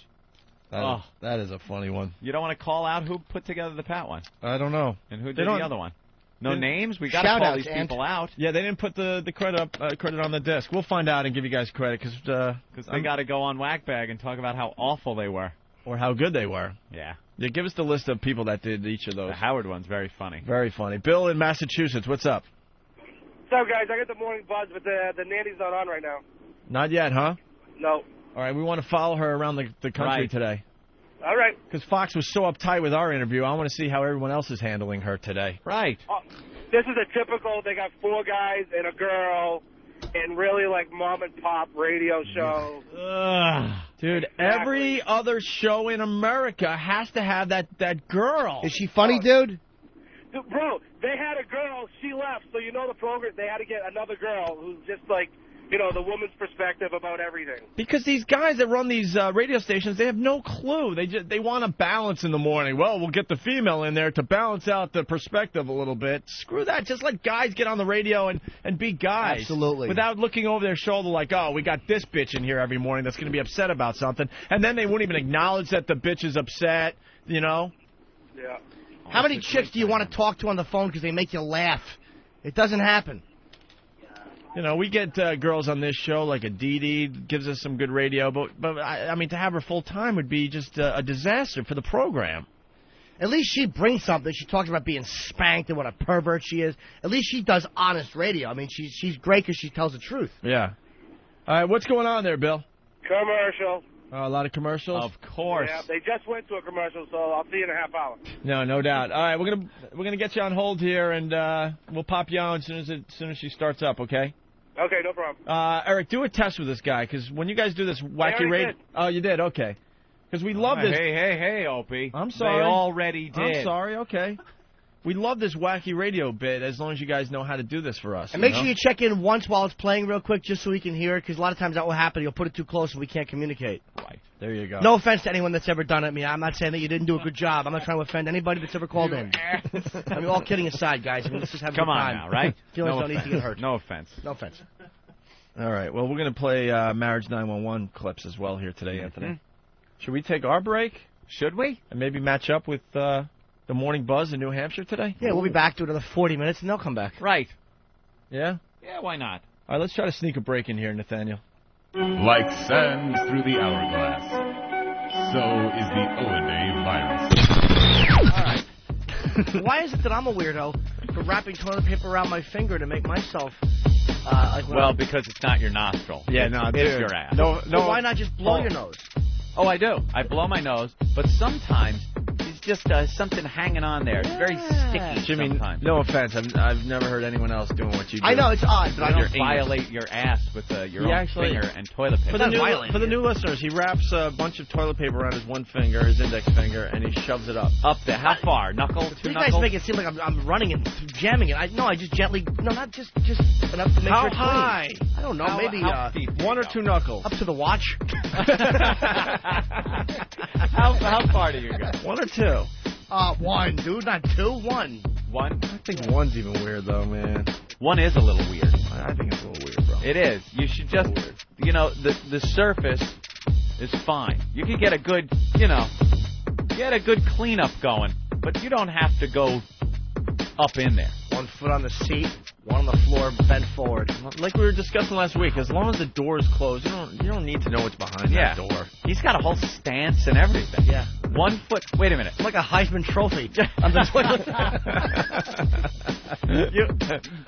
That is a funny one. You don't want to call out who put together the Pat one? I don't know. And who did the other one? No names? We got to Shout call out, these Ant. people out. Yeah, they didn't put the credit on the disc. We'll find out and give you guys credit because they got to go on Whackbag and talk about how awful they were. Or how good they were. Yeah. Yeah, give us the list of people that did each of those. The Howard one's very funny. Very funny. Bill in Massachusetts, what's up? What's up, guys? I got the morning buzz, but the nanny's not on right now. Not yet, huh? No. All right, we want to follow her around the country Right. today. All right. Because Fox was so uptight with our interview, I want to see how everyone else is handling her today. Right. This is a typical, they got 4 guys and a girl, and really like mom and pop radio show. Dude, every other show in America has to have that girl. Is she funny, dude? Dude, bro, they had a girl, she left, so you know the program, they had to get another girl who's just like, you know, the woman's perspective about everything. Because these guys that run these radio stations, they have no clue. They want a balance in the morning. Well, we'll get the female in there to balance out the perspective a little bit. Screw that. Just let guys get on the radio and be guys. Absolutely. Without looking over their shoulder like, oh, we got this bitch in here every morning that's going to be upset about something. And then they won't even acknowledge that the bitch is upset, you know? Yeah. How many chicks do you want to talk to on the phone because they make you laugh? It doesn't happen. You know, we get girls on this show like a Dee Dee, gives us some good radio, but I mean, to have her full time would be just a disaster for the program. At least she brings something. She talks about being spanked and what a pervert she is. At least she does honest radio. I mean, she's great because she tells the truth. Yeah. All right, what's going on there, Bill? Commercial. A lot of commercials? Of course. Yeah, they just went to a commercial, so I'll see you in a half hour. No doubt. All right, we're gonna get you on hold here, and we'll pop you on as soon as she starts up. Okay. Okay, no problem. Eric, do a test with this guy, because when you guys do this wacky already radio... did. Oh, you did? Okay. Because we love this... Hey, Opie. I'm sorry. They already did. I'm sorry, okay. we love this wacky radio bit as long as you guys know how to do this for us. And make sure you check in once while it's playing real quick just so we can hear it, because a lot of times that will happen. You'll put it too close and we can't communicate. Right. There you go. No offense to anyone that's ever done it. I mean, I'm not saying that you didn't do a good job. I'm not trying to offend anybody that's ever called in. I mean, all kidding aside, guys. I mean, let's just have a Come good on time. now, right? Feelings don't need to get hurt. No offense. No offense. All right. Well, we're going to play Marriage 911 clips as well here today, Anthony. Should we take our break? Should we? And maybe match up with the Morning Buzz in New Hampshire today? Yeah, we'll be back to another 40 minutes, and they'll come back. Right. Yeah? Yeah, why not? All right, let's try to sneak a break in here, Nathaniel. Like sand through the hourglass, so is the Oiday virus. All right. Why is it that I'm a weirdo for wrapping toilet paper around my finger to make myself... because it's not your nostril. Yeah, no, it's dude. your ass. No. Well, why not just blow your nose? Oh, I do. I blow my nose, but sometimes it's just something hanging on there. It's very sticky Jimmy, sometimes. no offense. I've never heard anyone else doing what you do. I know, it's odd, but I don't violate your ass with your own finger and toilet paper. For the new listeners, he wraps a bunch of toilet paper around his one finger, his index finger, and he shoves it up. Up there. How far? Knuckle? Two You knuckles? guys make it seem like I'm running it, jamming it. I just gently... No, not just enough to make How sure it's high? clean. I don't know, maybe... how deep do one you or go? two knuckles. Up to the watch. How far do you go? One or two? One, dude, not two. One. One? I think one's even weird, though, man. One is a little weird. I think it's a little weird, bro. It is. You should just, the surface is fine. You can get a good, cleanup going, but you don't have to go up in there. 1 foot on the seat, one on the floor, bent forward. Like we were discussing last week, as long as the door is closed, you don't need to know what's behind that door. He's got a whole stance and everything. Yeah. 1 foot. Wait a minute. Like a Heisman Trophy on the toilet.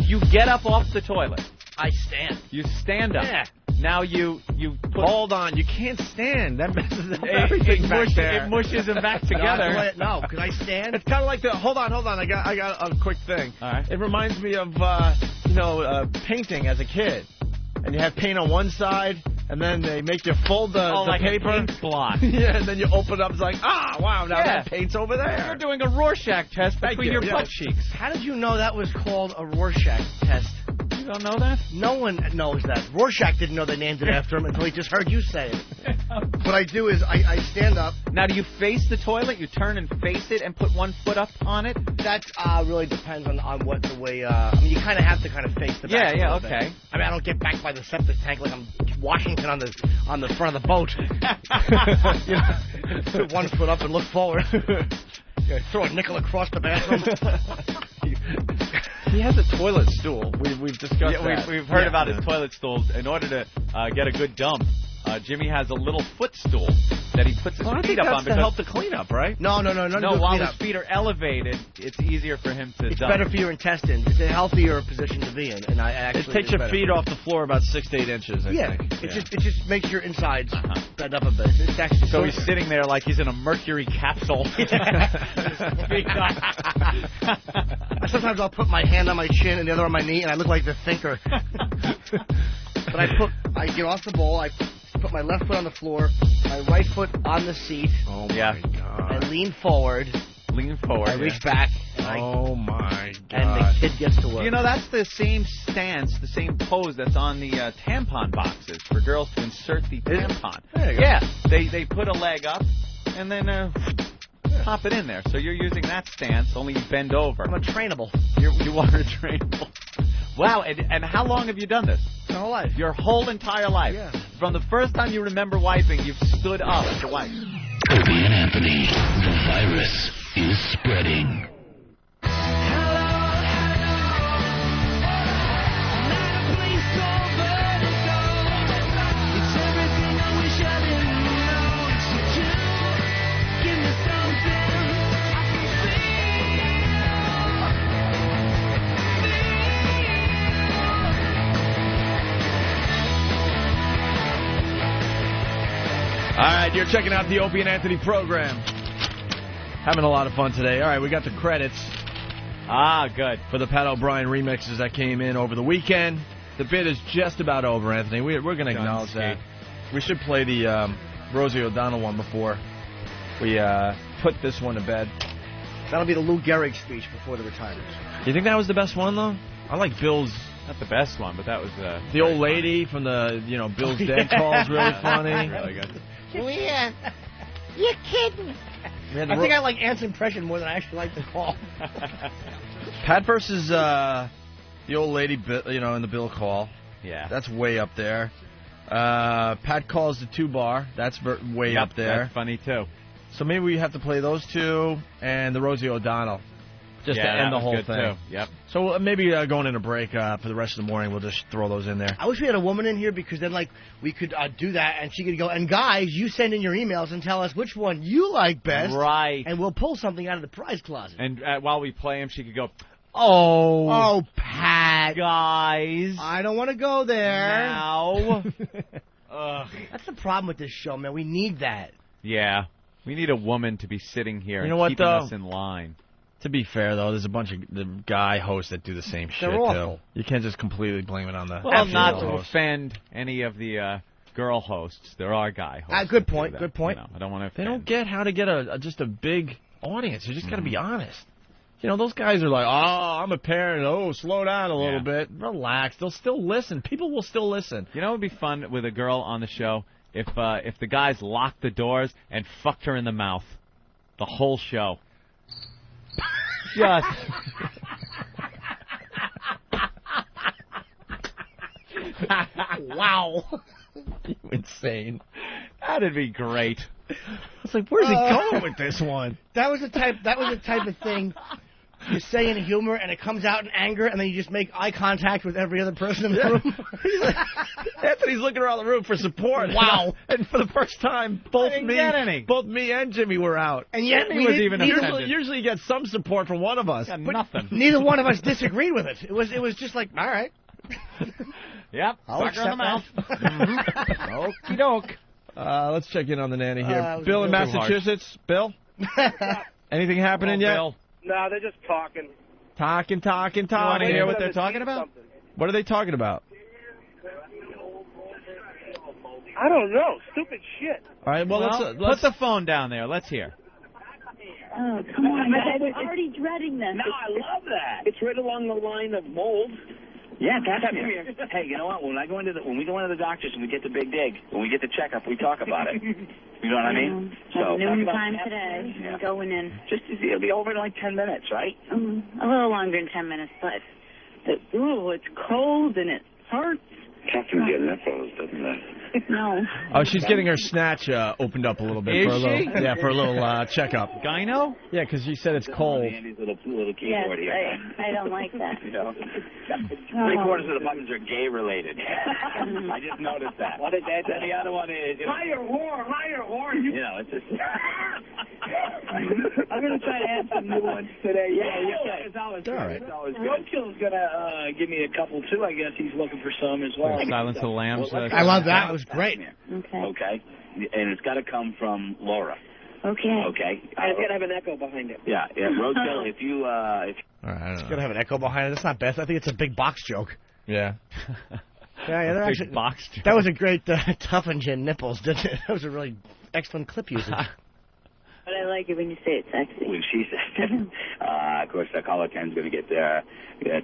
You get up off the toilet. I stand. You stand up. Yeah. Now you put... Hold on, you can't stand. That messes up everything back there. It mushes them back together. No, can I stand? It's kind of like the... Hold on. I got a quick thing. All right. It reminds me of, painting as a kid. And you have paint on one side, and then they make you fold the like paper. A paint block. Yeah, and then you open it up. It's like, wow, now that paint's over there. You're doing a Rorschach test between your butt cheeks. How did you know that was called a Rorschach test? You don't know that? No one knows that. Rorschach didn't know they named it after him until he just heard you say it. What I do is I stand up. Now, do you face the toilet? You turn and face it and put 1 foot up on it? That really depends on what the way... I mean, you kind of have to kind of face the back. Yeah, bit. okay. I mean, I don't get back by the septic tank like I'm Washington on the front of the boat. 1 foot up and look forward. Throw a nickel across the bathroom. He has a toilet stool. We've discussed that. We've heard about his toilet stools. In order to get a good dump, Jimmy has a little footstool that he puts his feet up on. To help the cleanup, right? No. No, while his feet are elevated, it's easier for him to It's dump. better for your intestines. It's a healthier position to be in. And I actually It takes your feet off the floor about 6 to 8 inches, I think. It just makes your insides bend up a bit. It's actually So he's sitting there like he's in a mercury capsule. Sometimes I'll put my hand on my chin and the other on my knee, and I look like the thinker. But I get off the bowl, I put my left foot on the floor, my right foot on the seat. Oh, my God. I lean forward. I reach back. And my God. And the kid gets to work. You know, that's the same stance, the same pose that's on the tampon boxes for girls to insert the tampon. There you go. Yeah, they put a leg up and then pop it in there. So you're using that stance, only you bend over. I'm a trainable. You are a trainable. Wow, and how long have you done this? My whole life. Your whole entire life. Yeah. From the first time you remember wiping, you've stood up to wipe. Opie and Anthony, the virus is spreading. All right, you're checking out the Opie and Anthony program. Having a lot of fun today. All right, we got the credits. Good. For the Pat O'Brien remixes that came in over the weekend. The bid is just about over, Anthony. We're going to acknowledge that. We should play the Rosie O'Donnell one before we put this one to bed. That'll be the Lou Gehrig speech before the retirement. You think that was the best one, though? I like Bill's... Not the best one, but that was the old lady from the, Bill's Dead call's really funny. Really good. Julianne, you're kidding. I think I like Ant's impression more than I actually like the call. Pat versus the old lady, in the Bill call. Yeah. That's way up there. Pat calls the 2-bar. That's way up there. That's funny, too. So maybe we have to play those two and the Rosie O'Donnell. Just to end the whole thing. Too. Yep. So maybe going in a break for the rest of the morning, we'll just throw those in there. I wish we had a woman in here because then, we could do that and she could go, and guys, you send in your emails and tell us which one you like best. Right. And we'll pull something out of the prize closet. And while we play them, she could go, Oh, Pat. Guys. I don't want to go there. Now. That's the problem with this show, man. We need that. Yeah. We need a woman to be sitting here keeping us in line. To be fair, though, there's a bunch of the guy hosts that do the same shit, They're awful. too. You can't just completely blame it on the not to host. offend any of the girl hosts. There are guy hosts. Good point. Good point. I don't want to offend. They don't get how to get just a big audience. You just got to be honest. Those guys are like, oh, I'm a parent. Oh, slow down a little bit. Relax. They'll still listen. People will still listen. You know what would be fun with a girl on the show? If the guys locked the doors and fucked her in the mouth. The whole show. Just. Wow. You insane. That'd be great. It's like, where's he going with this one? That was the type of thing you say in humor, and it comes out in anger, and then you just make eye contact with every other person in the room. Anthony's looking around the room for support. Wow. And for the first time, both me and Jimmy were out. And yet Jimmy was even offended. Usually you get some support from one of us. Got nothing. Neither one of us disagreed with it. It was just like, all right. Yep. I'll Fuck her in the mouth. Okie doke. Let's check in on the nanny here. Bill in too Massachusetts. Bill? Anything happening yet? Bill. No, they're just talking. Talking. You want to hear what they're talking about? What are they talking about? I don't know. Stupid shit. All right, well, let's put the phone down there. Let's hear. Oh, come on. I was already dreading this. No, I love that. It's right along the line of mold. Yeah, that's hey, you know what? When we go into the doctors and we get the big dig, when we get the checkup, we talk about it. You know what I mean? So noon time today. Yeah. Going in. It'll be over in like 10 minutes, right? A little longer than 10 minutes, but it's cold and it hurts. Catherine get nipples, doesn't it? No. Oh, she's getting her snatch opened up a little bit. Is for a little, she? Yeah, for a little checkup. Gyno? Yeah, because she said it's cold. Andy's little keyboard Yes, here. I don't like that. You know, 3/4 of the buttons are gay related. I just noticed that. What is that? The other one is higher whore. You know, it's just. I'm gonna try to add some new ones today. Yeah. It's always good. All right. It's always good. Roadkill's gonna give me a couple too. I guess he's looking for some as well. Silence of the Lambs. I love that. It was great. Okay. And it's got to come from Laura. Okay. Okay. It's got to have an echo behind it. Yeah. Roadkill, if you... All right, I don't It's know. going to have an echo behind it. That's not bad. I think it's a big box joke. Yeah. Yeah, they're actually, box joke. that was a great tough and gin nipples, didn't it? That was a really excellent clip usage. But I like it when you say it sexy. When she said, of course, caller 10 is going to get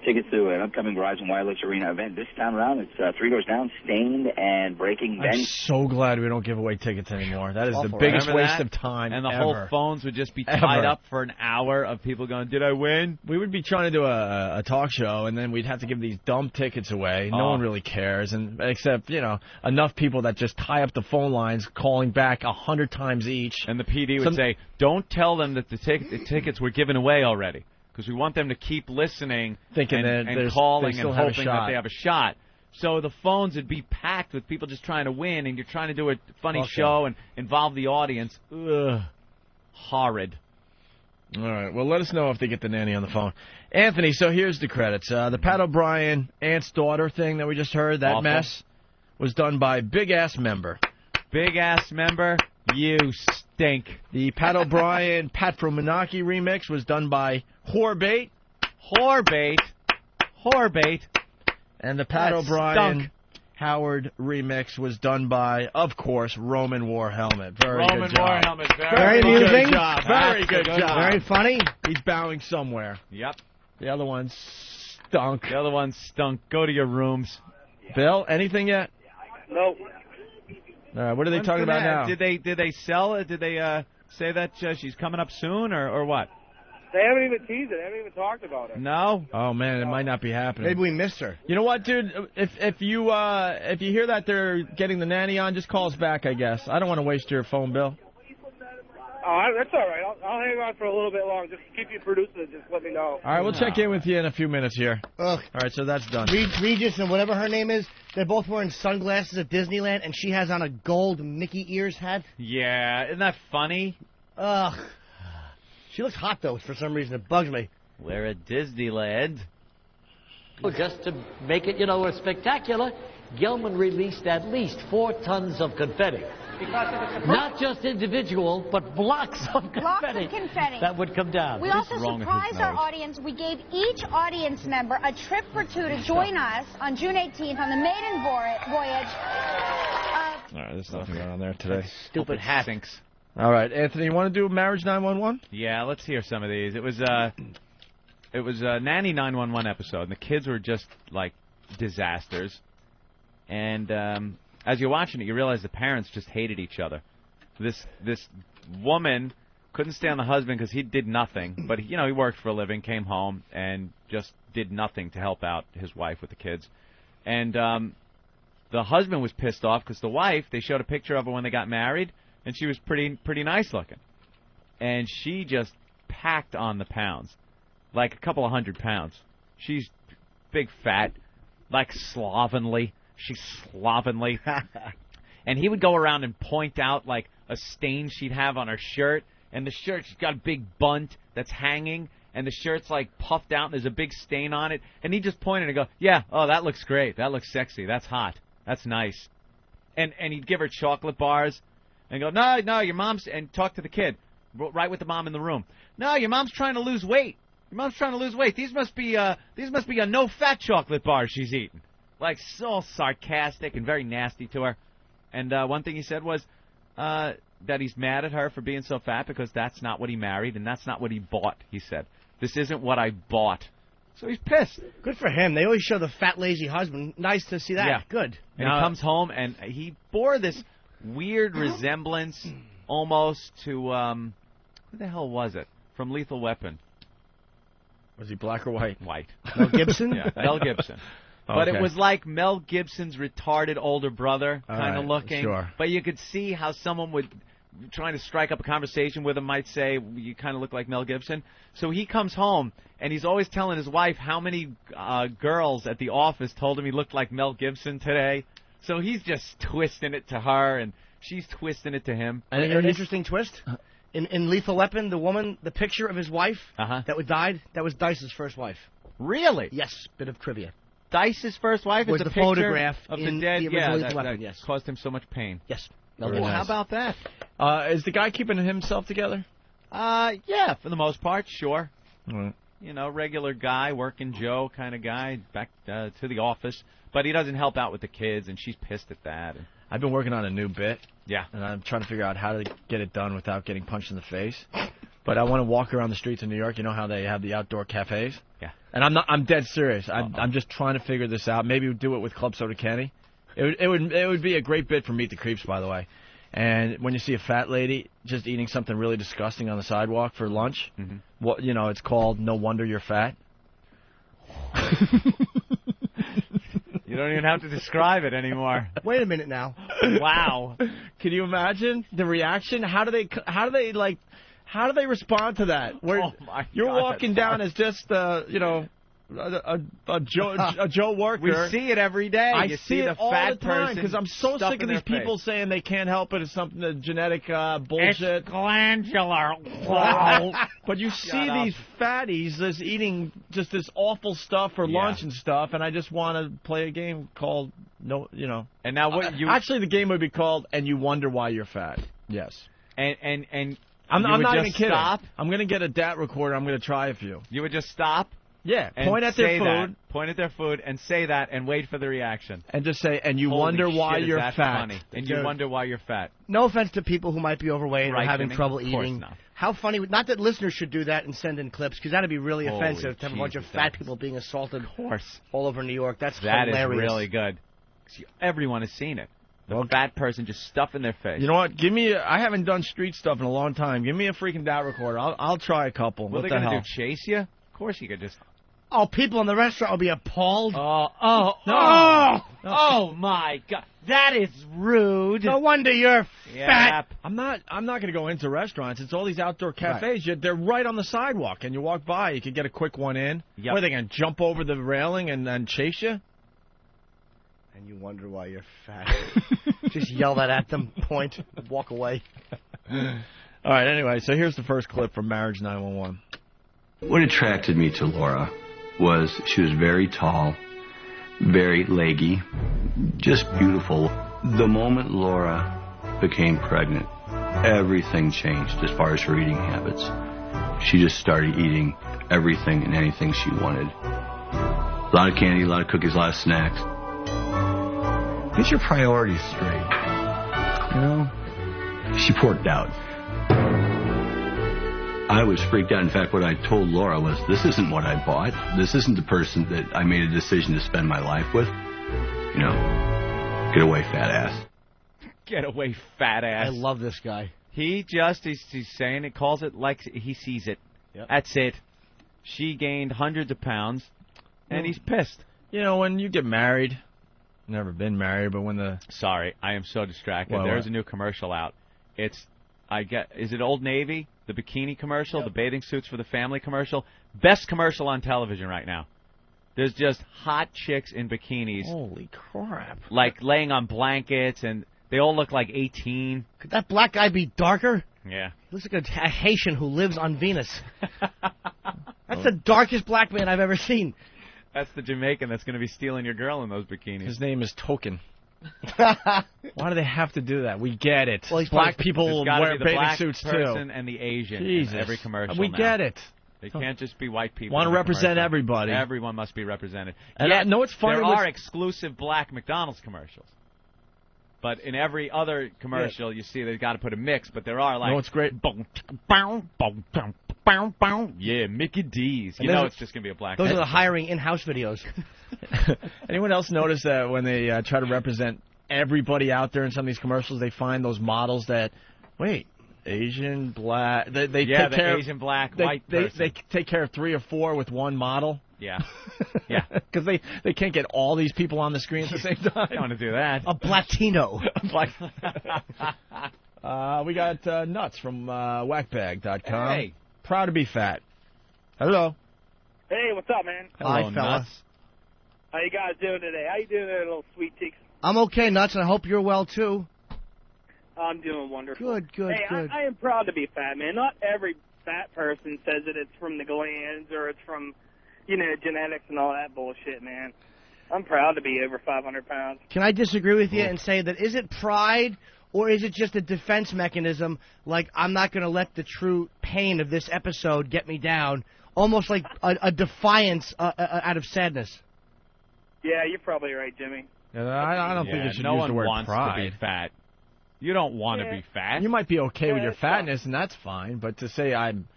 tickets to an upcoming Verizon Wireless Arena event. This time around, it's Three Doors Down, Stained, and Breaking I'm Bench. so glad we don't give away tickets anymore. That is the Awful, biggest Remember waste that? of time And the ever. whole phones would just be tied Ever. up for an hour of people going, did I win? We would be trying to do a talk show, and then we'd have to give these dumb tickets away. No one really cares, and except, enough people that just tie up the phone lines, calling back 100 times each. And the PD would say, don't tell them that the tickets were given away already, because we want them to keep listening Thinking and that calling they still and have a hoping shot. that they have a shot. So the phones would be packed with people just trying to win, and you're trying to do a funny Okay. show and involve the audience. Ugh. Horrid. All right. Well, let us know if they get the nanny on the phone. Anthony, so here's the credits. The Pat O'Brien, Aunt's daughter thing that we just heard, that Awful. mess, was done by Big Ass Member. Big ass member, you stink. The Pat O'Brien, Pat from Menaki remix was done by Whorebait. Whorebait. And the Pat That O'Brien, stunk. Howard remix was done by, of course, Roman War Helmet. Very Roman good job. War Helmet. Very amusing. Good job. Very good job. Very funny. He's bowing somewhere. Yep. The other one stunk. The other one stunk. Go to your rooms. Bill, anything yet? Nope. All right, what are they talking about now? Did they sell it? Did they say that she's coming up soon or what? They haven't even teased it. They haven't even talked about it. No. Oh man, it might not be happening. Maybe we missed her. You know what, dude? If you hear that they're getting the nanny on, just call us back. I guess I don't want to waste your phone bill. Oh, that's all right. I'll hang on for a little bit longer. Just keep you producing it. Just let me know. All right, we'll check in with you in a few minutes here. Ugh. All right, so that's done. Regis and whatever her name is, they're both wearing sunglasses at Disneyland, and she has on a gold Mickey ears hat. Yeah, isn't that funny? Ugh. She looks hot, though, for some reason. It bugs me. We're at Disneyland. Just to make it, spectacular, Gilman released at least 4 tons of confetti. Not just individual, but blocks of confetti. Blocks of confetti. That would come down. We also surprised our audience. We gave each audience member a trip for 2 to join us on June 18th on the maiden voyage. All right, there's nothing going on there today. Stupid hat. Sinks. All right, Anthony, you want to do Marriage 911? Yeah, let's hear some of these. It was a Nanny 911 episode, and the kids were just like disasters. And as you're watching it, you realize the parents just hated each other. This woman couldn't stand the husband because he did nothing, but he worked for a living, came home, and just did nothing to help out his wife with the kids. And the husband was pissed off because the wife, they showed a picture of her when they got married, and she was pretty nice looking. And she just packed on the pounds, like a couple of 100 pounds. She's big fat, like slovenly. She's slovenly. And he would go around and point out, like, a stain she'd have on her shirt. And the shirt, she's got a big bunt that's hanging. And the shirt's, like, puffed out, and there's a big stain on it. And he'd just point and go, yeah, oh, that looks great. That looks sexy. That's hot. That's nice. And he'd give her chocolate bars. And go, no, your mom's, and talk to the kid, right with the mom in the room. No, your mom's trying to lose weight. Your mom's trying to lose weight. These must be a no-fat chocolate bars she's eating. Like, so sarcastic and very nasty to her. And one thing he said was that he's mad at her for being so fat because that's not what he married and that's not what he bought, he said. This isn't what I bought. So he's pissed. Good for him. They always show the fat, lazy husband. Nice to see that. Yeah. Good. And he comes home, and he bore this weird resemblance almost to, who the hell was it? From Lethal Weapon. Was he black or white? White. Mel Gibson? Yeah, Mel Gibson. But it was like Mel Gibson's retarded older brother kind of looking. Sure. But you could see how someone would, trying to strike up a conversation with him, might say, you kind of look like Mel Gibson. So he comes home, and he's always telling his wife how many girls at the office told him he looked like Mel Gibson today. So he's just twisting it to her, and she's twisting it to him. And an interesting twist. In Lethal Weapon, the picture of his wife that died, that was Dice's first wife. Really? Yes, bit of trivia. Dice's first wife was is a the picture photograph of in the dead. the original Yeah, Lethal that Weapon, yes. caused him so much pain. Yes. Well, how about that? Is the guy keeping himself together? Yeah, for the most part, sure. Right. Regular guy, working Joe kind of guy, back to the office. But he doesn't help out with the kids, and she's pissed at that. I've been working on a new bit. Yeah. And I'm trying to figure out how to get it done without getting punched in the face. But I want to walk around the streets of New York. You know how they have the outdoor cafes? Yeah. And I'm dead serious. I'm just trying to figure this out. Maybe we'll do it with Club Soda Kenny. It would be a great bit for Meet the Creeps, by the way. And when you see a fat lady just eating something really disgusting on the sidewalk for lunch, it's called No Wonder You're Fat. You don't even have to describe it anymore. Wait a minute now. Wow. Can you imagine the reaction? How do they respond to that? Where you're walking down as just a Joe worker. We see it every day. I see it the all fat the time person because I'm so sick of these people saying they can't help it. It's something the genetic bullshit. It's glandular. But you see these fatties just eating just this awful stuff for lunch and stuff, and I just want to play a game called And now what you actually the game would be called "And You Wonder Why You're Fat." Yes. And I'm not even kidding. Stop? I'm going to get a DAT recorder. I'm going to try a few. You would just stop? Yeah, and point at their say food. That, point at their food and say that and wait for the reaction. And just say, and you Holy wonder why shit, is you're that fat. Funny. And Dude. you wonder why you're fat. No offense to people who might be overweight or Right, having Jimmy? trouble Of course eating. not. How funny. Not that listeners should do that and send in clips, because that would be really Holy offensive to have a bunch of Jesus, fat that's- people being assaulted Of course. all over New York. That's That is hilarious. really good. Everyone has seen it. The fat person just stuffing their face. You know what? Give me. I haven't done street stuff in a long time. Give me a freaking DAT recorder. I'll try a couple. What What are they the going hell? to do, chase you? Of course you could just... Oh, people in the restaurant will be appalled. Oh, my God. That is rude. No wonder you're fat. I'm not going to go into restaurants. It's all these outdoor cafes. They're right on the sidewalk, and you walk by. You could get a quick one in. Yep. What, are they going to jump over the railing and chase you? And you wonder why you're fat. Just yell that at them, point, walk away. All right, anyway, so here's the first clip from Marriage 911. What attracted me to Laura was she was very tall, very leggy, just beautiful. The moment Laura became pregnant, everything changed as far as her eating habits. She just started eating everything and anything she wanted. A lot of candy, a lot of cookies, a lot of snacks. Get your priorities straight. You know? She porked out. I was freaked out. In fact, what I told Laura was, this isn't what I bought. This isn't the person that I made a decision to spend my life with. You know, get away, fat ass. Get away, fat ass. I love this guy. He's saying it, calls it like he sees it. Yep. That's it. She gained hundreds of pounds, and he's pissed. You know, when you get married, never been married, but when the... Sorry, I am so distracted. What? There's a new commercial out. Is it Old Navy? The bikini commercial, the bathing suits for the family commercial. Best commercial on television right now. There's just hot chicks in bikinis. Holy crap. Like laying on blankets, and they all look like 18. Could that black guy be darker? Yeah. He looks like a Haitian who lives on Venus. That's the darkest black man I've ever seen. That's the Jamaican that's going to be stealing your girl in those bikinis. His name is Token. Why do they have to do that? We get it. Well, black people There's gotta wear be the bathing black suits person too. and the Asian Jesus. in every commercial. We now. get it. They can't just be white people. Want to in the represent commercial. everybody. Everyone must be represented. And Yet, I know it's funny. there are exclusive black McDonald's commercials. But in every other commercial, you see they've got to put a mix. But there are like, no, it's great. Yeah, Mickey D's. You And know those- it's just gonna be a black. Those guy. are the hiring in-house videos. Anyone else notice that when they try to represent everybody out there in some of these commercials, they find those models that, wait, Asian, black. They Yeah, take the care Asian, black, they, white they, person. they take care of 3 or 4 with one model. Yeah, yeah. Because they can't get all these people on the screen at the same time. I don't want to do that. A Blatino. We got Nuts from whackbag.com. Hey. Proud to be fat. Hello. Hey, what's up, man? Hi, fella. Nuts. How you guys doing today? How you doing there, little sweet cheeks? I'm okay, Nuts, and I hope you're well, too. I'm doing wonderful. Good, good, Hey, good. I am proud to be fat, man. Not every fat person says that it's from the glands or it's from, genetics and all that bullshit, man. I'm proud to be over 500 pounds. Can I disagree with you and say that is it pride or is it just a defense mechanism, like I'm not going to let the true pain of this episode get me down, almost like a defiance out of sadness? Yeah, you're probably right, Jimmy. I don't think you should no use one the word wants pride. to be fat. You don't want to be fat. You might be okay with your that's fine. fatness, and that's fine. But to say I'm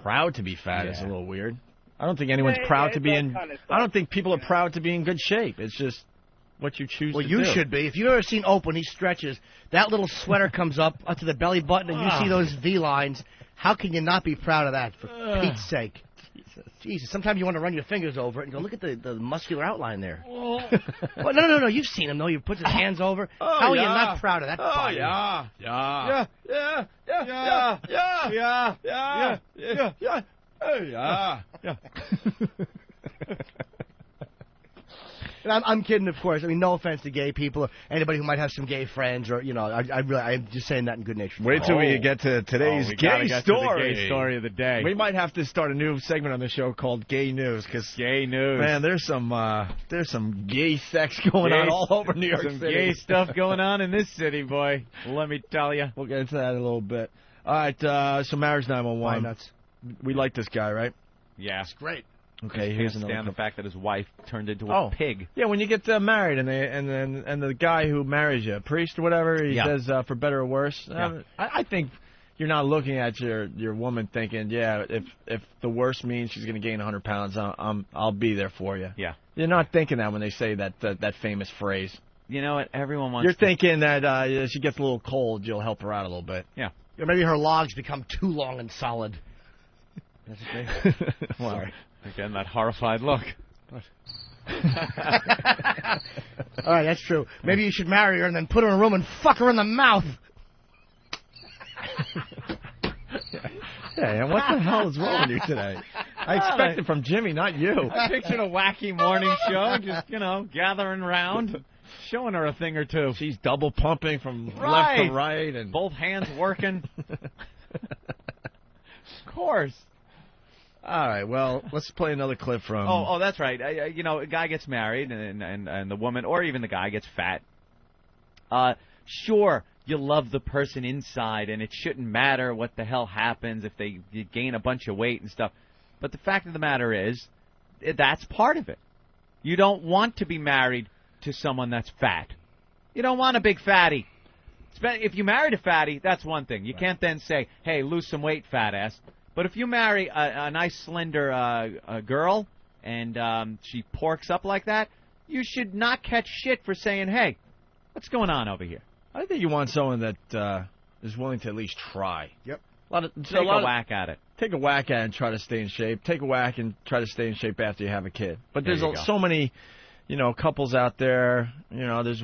proud to be fat is a Yeah. little weird. I don't think anyone's Yeah, proud yeah, to be that in. kind of I don't stuff, think people are proud to be in good shape. It's just what you choose Well, to you do. should be. If you've ever seen Ope when he stretches, that little sweater comes up to the belly button, and you see those V lines. How can you not be proud of that, for Pete's sake? Jesus. Sometimes you want to run your fingers over it and go, look at the muscular outline there. Well, no. You've seen him, though. He puts his hands over. How are you not proud of that body? Yeah. And I'm kidding, of course. I mean, no offense to gay people or anybody who might have some gay friends, or I'm just saying that in good nature. Wait till we get to today's we gotta gay get to the story. gay story of the day. We might have to start a new segment on the show called Gay News, because Gay news. man, there's some gay sex going on all over New York Some City. gay stuff going on in this city, boy. Let me tell you. We'll get into that in a little bit. All right, so Marriage 911. Why nuts? We like this guy, right? Yeah. Great. Okay, He here's can't another stand the clip. fact that his wife turned into Oh. a pig. Yeah, when you get married and the guy who marries you, a priest or whatever, he says for better or worse. I think you're not looking at your woman thinking, yeah, if the worst means she's going to gain 100 pounds, I'll be there for you. Yeah. You're not thinking that when they say that famous phrase. You know what? Everyone wants. You're thinking that if she gets a little cold, you'll help her out a little bit. Yeah. Or maybe her logs become too long and solid. That's the thing. Well, Sorry. Again, that horrified look. All right, that's true. Maybe you should marry her and then put her in a room and fuck her in the mouth. Yeah, and what the hell is wrong with you today? I expect it from Jimmy, not you. I pictured a wacky morning show, just, gathering around, showing her a thing or two. She's double pumping from left to right. And both hands working. Of course. All right, well, let's play another clip from... Oh, that's right. A guy gets married, and the woman, or even the guy, gets fat. Sure, you love the person inside, and it shouldn't matter what the hell happens if you gain a bunch of weight and stuff. But the fact of the matter is, that's part of it. You don't want to be married to someone that's fat. You don't want a big fatty. If you married a fatty, that's one thing. You can't then say, hey, lose some weight, fat ass. But if you marry a nice, slender girl, and she porks up like that, you should not catch shit for saying, hey, what's going on over here? I think you want someone that is willing to at least try. Yep. Take a whack at it. Take a whack at it and try to stay in shape. Take a whack and try to stay in shape after you have a kid. But there's so many, couples out there. There's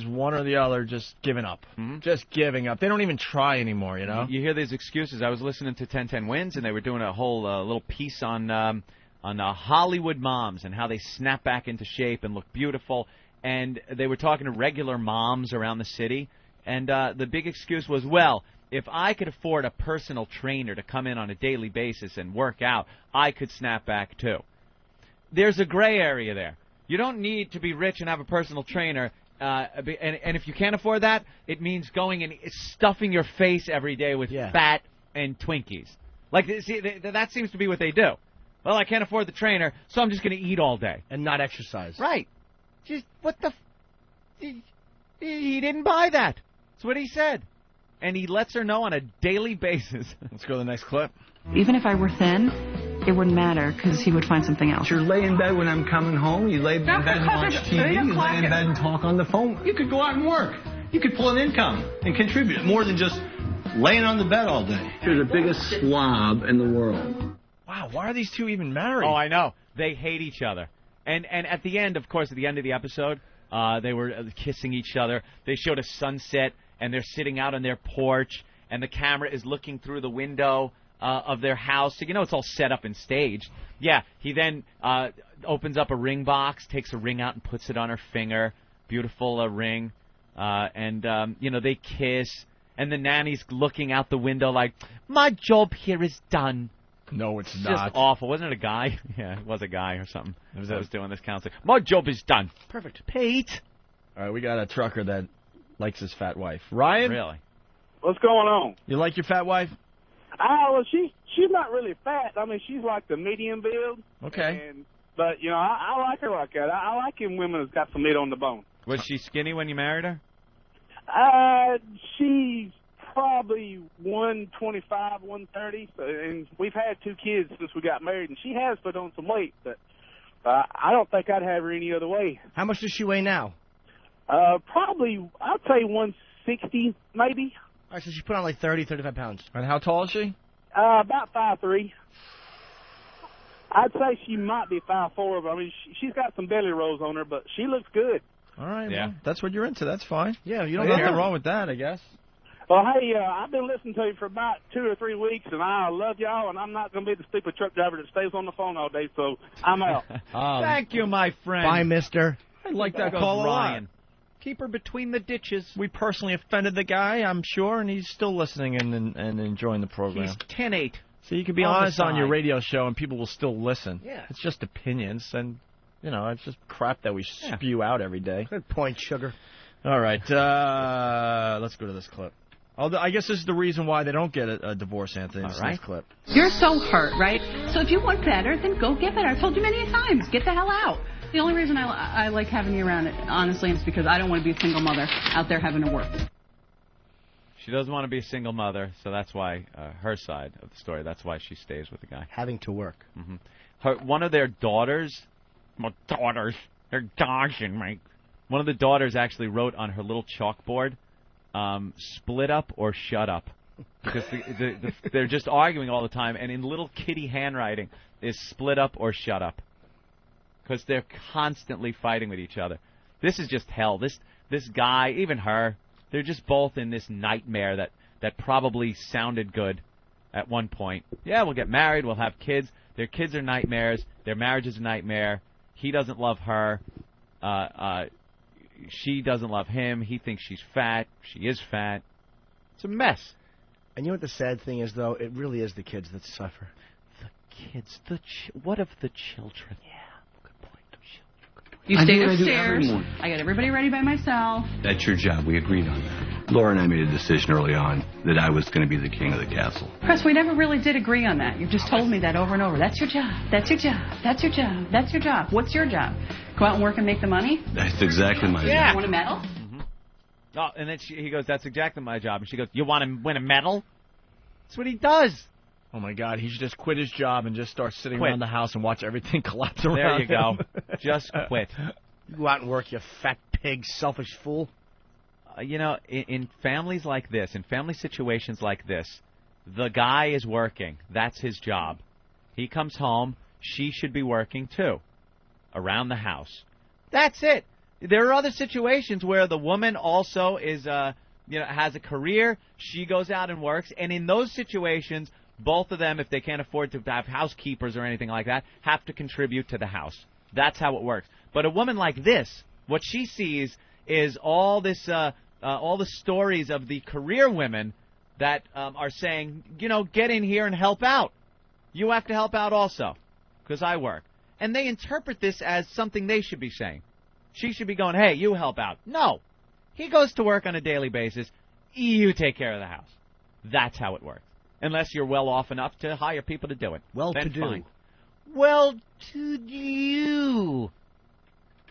one or the other just giving up. Mm-hmm. Just giving up. They don't even try anymore. You hear these excuses. I was listening to 1010 Wins, and they were doing a whole little piece on Hollywood moms and how they snap back into shape and look beautiful. And they were talking to regular moms around the city, and the big excuse was, well, if I could afford a personal trainer to come in on a daily basis and work out, I could snap back too. There's a gray area there. You don't need to be rich and have a personal trainer, and if you can't afford that, it means going and stuffing your face every day with fat and Twinkies. Like, see, that seems to be what they do. Well, I can't afford the trainer, so I'm just going to eat all day. And not exercise. Right. Just, what the... He didn't buy that. That's what he said. And he lets her know on a daily basis. Let's go to the next clip. Even if I were thin, it wouldn't matter because he would find something else. You lay in bed when I'm coming home. You lay in bed and watch TV. You lay in bed and talk on the phone. You could go out and work. You could pull an income and contribute more than just laying on the bed all day. You're the biggest slob in the world. Wow, why are these two even married? Oh, I know. They hate each other. And at the end, of course, at the end of the episode, they were kissing each other. They showed a sunset, and they're sitting out on their porch, and the camera is looking through the window of their house. So, it's all set up and staged. Yeah, he then opens up a ring box, takes a ring out and puts it on her finger. Beautiful ring. And they kiss. And the nanny's looking out the window like, my job here is done. No, it's Just not. awful. Wasn't it a guy? Yeah, it was a guy or something. That was doing this counseling. My job is done. Perfect. Pete. All right, we got a trucker that likes his fat wife. Ryan? Really? What's going on? You like your fat wife? Well, she's not really fat. I mean, she's like the medium build. Okay. But, I like her like that. I like him women that's got some meat on the bone. Was she skinny when you married her? She's probably 125, 130, and we've had 2 kids since we got married, and she has put on some weight, but I don't think I'd have her any other way. How much does she weigh now? Probably, I'd say 160, maybe. All right, so she put on like 30, 35 pounds. And how tall is she? About 5'3". I'd say she might be 5'4", but I mean, she's got some belly rolls on her, but she looks good. All right, yeah. Well, that's what you're into. That's fine. Yeah, you don't There's care. nothing wrong with that, I guess. Well, hey, I've been listening to you for about 2 or 3 weeks, and I love y'all, and I'm not going to be the stupid truck driver that stays on the phone all day, so I'm out. Thank you, my friend. Bye, mister. I like that Goes call a lot. Ryan. Keep her between the ditches. We personally offended the guy, I'm sure, and he's still listening and enjoying the program. He's 10-8. So you can be On the honest on your side. radio show, and people will still listen. Yeah. It's just opinions, and, it's just crap that we spew out every day. Good point, sugar. All right, let's go to this clip. I guess this is the reason why they don't get a divorce, Anthony. This All right. next clip. You're so hurt, right? So if you want better, then go get better. I've told you many times, get the hell out. The only reason I like having you around, honestly, is because I don't want to be a single mother out there having to work. She doesn't want to be a single mother, so that's why her side of the story. That's why she stays with the guy. Having to work. One of their daughters, they're dodging, Mike. One of the daughters actually wrote on her little chalkboard, "Split up or shut up," because they're just arguing all the time, and in little kitty handwriting is "split up or shut up," because they're constantly fighting with each other. This is just hell. This guy, even her, they're just both in this nightmare that probably sounded good at one point. Yeah, we'll get married, we'll have kids. Their kids are nightmares. Their marriage is a nightmare. He doesn't love her. She doesn't love him. He thinks she's fat. She is fat. It's a mess. And you know what the sad thing is, though? It really is the kids that suffer. The kids. What of the children? Yeah. You stay upstairs. I got everybody ready by myself. That's your job. We agreed on that. Laura and I made a decision early on that I was going to be the king of the castle. Chris, we never really did agree on that. You've just told me that over and over. That's your job. That's your job. That's your job. That's your job. What's your job? Go out and work and make the money? That's exactly my job. You want a medal? Oh, and then he goes, "That's exactly my job." And she goes, "You want to win a medal?" That's what he does. Oh, my God. He should just quit his job and just start sitting around the house and watch everything collapse around There you go. him. Just quit. You go out and work, you fat pig, selfish fool. You know, in families like this, in family situations like this, the guy is working. That's his job. He comes home. She should be working, too, around the house. That's it. There are other situations where the woman also is, has a career. She goes out and works. And in those situations, both of them, if they can't afford to have housekeepers or anything like that, have to contribute to the house. That's how it works. But a woman like this, what she sees is all this, all the stories of the career women that are saying, get in here and help out. You have to help out also, because I work. And they interpret this as something they should be saying. She should be going, hey, you help out. No. He goes to work on a daily basis. You take care of the house. That's how it works. Unless you're well off enough to hire people to do it. Well-to-do. Fine. Well-to-do.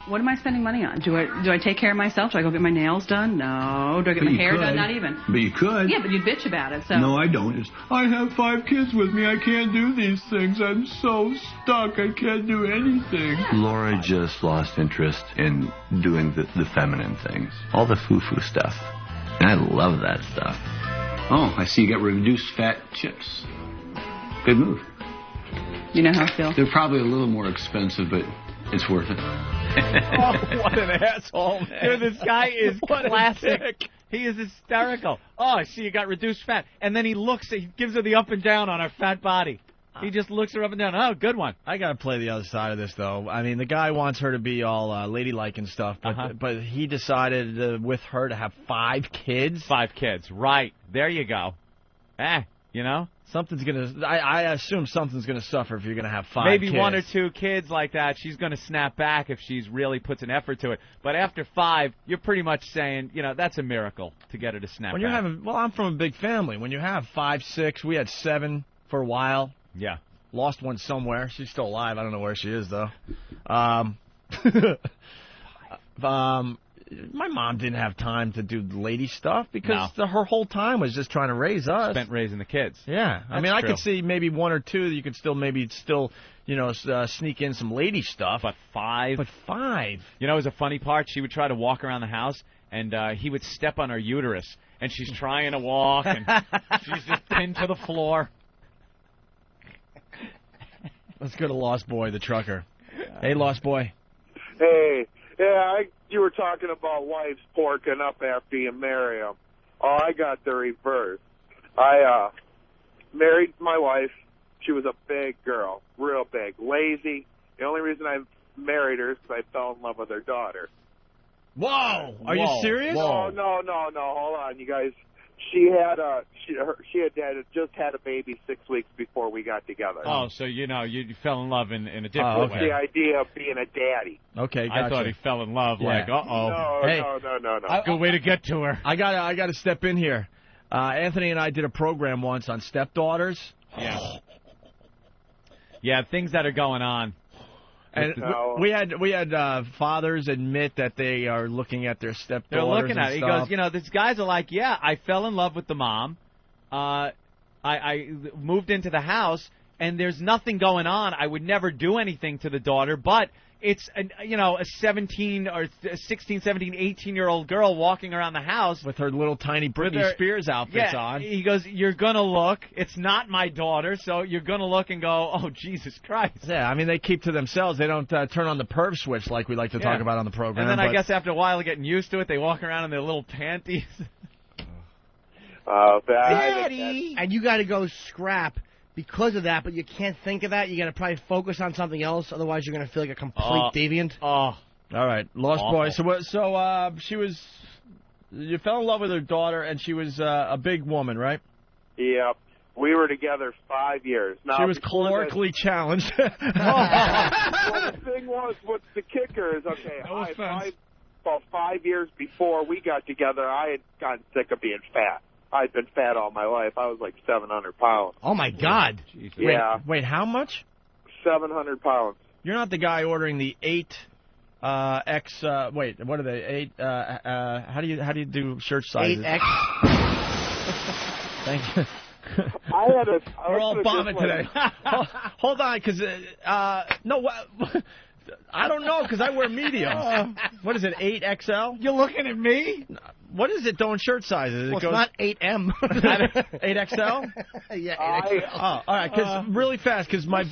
What am I spending money on? Do I take care of myself? Do I go get my nails done? No. Do I get my hair done? Not even. But you could. Yeah, but you'd bitch about it. So. No, I don't. I have 5 kids with me. I can't do these things. I'm so stuck. I can't do anything. Laura just lost interest in doing the feminine things. All the foo-foo stuff. And I love that stuff. Oh, I see you got reduced fat chips. Good move. You know how I feel. They're probably a little more expensive, but it's worth it. Oh, what an asshole, man. Dude, this guy is classic. He is hysterical. Oh, I see you got reduced fat. And then he gives her the up and down on her fat body. He just looks her up and down. Oh, good one. I got to play the other side of this, though. I mean, the guy wants her to be all ladylike and stuff, but he decided with her to have 5 kids. 5 kids, right. There you go. Something's going to... I assume something's going to suffer if you're going to have 5 Maybe kids. 1 or 2 kids like that, she's going to snap back if she really puts an effort to it. But after 5, you're pretty much saying, that's a miracle to get her to snap back. I'm from a big family. When you have 5, 6, we had 7 for a while. Yeah. Lost one somewhere. She's still alive. I don't know where she is, though. My mom didn't have time to do lady stuff because her whole time was just trying to raise us. Spent raising the kids. Yeah. I mean, I could see maybe 1 or 2 that you could still sneak in some lady stuff. But 5? But 5. It was a funny part. She would try to walk around the house, and he would step on her uterus. And she's trying to walk, and she's just pinned to the floor. Let's go to Lost Boy, the trucker. Hey, Lost Boy. Hey, you were talking about wives porking up after you marry them. Oh, I got the reverse. I married my wife. She was a big girl, real big, lazy. The only reason I married her is because I fell in love with her daughter. Whoa! Are you serious? No, hold on, you guys. She had just had a baby 6 weeks before we got together. Oh, so you fell in love in a different way. The idea of being a daddy. Okay, gotcha. I thought he fell in love like, uh-oh. No. Good way to get to her. I got to step in here. Anthony and I did a program once on stepdaughters. Yeah. Yeah, things that are going on. And we had fathers admit that they are looking at their stepdaughters. They're looking and at it. He stuff. goes, these guys are like, yeah, I fell in love with the mom. I moved into the house, and there's nothing going on. I would never do anything to the daughter, but it's a 17 or 16, 17, 18-year-old girl walking around the house with her little tiny Britney Spears outfits on. He goes, you're going to look. It's not my daughter, so you're going to look and go, oh, Jesus Christ. Yeah, I mean, they keep to themselves. They don't turn on the perv switch like we like to talk about on the program. And then I guess after a while, getting used to it, they walk around in their little panties. Daddy! And you got to go scrap because of that, but you can't think of that. You got to probably focus on something else, otherwise you're going to feel like a complete deviant. All right, Lost Awful. Boy. So she was, you fell in love with her daughter, and she was a big woman, right? Yeah. We were together 5 years. Now, She was calorically challenged. Well, the thing was, what's the kicker is, about 5 years before we got together, I had gotten sick of being fat. I'd been fat all my life. I was like 700 pounds. Oh, my God. Yeah. Wait, how much? 700 pounds. You're not the guy ordering the 8X. Wait, what are they? 8. How do you do shirt sizes? 8X. Thank you. We're all bombing today. Hold on, because no, I don't know, because I wear medium. What is it, 8XL? You're looking at me? What is it doing shirt sizes? Well, it's not 8M. 8XL? Yeah, 8XL. Oh, all right, because really fast, because my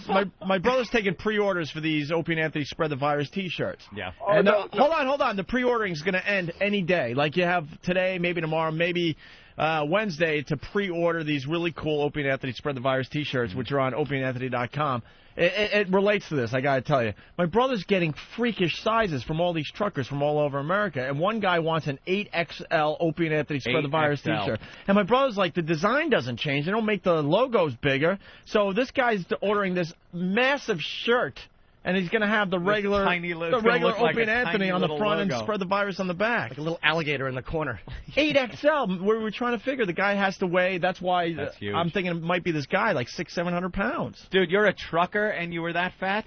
brother's taking pre-orders for these Opie and Anthony Spread the Virus T-shirts. Yeah. And hold on. The pre-ordering is going to end any day. Like you have today, maybe tomorrow, maybe Wednesday to pre-order these really cool Opie and Anthony Spread the Virus T-shirts, which are on opieandanthony.com. It relates to this, I got to tell you. My brother's getting freakish sizes from all these truckers from all over America, and one guy wants an 8XL Opie and Anthony Spread the Virus 8XL. T-shirt. And my brother's like, the design doesn't change. They don't make the logos bigger. So this guy's ordering this massive shirt, and he's going to have the regular tiny little- the it's gonna regular look like Opie and a Anthony tiny on the little front and logo. Spread the Virus on the back. Like a little alligator in the corner. 8XL. We were trying to figure the guy has to weigh. That's why That's huge. I'm thinking it might be this guy, like 600-700 pounds. Dude, you're a trucker and you were that fat?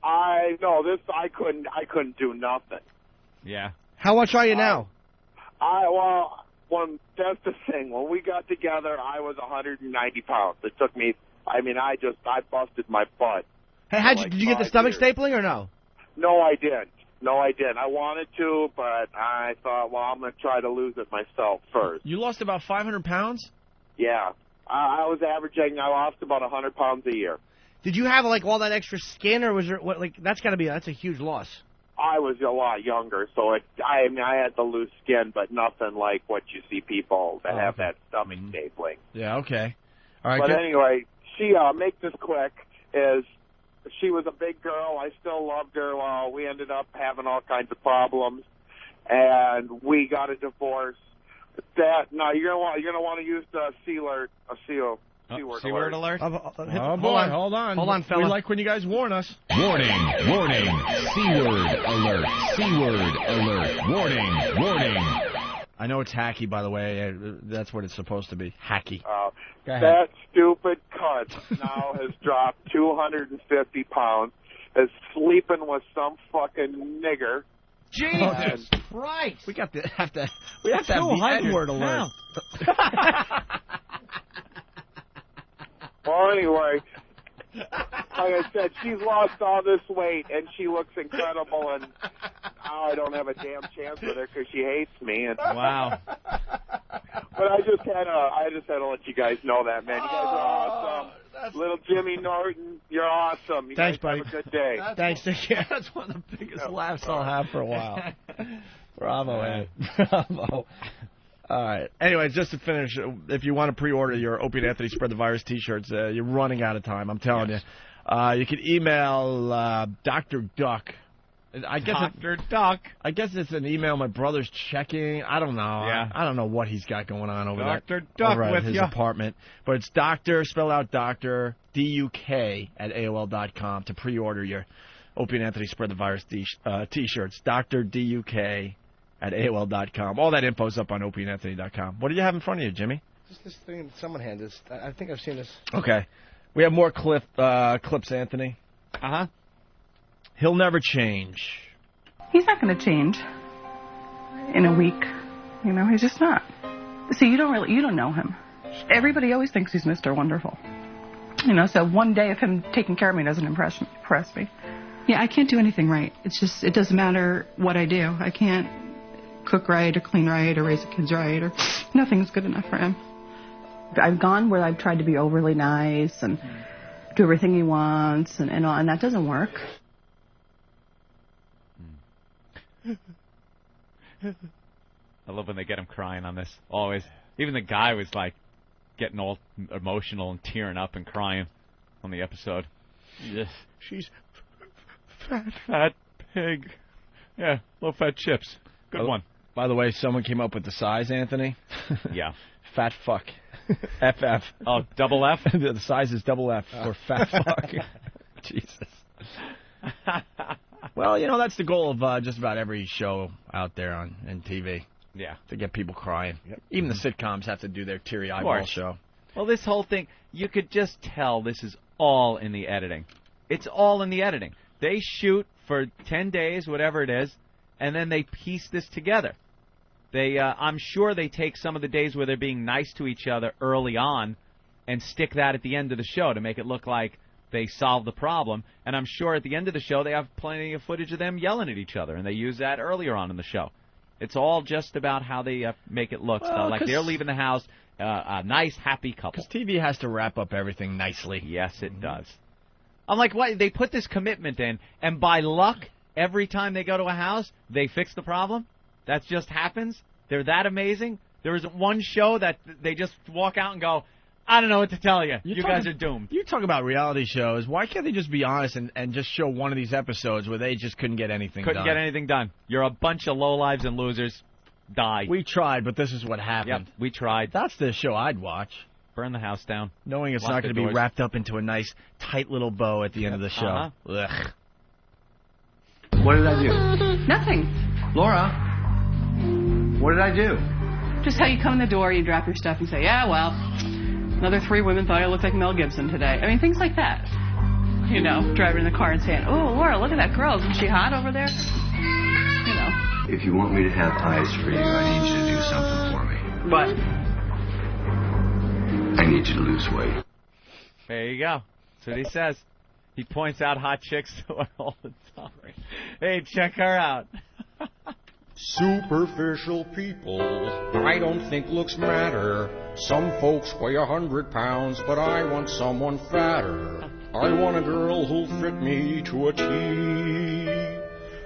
I couldn't do nothing. Yeah. How much are you now? That's the thing. When we got together, I was 190 pounds. It took me, I busted my butt. Hey, did you get the stomach stapling or no? No, I didn't. I wanted to, but I thought, well, I'm going to try to lose it myself first. You lost about 500 pounds? Yeah. I lost about 100 pounds a year. Did you have like all that extra skin, or was there that's a huge loss? I was a lot younger, so I had the loose skin, but nothing like what you see people that have that stomach stapling. Yeah, okay. All right. But good. anyway, she make this quick. She was a big girl. I still loved her. We ended up having all kinds of problems, and we got a divorce. You're gonna want to use the C-word alert. Hold on, fella. We like when you guys warn us. Warning, C-word alert, C-word alert, warning. I know it's hacky, by the way. That's what it's supposed to be. Hacky. Go ahead. That stupid cunt now has dropped 250 pounds, is sleeping with some fucking nigger. Jesus Christ! We have to have the N-word alert. Well, anyway, like I said, she's lost all this weight, and she looks incredible, and now I don't have a damn chance with her because she hates me. And, wow. But I just had to let you guys know that, man. You guys are awesome. Little Jimmy Norton, you're awesome. You Thanks, guys buddy. have a good day. Thanks. That's one of the biggest laughs I'll have for a while. Bravo, Ed. Bravo. All right. Anyways, just to finish, if you want to pre-order your Opie and Anthony Spread the Virus T-shirts, you're running out of time. I'm telling you. You can email Dr. Duck. Dr. Duck. I guess it's an email my brother's checking. I don't know. Yeah. I don't know what he's got going on over there. Dr. Duck over at with his ya. apartment. But it's Doctor, spell out Doctor, D-U-K at AOL.com to pre-order your Opie and Anthony Spread the Virus T-shirts. Dr. D-U-K at AOL.com. All that info's up on opieandanthony.com. What do you have in front of you, Jimmy? Just this thing that someone handed us. I think I've seen this. Okay. We have more clips, Anthony. Uh-huh. He'll never change. He's not going to change in a week. You know, he's just not. See, you don't know him. Everybody always thinks he's Mr. Wonderful. You know, so one day of him taking care of me doesn't impress me. Yeah, I can't do anything right. It's just, it doesn't matter what I do. I can't cook right or clean right or raise the kids right, or nothing's good enough for him. I've gone where I've tried to be overly nice and do everything he wants and all, and that doesn't work. I love when they get him crying on this. Always. Even the guy was like getting all emotional and tearing up and crying on the episode. Yes. She's fat pig. Yeah, low fat chips. Good one. By the way, someone came up with the size, Anthony. Yeah. Fat fuck. FF. Oh, double F? The size is double F for fat fuck. Jesus. Well, you know, that's the goal of just about every show out there on TV. Yeah. To get people crying. Yep. Even the sitcoms have to do their teary eyeball show. Well, this whole thing, you could just tell this is all in the editing. It's all in the editing. They shoot for 10 days, whatever it is, and then they piece this together. They, I'm sure they take some of the days where they're being nice to each other early on and stick that at the end of the show to make it look like they solved the problem. And I'm sure at the end of the show they have plenty of footage of them yelling at each other, and they use that earlier on in the show. It's all just about how they make it look like they're leaving the house a nice, happy couple. Because TV has to wrap up everything nicely. Yes, it does. I'm like, what? They put this commitment in, and by luck, every time they go to a house, they fix the problem? That just happens? They're that amazing? There isn't one show that they just walk out and go, I don't know what to tell you. You guys are doomed. You talk about reality shows. Why can't they just be honest and just show one of these episodes where they just couldn't get anything done? Couldn't get anything done. You're a bunch of lowlives and losers. Die. We tried, but this is what happened. Yep, we tried. That's the show I'd watch. Burn the house down. Knowing it's not going to be wrapped up into a nice, tight little bow at the end of the show. Uh-huh. Ugh. What did I do? Nothing. Laura, what did I do? Just how you come in the door, you drop your stuff and say, yeah, well, another 3 women thought I looked like Mel Gibson today. I mean, things like that. You know, driving in the car and saying, oh, Laura, look at that girl. Isn't she hot over there? You know. If you want me to have eyes for you, I need you to do something for me. What? I need you to lose weight. There you go. That's what he says. He points out hot chicks to her all the time. Hey, check her out. Superficial people, I don't think looks matter. Some folks weigh 100 pounds, but I want someone fatter. I want a girl who'll fit me to a T.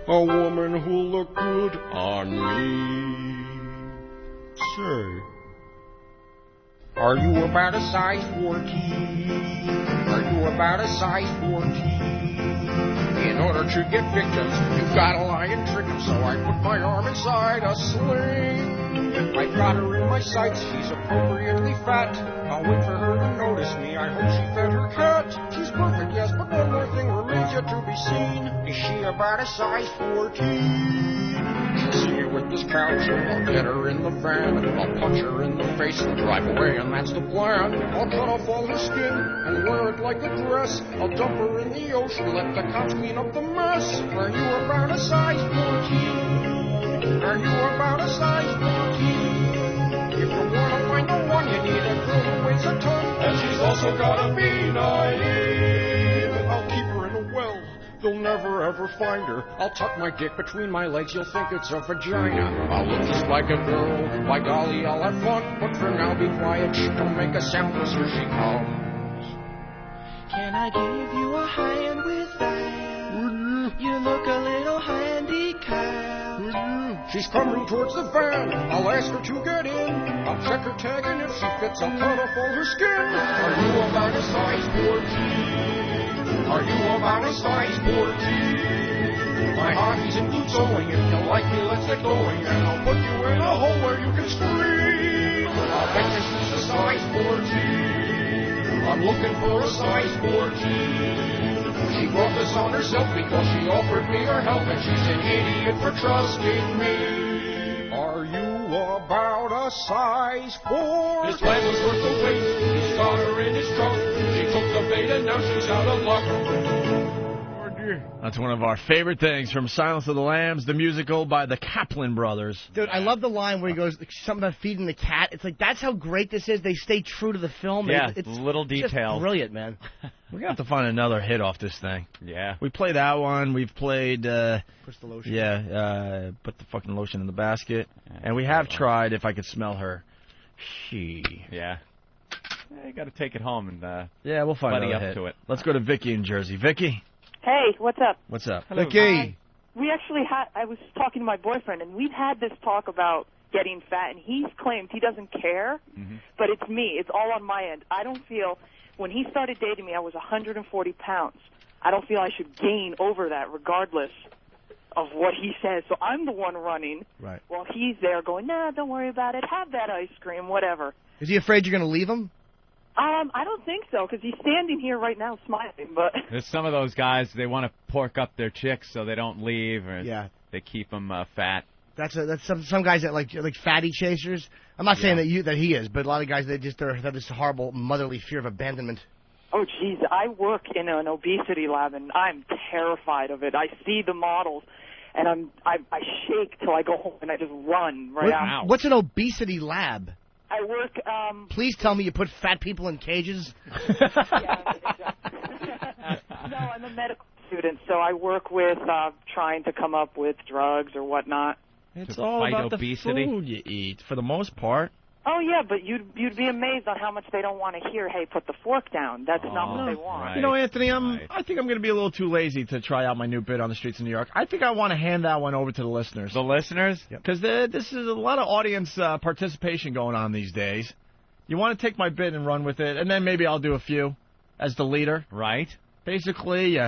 A woman who'll look good on me. Say, are you about a size 14? Are you about a size 14? In order to get victims, you've gotta lie and trick them. So I put my arm inside a sling. I've got her in my sights, she's appropriately fat. I'll wait for her to notice me, I hope she fed her cat. She's perfect, yes, but one more thing remains yet to be seen. Is she about a size 14? She'll see you with this couch, I'll get her in the van. I'll punch her in the face and drive away, and that's the plan. I'll cut off all her skin and wear it like a dress. I'll dump her in the ocean, let the cops clean up the mess. Are you about a size 14? Are you about a size 14? If you wanna find the one, you need a girl who weighs a ton. And she's also gotta be naive. I'll keep her in a well, they'll never ever find her. I'll tuck my dick between my legs, you'll think it's a vagina. I'll look just like a girl, by golly, I'll have fun. But for now, be quiet, shh, don't make a sound, cause here she comes. Can I give you a hand with that? You look a little handicapped. She's coming towards the van. I'll ask her to get in. I'll check her tag, and if she fits, I'll cut off all her skin. Are you about a size 14? Are you about a size 14? My hobby's in boot sewing. If you like me, let's get going. And I'll put you in a hole where you can scream. I'll bet you she's a size 14. I'm looking for a size 14. She brought this on herself because she offered me her help, and she's an idiot for trusting me. Are you about a size 4? His plan was worth the wait. He's got her in his trunk. She took the bait and now she's out of luck. That's one of our favorite things from Silence of the Lambs, the musical by the Kaplan brothers. Dude, I love the line where he goes, something about feeding the cat. It's like, that's how great this is. They stay true to the film. Yeah, it's little just details. brilliant, man. We're going to have to find another hit off this thing. Yeah. We played that one. We've played... Push the lotion. Yeah, put the fucking lotion in the basket. And we have tried If I Could Smell Her. Yeah. You got to take it home and yeah, we'll find buddy another up hit. to it. Let's go to Vicky in Jersey. Vicky, Hey, what's up? what's up? Vicky. We actually I was talking to my boyfriend, and we've had this talk about getting fat, and he's claimed he doesn't care, but it's me. It's all on my end. I don't feel, when he started dating me, I was 140 pounds. I don't feel I should gain over that regardless of what he says. So I'm the one running Right. while he's there going, nah, don't worry about it. Have that ice cream, whatever. Is he afraid you're going to leave him? I don't think so, because he's standing here right now smiling, but... There's some of those guys, they want to pork up their chicks so they don't leave, or Yeah. they keep them fat. That's some guys that like fatty chasers. I'm not saying that he is, but a lot of guys they have this horrible motherly fear of abandonment. Oh, geez, I work in an obesity lab, and I'm terrified of it. I see the models, and I shake till I go home, and I just run right out. What's an obesity lab? I work... Please tell me you put fat people in cages. No, I'm a medical student, so I work with trying to come up with drugs or whatnot. It's all about obesity. the food you eat, for the most part. Oh, yeah, but you'd be amazed on how much they don't want to hear, hey, put the fork down. That's not what they want. You know, Anthony, I think I'm going to be a little too lazy to try out my new bit on the streets of New York. I think I want to hand that one over to the listeners. The listeners? Because this is a lot of audience participation going on these days. You want to take my bit and run with it, and then maybe I'll do a few as the leader. Right. Basically,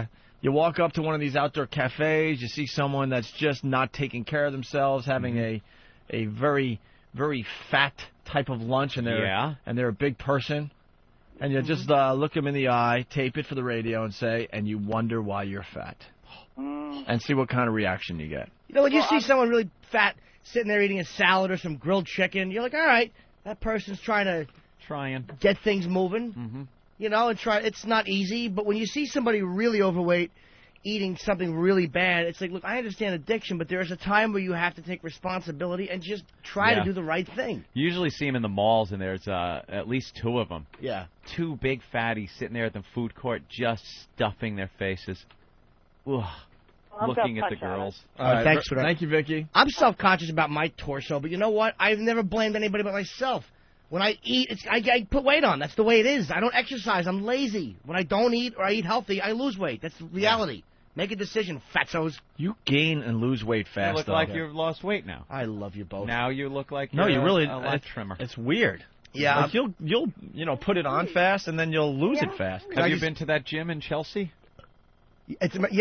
you walk up to one of these outdoor cafes, you see someone that's just not taking care of themselves, having a very, very fat type of lunch, and they're a big person, and you just look them in the eye, tape it for the radio, and say, and you wonder why you're fat, and see what kind of reaction you get. You know, when you see someone really fat sitting there eating a salad or some grilled chicken, you're like, all right, that person's trying to get things moving. You know, it's not easy, but when you see somebody really overweight eating something really bad, it's like, look, I understand addiction, but there's a time where you have to take responsibility and just try to do the right thing. You usually see them in the malls, and there's at least two of them. Yeah. Two big fatties sitting there at the food court just stuffing their faces. Ugh. Looking at the girls. Thanks for that. Thank you, Vicky. I'm self-conscious about my torso, but you know what? I've never blamed anybody but myself. When I eat, I put weight on. That's the way it is. I don't exercise. I'm lazy. When I don't eat or I eat healthy, I lose weight. That's reality. Make a decision, fatzos. You gain and lose weight fast. You look like you've lost weight now. I love you both. Now you look like no, you're you really a lot trimmer. It's weird. Yeah, like you'll put it on fast and then you'll lose it fast. Have you been to that gym in Chelsea?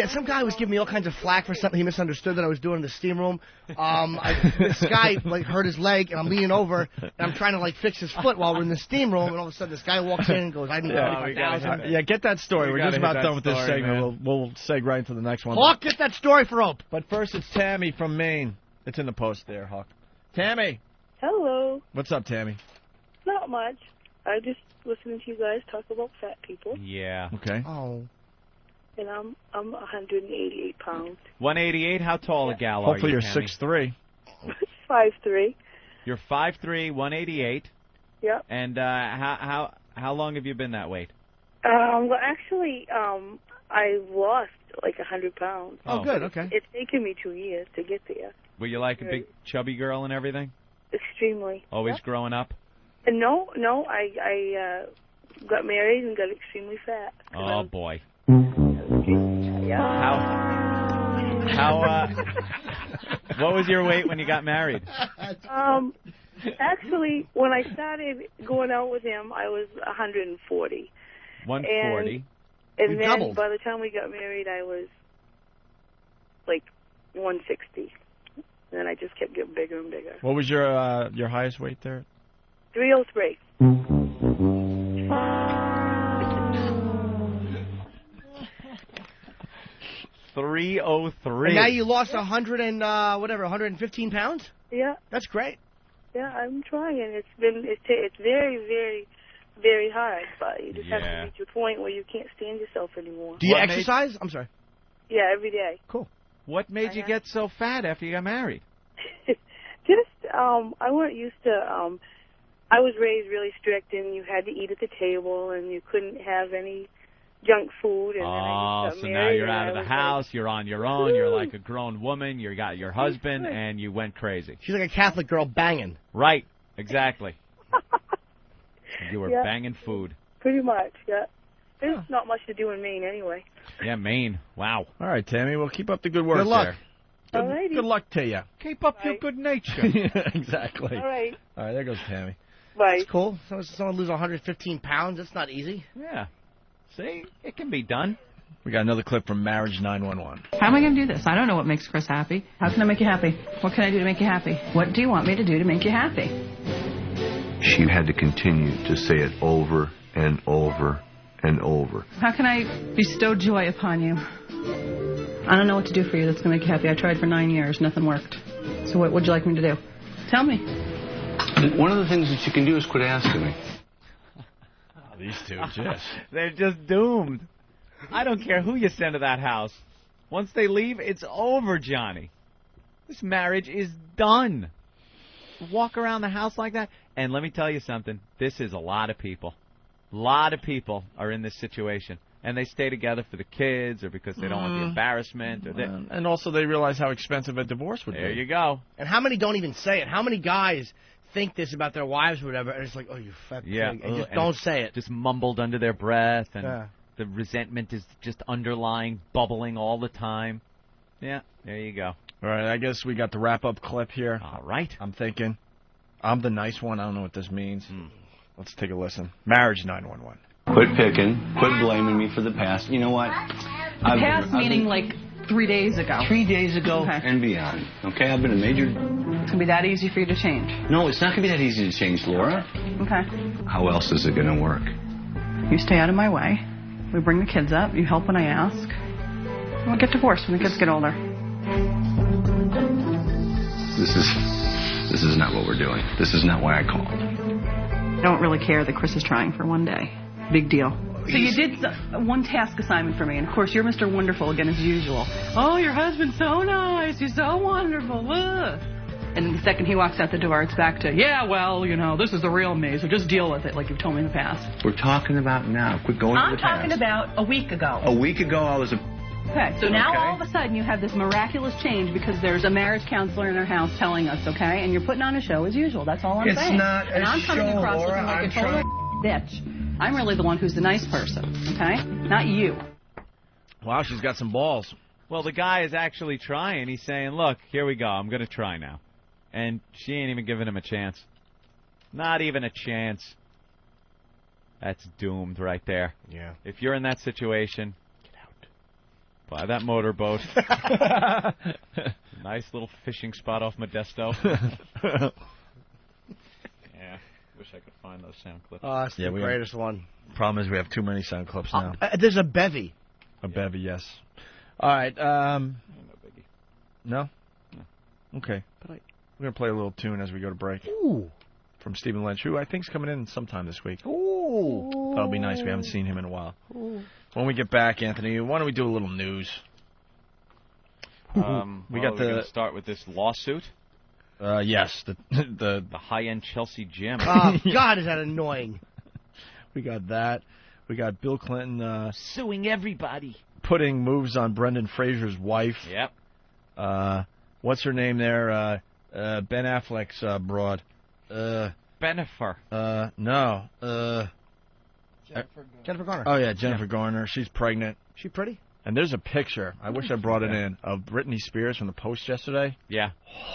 Some guy was giving me all kinds of flack for something he misunderstood that I was doing in the steam room. This guy hurt his leg, and I'm leaning over, and I'm trying to fix his foot while we're in the steam room, and all of a sudden this guy walks in and goes, "I need $25,000." Yeah, get that story. We're just about done with this segment. Man. We'll seg right into the next one. Hawk, get that story for Ope. But first, it's Tammy from Maine. It's in the post there, Hawk. Tammy. Hello. What's up, Tammy? Not much. I just listening to you guys talk about fat people. Yeah. Okay. Oh. And I'm 188 pounds. 188. How tall a gal Hopefully are you? Hopefully you're 6'3". 5'3". You're 5'3", 188. Yep. And how long have you been that weight? Well, actually, I lost like 100 pounds. Oh, good. Okay. It's taken me 2 years to get there. Were you like a big chubby girl and everything? Extremely. Always growing up? No. I got married and got extremely fat. Oh boy. Yeah. How what was your weight when you got married? Actually, when I started going out with him, I was 140. 140. And then doubled. By the time we got married, I was like 160. And then I just kept getting bigger and bigger. What was your highest weight there? 303. 303. And now you lost 115 pounds? Yeah. That's great. Yeah, I'm trying. It's very, very very hard, but you just have Yeah. to reach a point where you can't stand yourself anymore. Do you What made- exercise? I'm sorry. Yeah, every day. Cool. What made you get so fat after you got married? Just, I weren't used to, I was raised really strict, and you had to eat at the table, and you couldn't have any junk food. And then I Oh, just got so now married, you're and out I of the was house, you're on your own, you're Woo! like a grown woman, you got your husband, and you went crazy. She's like a Catholic girl banging. Right, exactly. You were Yeah. banging food. pretty much, yeah. There's not much to do in Maine anyway. Yeah, Maine. Wow. All right, Tammy. Well, keep up the good work Good luck. there. Alrighty. Good luck to you. Keep up your good nature. Exactly. All right. All right, there goes Tammy. Bye. That's cool. Someone lose 115 pounds. That's not easy. Yeah. See, it can be done. We got another clip from Marriage 911. How am I going to do this? I don't know what makes Chris happy. How can I make you happy? What can I do to make you happy? What do you want me to do to make you happy? She had to continue to say it over and over and over. How can I bestow joy upon you? I don't know what to do for you that's going to make you happy. I tried for 9 years. Nothing worked. So what would you like me to do? Tell me. One of the things that you can do is quit asking me. These two, just. They're just doomed. I don't care who you send to that house. Once they leave, it's over, Johnny. This marriage is done. Walk around the house like that. And let me tell you something. This is a lot of people. A lot of people are in this situation. And they stay together for the kids or because they don't want the embarrassment. Or And also they realize how expensive a divorce would be. there you go. And how many don't even say it? How many guys think this about their wives or whatever, and it's like, oh, you fat Yeah. pig, and just and don't it's say it. Just mumbled under their breath. And Yeah. the resentment is just underlying, bubbling all the time. Yeah, there you go. All right, I guess we got the wrap-up clip here. All right. I'm thinking. I'm the nice one. I don't know what this means. Let's take a listen. Marriage 911. Quit picking. Quit blaming me for the past. You know what? Past meaning like 3 days ago. 3 days ago Okay. and beyond. Okay, I've been a major... It's going to be that easy for you to change. No, it's not going to be that easy to change, Laura. Okay. How else is it going to work? You stay out of my way. We bring the kids up. You help when I ask. And we'll get divorced when the kids get older. This is not what we're doing. This is not why I called. I don't really care that Chris is trying for one day. Big deal. So you did one task assignment for me, and of course you're Mr. Wonderful again as usual. Oh, your husband's so nice. He's so wonderful. Ugh. And the second he walks out the door, it's back to, yeah, well, you know, this is the real me, so just deal with it like you've told me in the past. We're talking about now. Quit going to I'm the past. talking about a week ago. A week ago, I was a... Okay, so now Okay. all of a sudden you have this miraculous change because there's a marriage counselor in our house telling us, okay? And you're putting on a show as usual. That's all I'm It's saying. not and a I'm coming show, across Laura. looking like I'm a total bitch. I'm really the one who's the nice person, okay? Not you. Wow, she's got some balls. Well, the guy is actually trying. He's saying, look, here we go. I'm going to try now. And she ain't even giving him a chance. Not even a chance. That's doomed right there. Yeah. If you're in that situation, get out. Buy that motorboat. Nice little fishing spot off Modesto. Yeah. Wish I could find those sound clips. That's the we greatest one. Problem is we have too many sound clips now. There's a bevy. A bevy, yes. All right. No? Okay. We're going to play a little tune as we go to break. Ooh. From Stephen Lynch, who I think's coming in sometime this week. Ooh. That'll be nice. We haven't seen him in a while. Ooh. When we get back, Anthony, why don't we do a little news? We're got going to start with this lawsuit. Yes, the high-end Chelsea gym. Oh, God, is that annoying. We got that. We got Bill Clinton suing everybody. Putting moves on Brendan Fraser's wife. Yep. What's her name there? Ben Affleck's broad. Bennifer. No. Jennifer Garner. Oh, yeah, Jennifer Garner. She's pregnant. She pretty? And there's a picture. I wish I brought it in of Britney Spears from the Post yesterday. Yeah.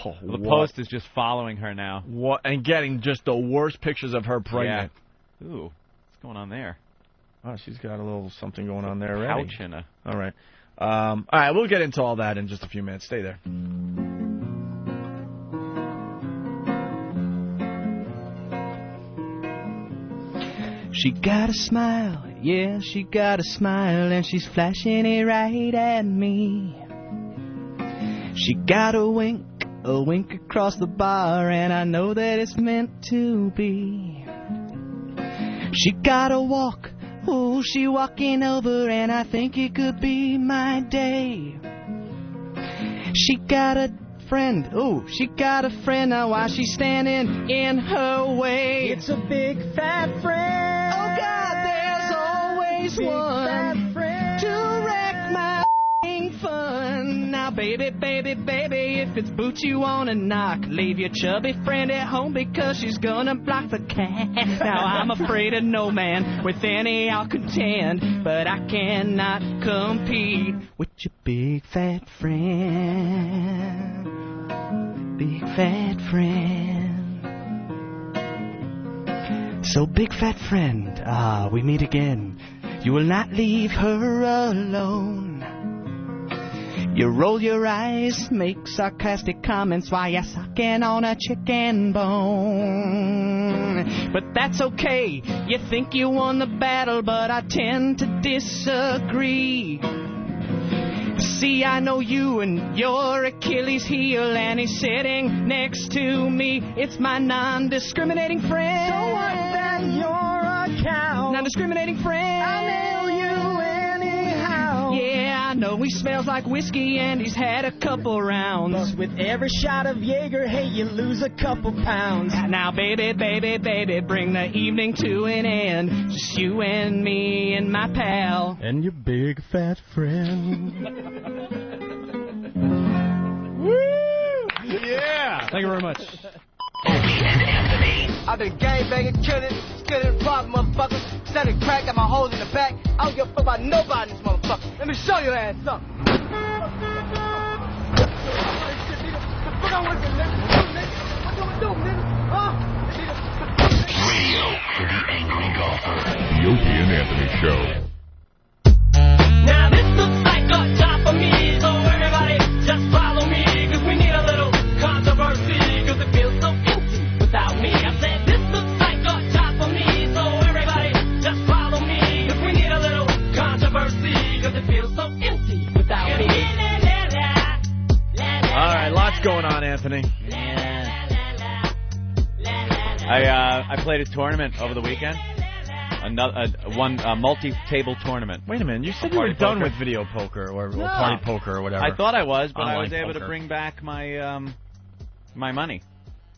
Oh, The Post is just following her now. What? And getting just the worst pictures of her pregnant. Yeah. Ooh, what's going on there? Oh, she's got a little something going on there already. Couch and a... All right. All right, we'll get into all that in just a few minutes. Stay there. She got a smile, yeah, she got a smile, and she's flashing it right at me. She got a wink across the bar, and I know that it's meant to be. She gotta walk, oh, she walking over, and I think it could be my day. She got a friend, oh, she got a friend, now why she's standing in her way? It's a big fat friend. Oh God, there's always big one fat friend to wreck my fun. Now baby, baby, baby, if it's boots you wanna knock, leave your chubby friend at home because she's gonna block the cat. Now I'm afraid of no man, with any I'll contend, but I cannot compete with your big fat friend. Big fat friend. So big fat friend, we meet again. You will not leave her alone. You roll your eyes, make sarcastic comments while you're sucking on a chicken bone. But that's okay, you think you won the battle, but I tend to disagree. See, I know you and your Achilles heel, and he's sitting next to me. It's my non-discriminating friend. So what's that your account? Non-discriminating friend. I'll nail you anyhow. Yeah, I know he smells like whiskey and he's had a couple rounds. But with every shot of Jaeger, hey, you lose a couple pounds. Now, baby, baby, baby, bring the evening to an end. Just you and me and my pal. And your big fat friend. Woo! Yeah! Thank you very much. I've been gangbanging, killing, stealing, robbing motherfuckers, selling crack, got my holes in the back. I don't give a fuck about nobody in this motherfucker. Let me show your ass something. Radio for the angry golfer. The Opie and Anthony Show. Now this looks like a job for me, so everybody just follow me, cause we need a little controversy, cause it feels so empty without me. I said this looks like a job for me, so everybody just follow me, cause we need a little controversy, cause it feels so empty without me. All right, lots going on, Anthony. I played a tournament over the weekend. One multi-table tournament. Wait a minute, you said you were done with video poker or party poker or whatever. I thought I was, but I Online was able poker. to bring back my my money.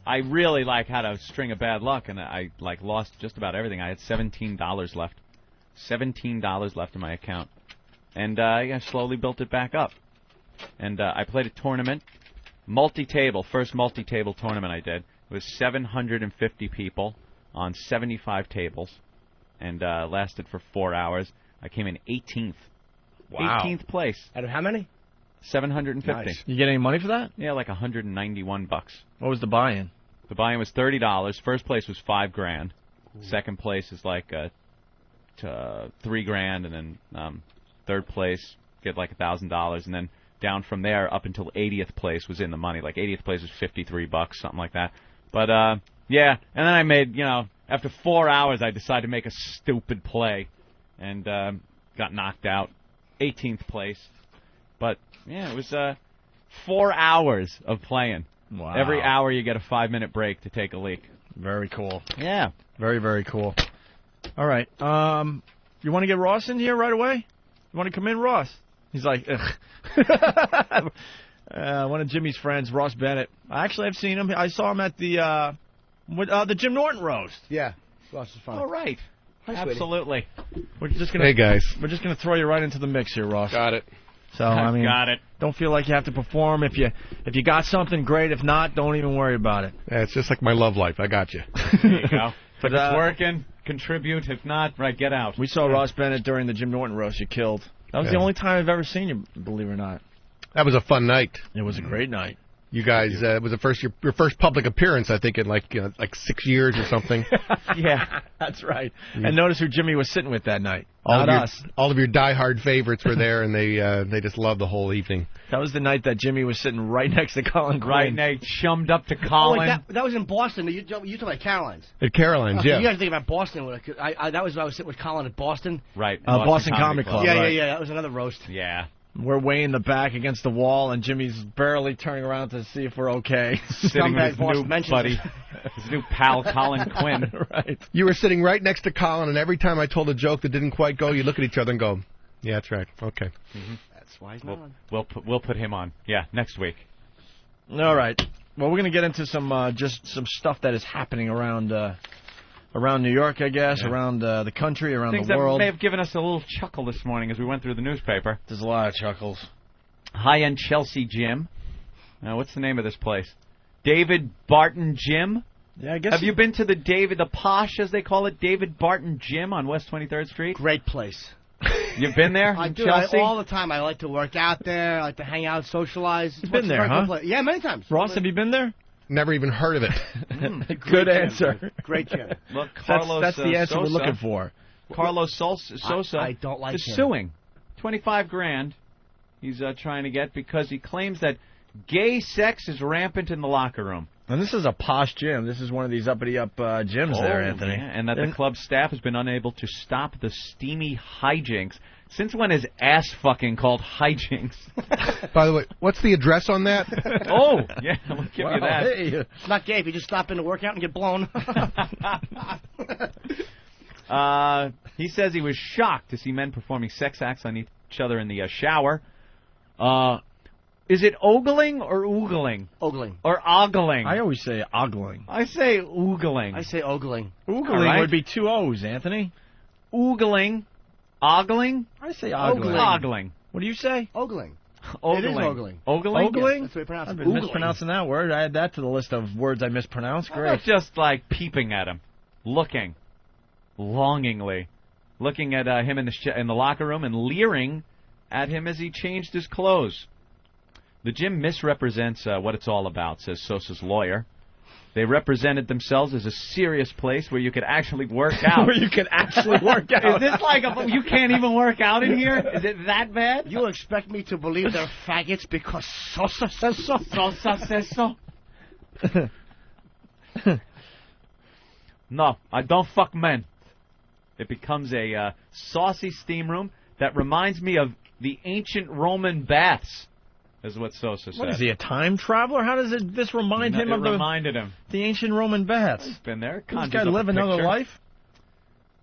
I really had a string of bad luck, and I lost just about everything. I had $17 left. $17 left in my account, and I slowly built it back up. And I played a tournament, multi-table, first multi-table tournament I did. It was 750 people on 75 tables, and lasted for 4 hours. I came in 18th. Wow. 18th place. Out of how many? 750. Nice. You get any money for that? Yeah, like $191. What was the buy-in? The buy-in was $30. First place was $5,000. Second place is like $3,000, and then third place get like $1,000, and then down from there up until 80th place was in the money. Like 80th place was $53, something like that. But yeah, and then I made, after 4 hours, I decided to make a stupid play, and got knocked out. 18th place. But yeah, it was 4 hours of playing. Wow. Every hour you get a 5-minute break to take a leak. Very cool. Yeah. Very, very cool. All right. You want to get Ross in here right away? You want to come in, Ross? He's like, ugh. One of Jimmy's friends, Ross Bennett. Actually, I've seen him. I saw him at the Jim Norton roast. Yeah. Ross is fun. All right. Hi, Absolutely. We're just gonna, Hey, guys. We're just going to throw you right into the mix here, Ross. Got it. So, I mean, got it. Don't feel like you have to perform. If you got something, great. If not, don't even worry about it. Yeah, it's just like my love life. I got you. There you go. If it's working, contribute. If not, right, get out. We saw Ross Bennett during the Jim Norton roast. You killed. That was the only time I've ever seen you, believe it or not. That was a fun night. It was a great night. You guys, it was your first public appearance, I think, in like 6 years or something. Yeah, that's right. And notice who Jimmy was sitting with that night. All Not us. All of your diehard favorites were there, and they just loved the whole evening. That was the night that Jimmy was sitting right next to Colin Quinn. Right, Nate, chummed up to Oh, Colin. wait, that was in Boston. You talking about Caroline's? At Caroline's, Okay, yeah. You got to think about Boston. That was when I was sitting with Colin at Boston. Right. Boston Comedy Club. Yeah, right. yeah. That was another roast. Yeah. We're way in the back against the wall, and Jimmy's barely turning around to see if we're okay. Sitting with his new buddy, his new pal, Colin Quinn. Right. You were sitting right next to Colin, and every time I told a joke that didn't quite go, you look at each other and go, yeah, that's right. Okay. Mm-hmm. That's why he's not on. We'll put him on. Yeah, next week. All right. Well, we're going to get into some just some stuff that is happening around New York, I guess, around the country, around Things the world. that may have given us a little chuckle this morning as we went through the newspaper. There's a lot of chuckles. High-end Chelsea gym. Now, what's the name of this place? David Barton Gym? Yeah, I guess. Have you been to the Posh, as they call it, David Barton Gym on West 23rd Street? Great place. You've been there I in do. Chelsea? All the time. I like to work out there. I like to hang out, socialize. You've been there, huh? Yeah, many times. Ross, have you been there? Never even heard of it. Good answer. Great gym. Look, Carlos that's the answer Sosa, we're looking for. Carlos Sosa I don't like is him. suing. $25,000 he's trying to get because he claims that gay sex is rampant in the locker room. And this is a posh gym. This is one of these uppity-up gyms there, Anthony. Yeah, and that the club staff has been unable to stop the steamy hijinks. Since when is ass fucking called hijinks? By the way, what's the address on that? Oh, yeah, we'll give you that. Hey. It's not gay if you just stop in to work out and get blown. He says he was shocked to see men performing sex acts on each other in the shower. Is it ogling or oogling? Ogling. Or ogling? I always say ogling. I say oogling. I say ogling. Oogling would be two O's, Anthony. Oogling. Ogling? I say ogling. Ogling. What do you say? Ogling. Ogling. It is ogling. Ogling? Ogling? Yes, that's the way you pronounce it. I've been mispronouncing that word. I add that to the list of words I mispronounce. How Great. about just like peeping at him, looking, longingly, looking at him in the locker room and leering at him as he changed his clothes. The gym misrepresents what it's all about, says Sosa's lawyer. They represented themselves as a serious place where you could actually work out. Where you can actually work out. Is this like you can't even work out in here? Is it that bad? You expect me to believe they're faggots because Sosa says so? Sosa says so. No, I don't fuck men. It becomes a saucy steam room that reminds me of the ancient Roman baths, is what Sosa said. What is he, a time traveler? How does this remind him of reminded him. the ancient Roman baths? He's been there. Does this guy live another life?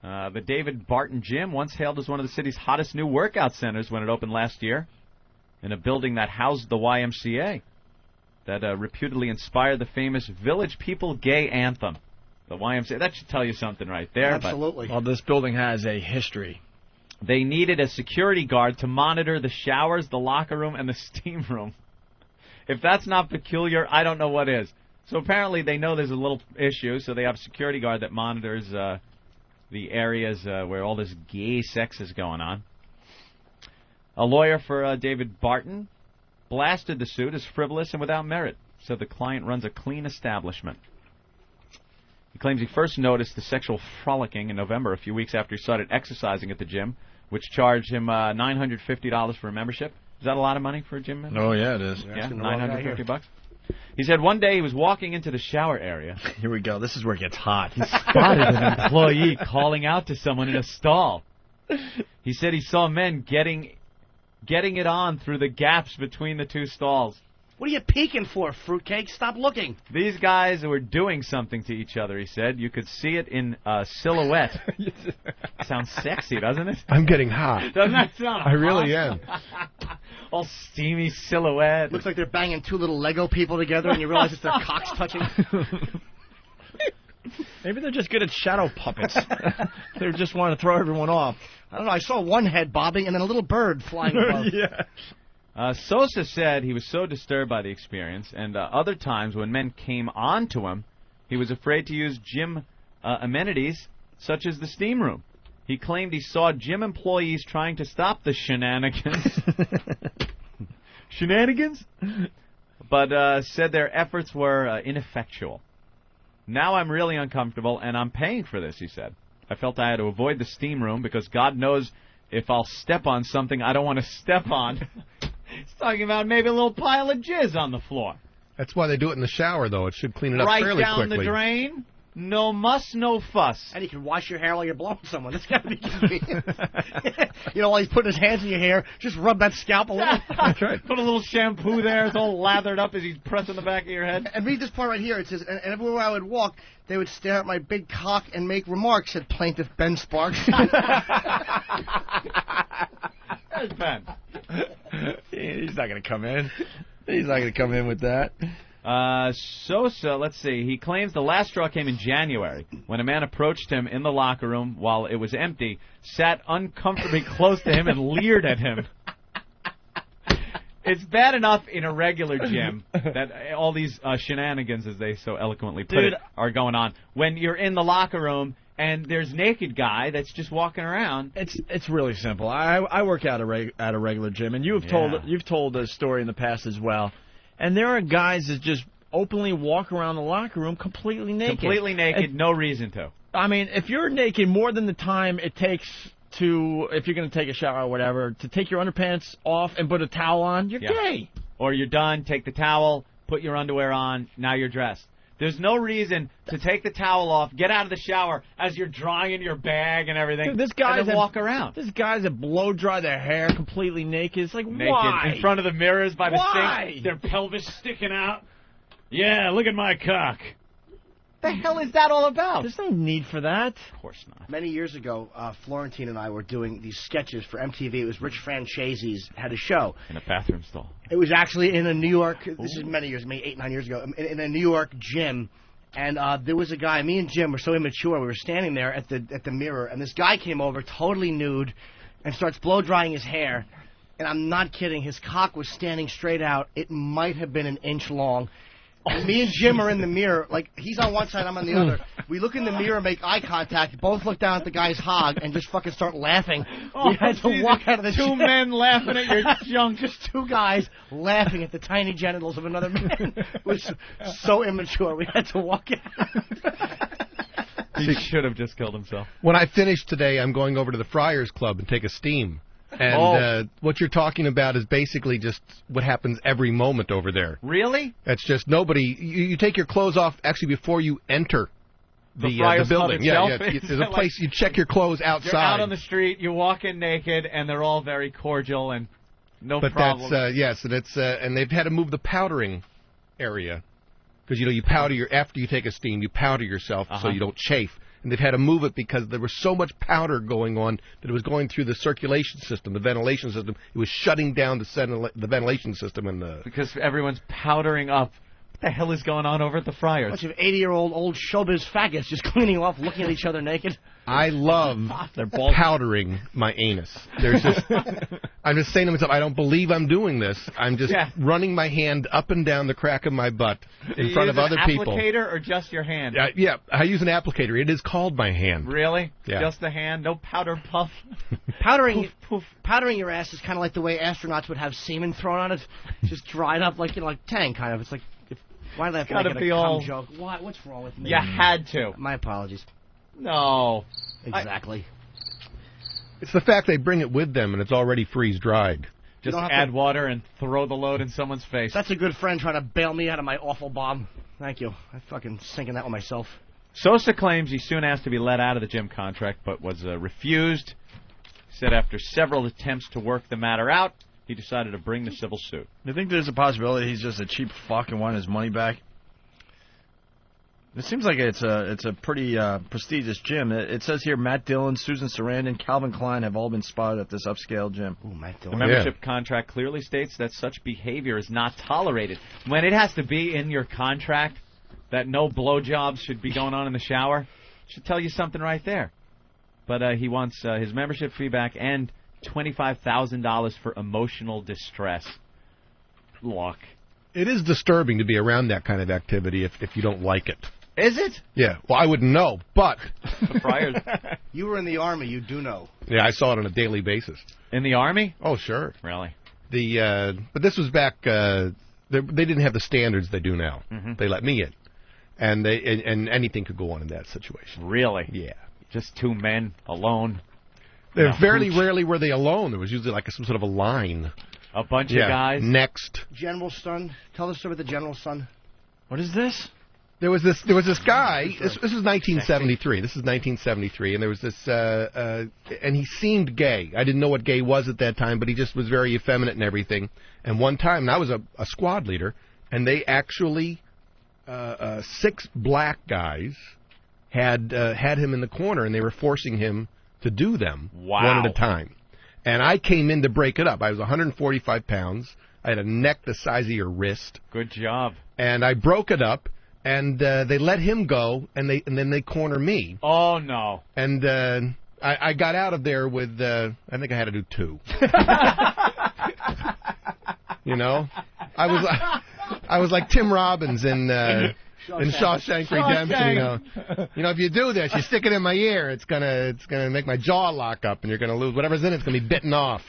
The David Barton Gym, once hailed as one of the city's hottest new workout centers when it opened last year, in a building that housed the YMCA, that reputedly inspired the famous Village People gay anthem. The YMCA. That should tell you something right there. Absolutely. Well, this building has a history. They needed a security guard to monitor the showers, the locker room, and the steam room. If that's not peculiar, I don't know what is. So apparently they know there's a little issue, so they have a security guard that monitors the areas where all this gay sex is going on. A lawyer for David Barton blasted the suit as frivolous and without merit, said the client runs a clean establishment. He claims he first noticed the sexual frolicking in November, a few weeks after he started exercising at the gym, which charged him $950 for a membership. Is that a lot of money for a gym member? Oh, yeah, it is. Yeah, $950. He said one day he was walking into the shower area. Here we go. This is where it gets hot. He spotted an employee calling out to someone in a stall. He said he saw men getting it on through the gaps between the two stalls. What are you peeking for, fruitcake? Stop looking. These guys were doing something to each other, he said. You could see it in silhouette. Sounds sexy, doesn't it? I'm getting hot. Doesn't that sound I really am. All steamy silhouette. Looks like they're banging two little Lego people together and you realize it's their cocks touching. Maybe they're just good at shadow puppets. They just want to throw everyone off. I don't know. I saw one head bobbing and then a little bird flying above. Yeah. Sosa said he was so disturbed by the experience, and other times when men came on to him, he was afraid to use gym amenities such as the steam room. He claimed he saw gym employees trying to stop the shenanigans. Shenanigans? But said their efforts were ineffectual. Now I'm really uncomfortable, and I'm paying for this, he said. I felt I had to avoid the steam room because God knows if I'll step on something I don't want to step on. He's talking about maybe a little pile of jizz on the floor. That's why they do it in the shower, though. It should clean it up fairly quickly. Right down the drain? No muss, no fuss. And you can wash your hair while you're blowing someone. That's gotta be convenient. While he's putting his hands in your hair, just rub that scalp a little. That's right. Put a little shampoo there. It's all lathered up as he's pressing the back of your head. And read this part right here. It says, and everywhere I would walk, they would stare at my big cock and make remarks, said plaintiff Ben Sparks. There's Ben. He's not going to come in. He's not going to come in with that. Sosa, let's see. He claims the last straw came in January when a man approached him in the locker room while it was empty, sat uncomfortably close to him, and leered at him. It's bad enough in a regular gym that all these shenanigans, as they so eloquently put it, are going on. When you're in the locker room and there's naked guy that's just walking around. It's really simple. I work at a regular gym, and you've told a story in the past as well. And there are guys that just openly walk around the locker room completely naked. Completely naked, no reason to. I mean, if you're naked more than the time it takes to, if you're going to take a shower or whatever, to take your underpants off and put a towel on, you're gay. Or you're done, take the towel, put your underwear on, now you're dressed. There's no reason to take the towel off, get out of the shower as you're drying your bag and everything, Dude, and then walk around. There's guys that blow dry their hair completely naked. It's like, naked, why? in front of the mirrors by the Why? sink, their pelvis sticking out. Yeah, look at my cock. The hell is that all about? There's no need for that. Of course not. Many years ago, Florentine and I were doing these sketches for MTV. It was Rich Franchese's had a show. In a bathroom stall. It was actually in a New York, this is many years, maybe 8, 9 years ago, in a New York gym. And there was a guy, me and Jim were so immature, we were standing there at the mirror, and this guy came over, totally nude, and starts blow-drying his hair. And I'm not kidding, his cock was standing straight out. It might have been an inch long. Me and Jim are in the mirror, like, he's on one side, I'm on the other. We look in the mirror, make eye contact, both look down at the guy's hog, and just fucking start laughing. We had to walk out of the Two men laughing at your junk. Just two guys laughing at the tiny genitals of another man. It was so immature, we had to walk out. He should have just killed himself. When I finish today, I'm going over to the Friars Club and take a steam. And what you're talking about is basically just what happens every moment over there. Really? That's just nobody. You take your clothes off actually before you enter the Friars Club building. itself? Yeah. There's a place you check your clothes outside. You're out on the street, you walk in naked, and they're all very cordial and no problem. But that's and it's and they've had to move the powdering area because you powder after you take a steam, you powder yourself so you don't chafe. And they've had to move it because there was so much powder going on that it was going through the circulation system, the ventilation system. It was shutting down the ventilation system. Because everyone's powdering up. What the hell is going on over at the Friars? A bunch of 80-year-old old showbiz faggots just cleaning off, looking at each other naked. I love powdering my anus. I'm just saying to myself, I don't believe I'm doing this. I'm just running my hand up and down the crack of my butt in front of other people. Do you use an applicator or just your hand? Yeah, I use an applicator. It is called my hand. Really? Yeah. Just the hand? No powder puff? Powdering your ass is kind of like the way astronauts would have semen thrown on it. Just dried up like Tang, kind of. It's like, why did I have to make it a cum joke? What's wrong with me? You had to. My apologies. No. Exactly. It's the fact they bring it with them and it's already freeze-dried. Just add water and throw the load in someone's face. That's a good friend trying to bail me out of my awful bomb. Thank you. I fucking sinking that one myself. Sosa claims he soon asked to be let out of the gym contract, but was refused. He said after several attempts to work the matter out, he decided to bring the civil suit. Do you think there's a possibility he's just a cheap fuck and wanted his money back? It seems like it's a pretty prestigious gym. It says here Matt Dillon, Susan Sarandon, Calvin Klein have all been spotted at this upscale gym. Ooh, Matt The Dillon. membership contract clearly states that such behavior is not tolerated. When it has to be in your contract that no blowjobs should be going on in the shower, it should tell you something right there. But he wants his membership fee back and $25,000 for emotional distress. Look. It is disturbing to be around that kind of activity if you don't like it. Is it? Yeah. Well, I wouldn't know, but... The Friars. You were in the Army. You do know. Yeah, I saw it on a daily basis. In the Army? Oh, sure. Really? But this was back... they didn't have the standards they do now. Mm-hmm. They let me in. And anything could go on in that situation. Really? Yeah. Just two men alone? Rarely were they alone. There was usually like some sort of a line. A bunch of guys? Next. General's son. Tell the story about the General's son. What is this? There was this guy. This was 1973. This is 1973, and there was this, and he seemed gay. I didn't know what gay was at that time, but he just was very effeminate and everything. And one time, and I was a squad leader, and they actually 6 black guys had him in the corner, and they were forcing him to do them one at a time. And I came in to break it up. I was 145 pounds. I had a neck the size of your wrist. Good job. And I broke it up. And they let him go, and then they corner me. Oh, no. And I got out of there with, I think I had to do 2. You know? I was like Tim Robbins in Shawshank Redemption, you know. You know, if you do this, you stick it in my ear, it's gonna make my jaw lock up, and you're gonna lose whatever's in it's gonna be bitten off.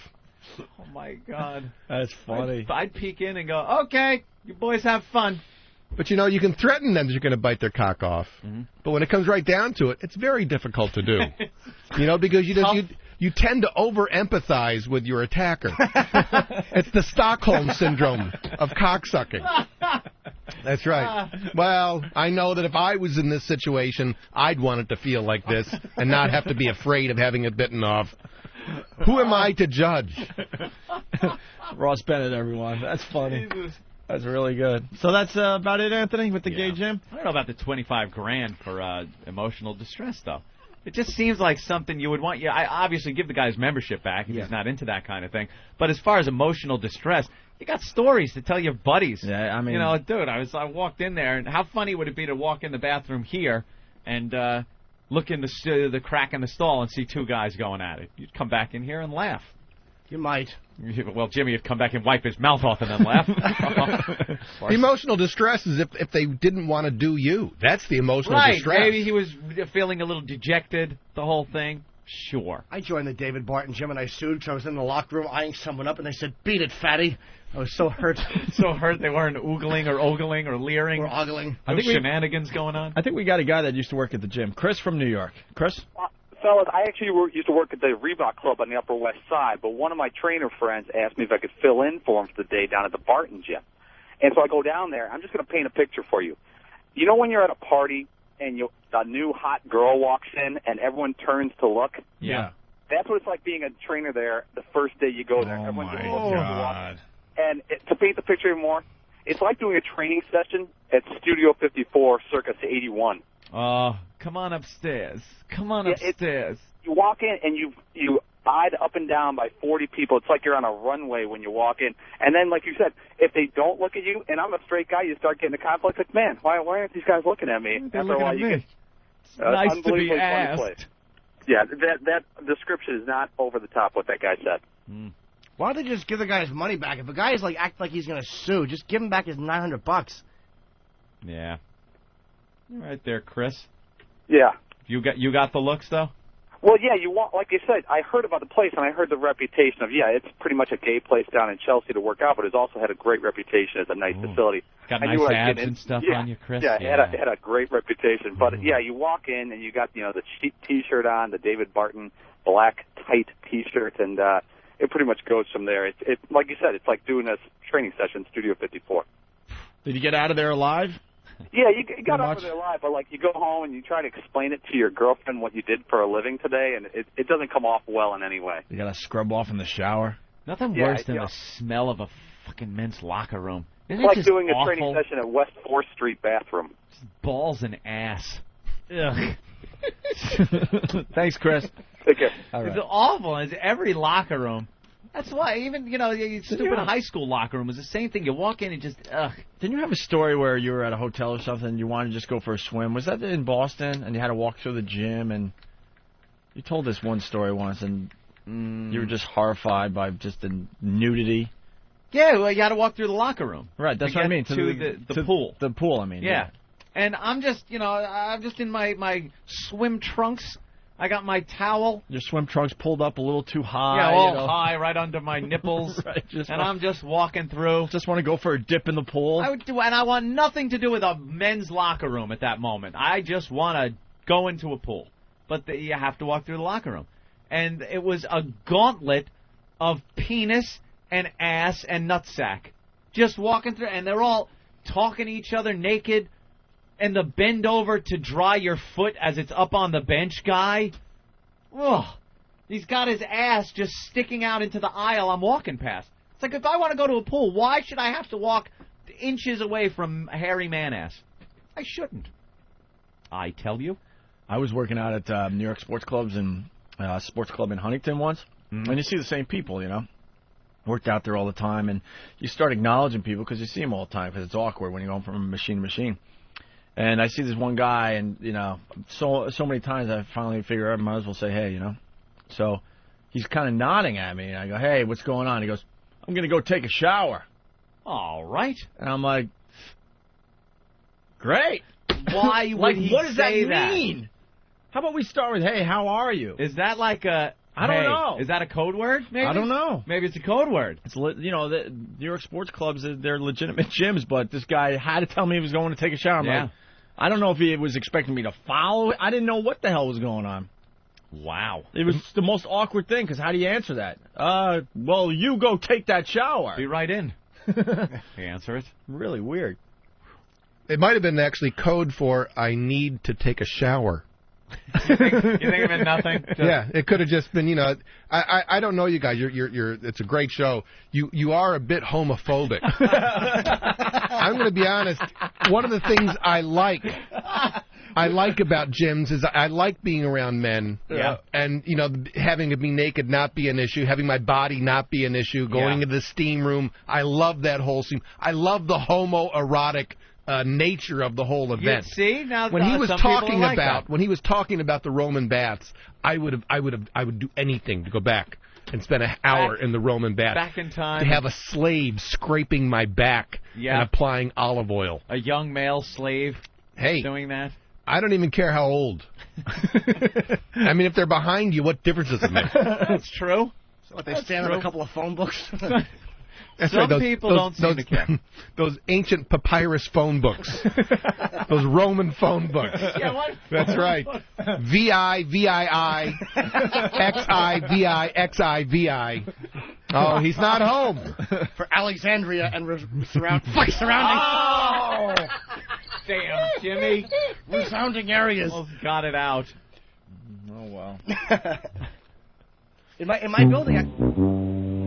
Oh, my God. That's funny. I'd peek in and go, okay, you boys have fun. But, you know, you can threaten them that you're going to bite their cock off. Mm-hmm. But when it comes right down to it, it's very difficult to do. You know, because you tend to over-empathize with your attacker. It's the Stockholm Syndrome of cocksucking. That's right. Well, I know that if I was in this situation, I'd want it to feel like this and not have to be afraid of having it bitten off. Who am I to judge? Ross Bennett, everyone. That's funny. Jesus. That's really good. So that's about it, Anthony, with the gay gym? I don't know about the $25,000 for emotional distress, though. It just seems like something you would want. Yeah, I obviously give the guy his membership back if he's not into that kind of thing. But as far as emotional distress, you got stories to tell your buddies. Yeah, I mean, you know, dude, I walked in there, and how funny would it be to walk in the bathroom here and look in the crack in the stall and see 2 guys going at it? You'd come back in here and laugh. You might. Well, Jimmy would come back and wipe his mouth off and then laugh. The emotional distress is if they didn't want to do you. That's the emotional distress. Maybe he was feeling a little dejected, the whole thing. Sure. I joined the David Barton gym and I sued because I was in the locker room eyeing someone up and they said, "Beat it, fatty." I was so hurt. So hurt they weren't oogling or ogling or leering. Or ogling. No shenanigans going on. I think we got a guy that used to work at the gym. Chris from New York. Chris? Fellas, I actually used to work at the Reebok Club on the Upper West Side, but one of my trainer friends asked me if I could fill in for him for the day down at the Barton gym. And so I go down there. I'm just going to paint a picture for you. You know when you're at a party and a new hot girl walks in and everyone turns to look? Yeah. That's what it's like being a trainer there the first day you go there. Oh, Everyone's my just looking God. And to paint the picture even more, it's like doing a training session at Studio 54 circa 81. Oh, come on upstairs. Come on upstairs. You walk in and you eyed up and down by 40 people. It's like you're on a runway when you walk in. And then, like you said, if they don't look at you, and I'm a straight guy, you start getting a conflict. Like, man, why aren't these guys looking at me? They're looking at me. It's nice to be asked. Yeah, that description is not over the top what that guy said. Why don't they just give the guy his money back? If a guy is like act like he's going to sue, just give him back his $900. Yeah. You're right there, Chris. Yeah. You got the looks though? Well, yeah, like you said, I heard about the place and I heard the reputation of, it's pretty much a gay place down in Chelsea to work out, but it's also had a great reputation as a nice facility. Got nice abs and stuff on you, Chris? Yeah, it had a great reputation. But, you walk in and you got, the cheap T-shirt on, the David Barton black tight T-shirt, and it pretty much goes from there. It like you said, it's like doing a training session, Studio 54. Did you get out of there alive? Yeah, you got out of there alive, but like you go home and you try to explain it to your girlfriend what you did for a living today, and it doesn't come off well in any way. You got to scrub off in the shower. Nothing worse than the smell of a fucking men's locker room. Isn't it's like just doing awful? A training session at West 4th Street bathroom. Just balls and ass. Ugh. Thanks, Chris. Take care. All right. It's awful. It's every locker room. That's why even, stupid high school locker room is the same thing. You walk in and just, ugh. Didn't you have a story where you were at a hotel or something and you wanted to just go for a swim? Was that in Boston? And you had to walk through the gym and you told this one story once and you were just horrified by just the nudity. Yeah, well, you had to walk through the locker room. Right, that's what I mean. To the pool. The pool, I mean. Yeah. And I'm just, I'm just in my swim trunks. I got my towel. Your swim trunks pulled up a little too high. Yeah, all high, right under my nipples. Right, I'm just walking through. Just want to go for a dip in the pool. And I want nothing to do with a men's locker room at that moment. I just want to go into a pool. But you have to walk through the locker room. And it was a gauntlet of penis and ass and nutsack. Just walking through, and they're all talking to each other naked. And the bend over to dry your foot as it's up on the bench guy. Ugh. He's got his ass just sticking out into the aisle I'm walking past. It's like, if I want to go to a pool, why should I have to walk inches away from a hairy man ass? I shouldn't. I tell you. I was working out at New York sports clubs and sports club in Huntington once, and you see the same people, you know. Worked out there all the time, and you start acknowledging people because you see them all the time because it's awkward when you're going from machine to machine. And I see this one guy, and, you know, so many times I finally figure I might as well say, hey, you know. So he's kind of nodding at me, and I go, hey, what's going on? He goes, I'm going to go take a shower. All right. And I'm like, great. Why would he what does say that mean? How about we start with, hey, how are you? Is that like a... I don't know. Is that a code word, maybe? I don't know. Maybe it's a code word. It's you know, the New York sports clubs, they're legitimate gyms, but this guy had to tell me he was going to take a shower. I'm like, I don't know if he was expecting me to follow it. I didn't know what the hell was going on. Wow. It was the most awkward thing, because how do you answer that? Well, you go take that shower. Be right in. Answer it. Really weird. It might have been actually code for I need to take a shower. You think it meant nothing? Yeah, it could have just been, you know, I don't know you guys. You're it's a great show. You are a bit homophobic. I'm going to be honest. One of the things I like about gyms is I like being around men. Yeah. And, you know, having to be naked not be an issue, having my body not be an issue, going into the steam room. I love that whole scene. I love the homoerotic nature of the whole event. See, now when he was some talking like about that. when he was talking about the Roman baths, I would do anything to go back and spend an hour in the Roman baths. Back in time. To have a slave scraping my back and applying olive oil. A young male slave doing that. I don't even care how old. I mean, if they're behind you, what difference does it make? That's true. So what, they stand on a couple of phone books? That's Some right. Those, people those, don't seem to care. Those ancient papyrus phone books. Those Roman phone books. Yeah, what? That's right. VI, VII, XI, VI, XI, VI. Oh, he's not home. For Alexandria and surrounding. Oh! Damn, Jimmy. Resounding areas. Almost got it out. Oh, well. In my building,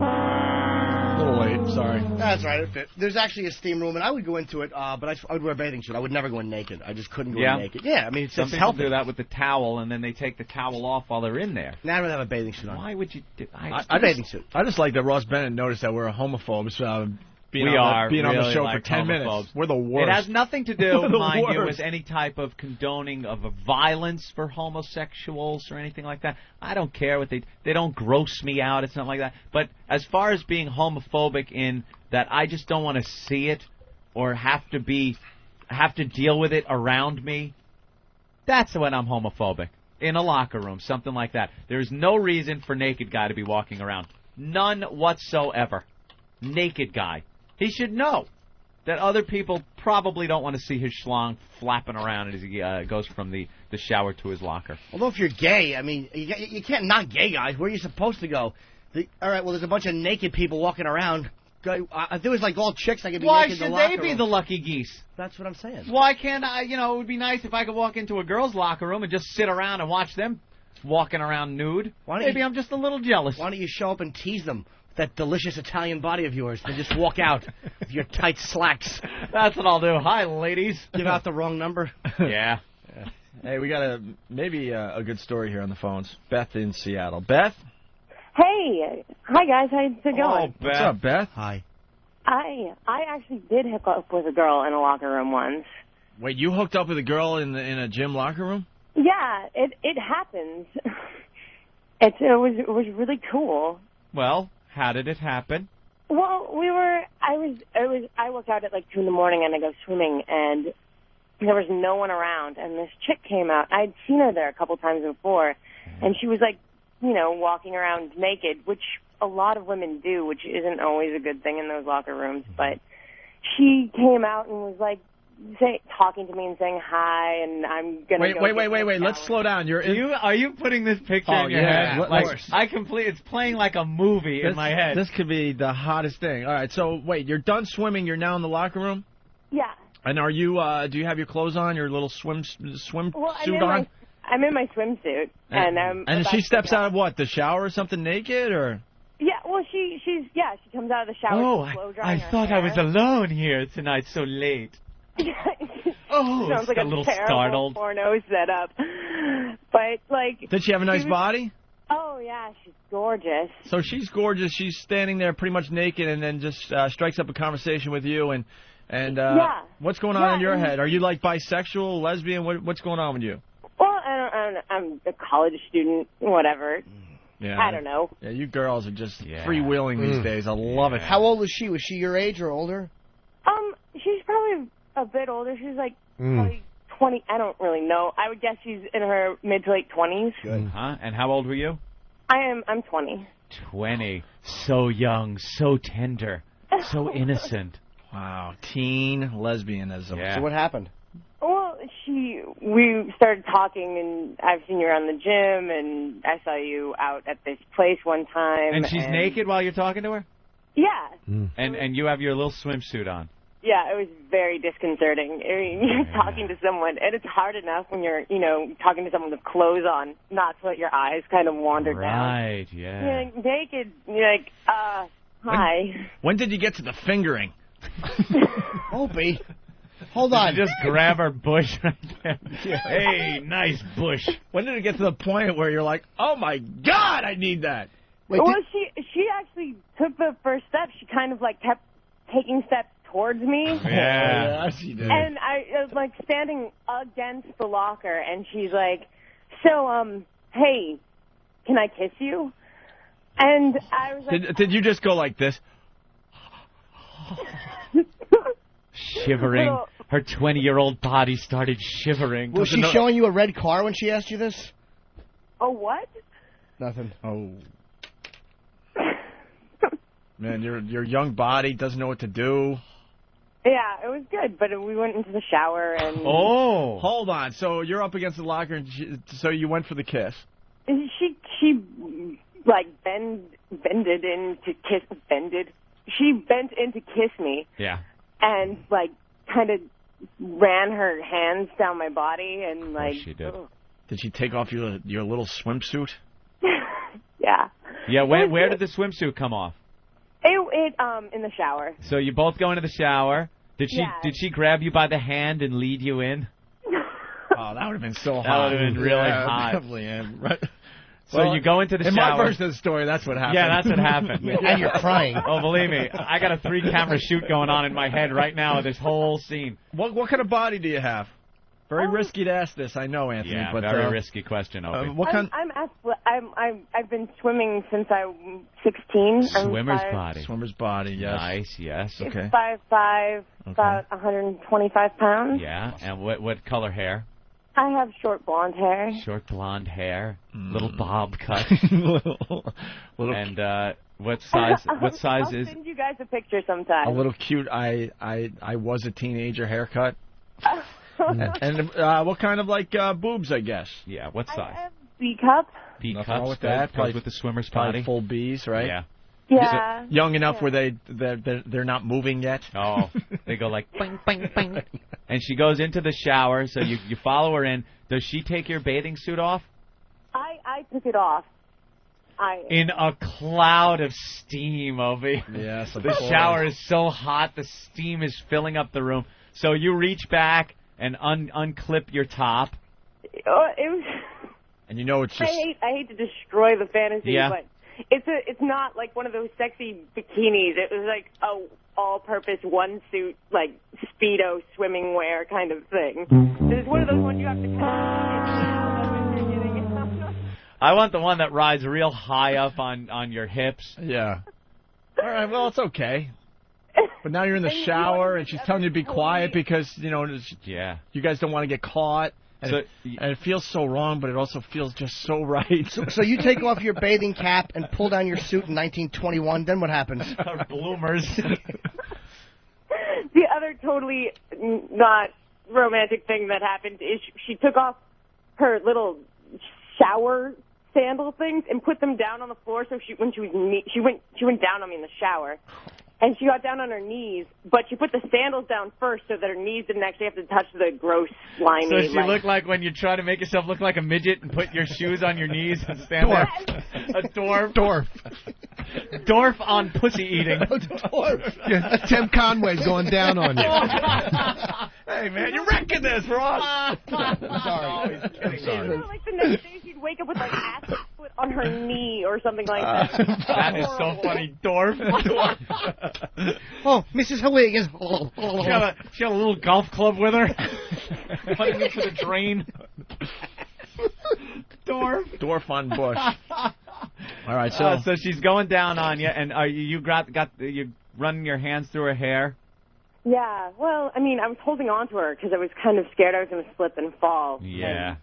A little late, sorry. That's right, it fit. There's actually a steam room, and I would go into it, but I would wear a bathing suit. I would never go in naked. I just couldn't go in naked. Yeah, I mean, Some it's people healthy. do that with the towel, and then they take the towel off while they're in there. Now I would have a bathing suit on. Why would you do I bathing suit. I just like that Ross Bennett noticed that we're homophobes. Being We on are being on the really show like for 10 minutes. homophobes. We're the worst. It has nothing to do, We're the mind you, worst. with any type of condoning of violence for homosexuals or anything like that. I don't care what they don't gross me out. It's not like that. But as far as being homophobic in that I just don't want to see it or have to deal with it around me, that's when I'm homophobic. In a locker room, something like that. There's no reason for naked guy to be walking around. None whatsoever. Naked guy. He should know that other people probably don't want to see his schlong flapping around as he goes from the shower to his locker. Although if you're gay, I mean, you can't not gay guys. Where are you supposed to go? All right, well, there's a bunch of naked people walking around. If there was like all chicks, I could be Why naked should in the they locker be room. the lucky geese? That's what I'm saying. Why can't I, it would be nice if I could walk into a girl's locker room and just sit around and watch them walking around nude. Maybe I'm just a little jealous. Why don't you show up and tease them? That delicious Italian body of yours, and just walk out with your tight slacks. That's what I'll do. Hi, ladies. Give out the wrong number. Yeah. Hey, we got maybe a good story here on the phones. Beth in Seattle. Beth? Hey. Hi, guys. How's it going? Oh, What's up, Beth? Hi. I actually did hook up with a girl in a locker room once. Wait, you hooked up with a girl in a gym locker room? Yeah, it happens. It was really cool. Well, how did it happen? Well, I worked out at like 2 in the morning and I go swimming and there was no one around and this chick came out. I'd seen her there a couple times before and she was like, walking around naked, which a lot of women do, which isn't always a good thing in those locker rooms, but she came out and was like talking to me and saying hi, and I'm gonna Wait. Let's slow down. Are you putting this picture in your head? It's playing like a movie in my head. This could be the hottest thing. All right, so wait, you're done swimming. You're now in the locker room. Yeah. And are you? Do you have your clothes on? Your little swim Well, suit on? I'm in my swimsuit, and I'm. And about she to steps go. out of what? The shower or something naked or? Yeah, well, she comes out of the shower. Oh, she's blow I drying her thought I was hair. alone here tonight so late. Oh, Sounds like a little terrible startled. porno setup. But like, Did she have a nice body? Oh yeah, she's gorgeous. So she's gorgeous. She's standing there pretty much naked, and then just strikes up a conversation with you. And Yeah. what's going on in your and- head? Are you like bisexual, lesbian? What's going on with you? Well, I'm a college student, whatever. Yeah, I don't know. Yeah, you girls are just freewheeling these days. I love it. How old was she? Was she your age or older? She's probably a bit older. She's like Mm. probably 20. I don't really know. I would guess she's in her mid to late 20s. Good. Huh? And how old were you? I'm 20. 20. So young, so tender, so innocent. Wow, teen lesbianism. Yeah. So what happened? Well, we started talking, and I've seen you around the gym, and I saw you out at this place one time. And she's naked while you're talking to her? Yeah. And you have your little swimsuit on. Yeah, it was very disconcerting. I mean, you're talking to someone, and it's hard enough when you're, talking to someone with clothes on, not to let your eyes kind of wander down. Right, yeah. You're like, naked, and you're like, hi. When did you get to the fingering? Opie. Hold Did on. you just grab her bush right there? Hey, nice bush. When did it get to the point where you're like, oh my God, I need that? Well, she actually took the first step. She kind of like kept taking steps towards me. Yeah, she did. And I was like standing against the locker, and she's like, "So, hey, can I kiss you?" And I was like, Did you just go like this? Shivering. Her 20-year-old body started shivering. Was she showing you a red car when she asked you this? "Oh, what?" Nothing. Oh. Man, your young body doesn't know what to do. Yeah, it was good, but we went into the shower and Oh, hold on. So you're up against the locker, and so you went for the kiss. she like bended in to kiss. She bent in to kiss me. Yeah. And like kind of ran her hands down my body and like. She did. ugh. Did she take off your little swimsuit? Yeah. Yeah, where did the swimsuit come off? It in the shower. So you both go into the shower. Did she Yeah. did she grab you by the hand and lead you in? Oh, that would have been so hot. That would have been really Yeah, hot. Definitely, yeah. Right. So Well, you go into the in shower. my version of the story, that's what happened. Yeah, that's what happened. And you're crying. Oh, believe me, I got a 3-camera shoot going on in my head right now of this whole scene. What kind of body do you have? Very risky to ask this, I know, Anthony. Yeah, but very risky question, Opie. what kind? I've been swimming since I was 16. Swimmer's body. Swimmer's body. Yes. Nice. Yes. Okay. 5'5", about 125 pounds. Yeah. And what color hair? I have short blonde hair. Short blonde hair, little bob cut. little. And what size? What size I'll is? send you guys a picture sometime. A little cute. I was a teenager haircut. and what kind of like boobs? I guess. Yeah. What size? B cup. B Nothing cups. wrong with good. that. Goes Probably with the swimmer's Probably body. full B's, right? Yeah. Yeah. Young enough where they're not moving yet. Oh, they go like bing, bing, bing. And she goes into the shower, so you follow her in. Does she take your bathing suit off? I took it off. In a cloud of steam, Opie. Yes, of the course. shower is so hot, the steam is filling up the room. So you reach back and unclip your top. It was. And you know it's just. I hate to destroy the fantasy, Yeah. but it's not like one of those sexy bikinis. It was like a all-purpose one suit, like Speedo swimming wear kind of thing. It's one of those ones you have to. I want the one that rides real high up on your hips. Yeah. All right. Well, it's okay. But now you're in the shower, and she's telling you to be quiet because Yeah. you guys don't want to get caught. And, So- and it feels so wrong, but it also feels just so right. So you take off your bathing cap and pull down your suit in 1921. Then what happens? Bloomers. The other totally not romantic thing that happened is she took off her little shower sandal things and put them down on the floor. So she went down on me in the shower, And she got down on her knees, but she put the sandals down first so that her knees didn't actually have to touch the gross, slimy. So she looked like when you try to make yourself look like a midget and put your shoes on your knees and stand there. A dwarf. Dwarf on pussy eating. Yeah, Tim Conway's going down on you. Hey, man, you're wrecking this for us. Sorry. I'm sorry. Like the next day she'd wake up with like acid foot on her knee or something like that. That is so funny, dwarf. Oh, Mrs. Huygens. She got a little golf club with her. Putting into the drain. Dwarf on bush. All right, so So she's going down on you, and are you you running your hands through her hair? Yeah, well, I mean, I was holding on to her because I was kind of scared I was going to slip and fall. Yeah.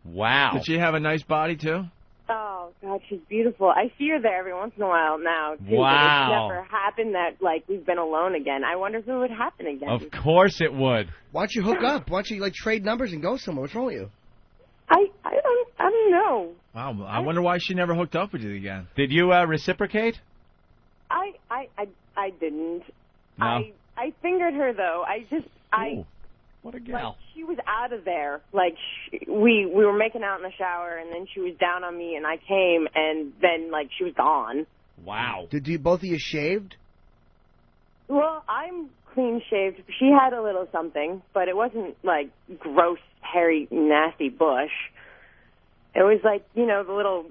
Wow. Did she have a nice body too? Oh, God, she's beautiful. I see her there every once in a while now, too. Wow. But it's never happened that, like, we've been alone again. I wonder if it would happen again. Of course it would. Why don't you hook up? Why don't you, like, trade numbers and go somewhere? What's wrong with you? I don't know. Wow, I wonder why she never hooked up with you again. Did you reciprocate? I didn't. No. I fingered her, though. What a gal. Like, she was out of there. Like, we were making out in the shower, and then she was down on me, and I came, and then, like, she was gone. Wow. Did you both of you shaved? Well, I'm clean-shaved. She had a little something, but it wasn't, like, gross, hairy, nasty bush. It was, like, you know, the little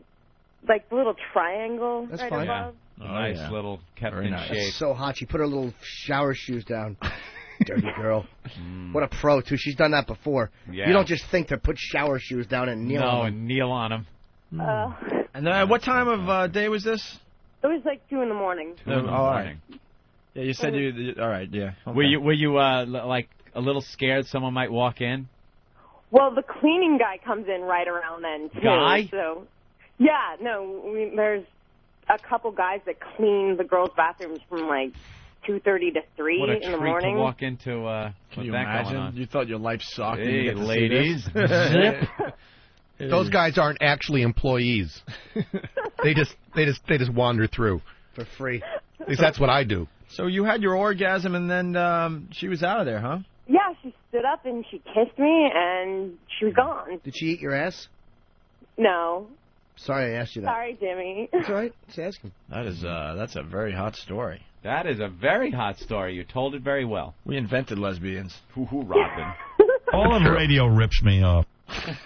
triangle That's right fine. above. Nice little kept in shape. That's so hot. She put her little shower shoes down. Dirty girl. What a pro, too. She's done that before. Yeah. You don't just think to put shower shoes down and kneel on them. and kneel on them. And what time of day was this? It was like 2 in the morning. 2 in the morning. Yeah, you said you. All right, yeah. Okay. Were you like a little scared someone might walk in? Well, the cleaning guy comes in right around then, too. Guy? So, yeah, no, there's a couple guys that clean the girls' bathrooms from, like, 2:30 to 3 What a in the treat morning. to walk into. Can you that going imagine? on. You thought your life sucked. and Hey, you get to see ladies. this? Zip. Those guys aren't actually employees. They just wander through for free. At least that's what I do. So you had your orgasm, and then she was out of there, huh? Yeah, she stood up and she kissed me, and she was gone. Did she eat your ass? No. Sorry I asked you that. Sorry, Jimmy. That's all right. Just asking. That's a very hot story. That is a very hot story. You told it very well. We invented lesbians. Hoo-hoo, Robin. All of radio rips me off.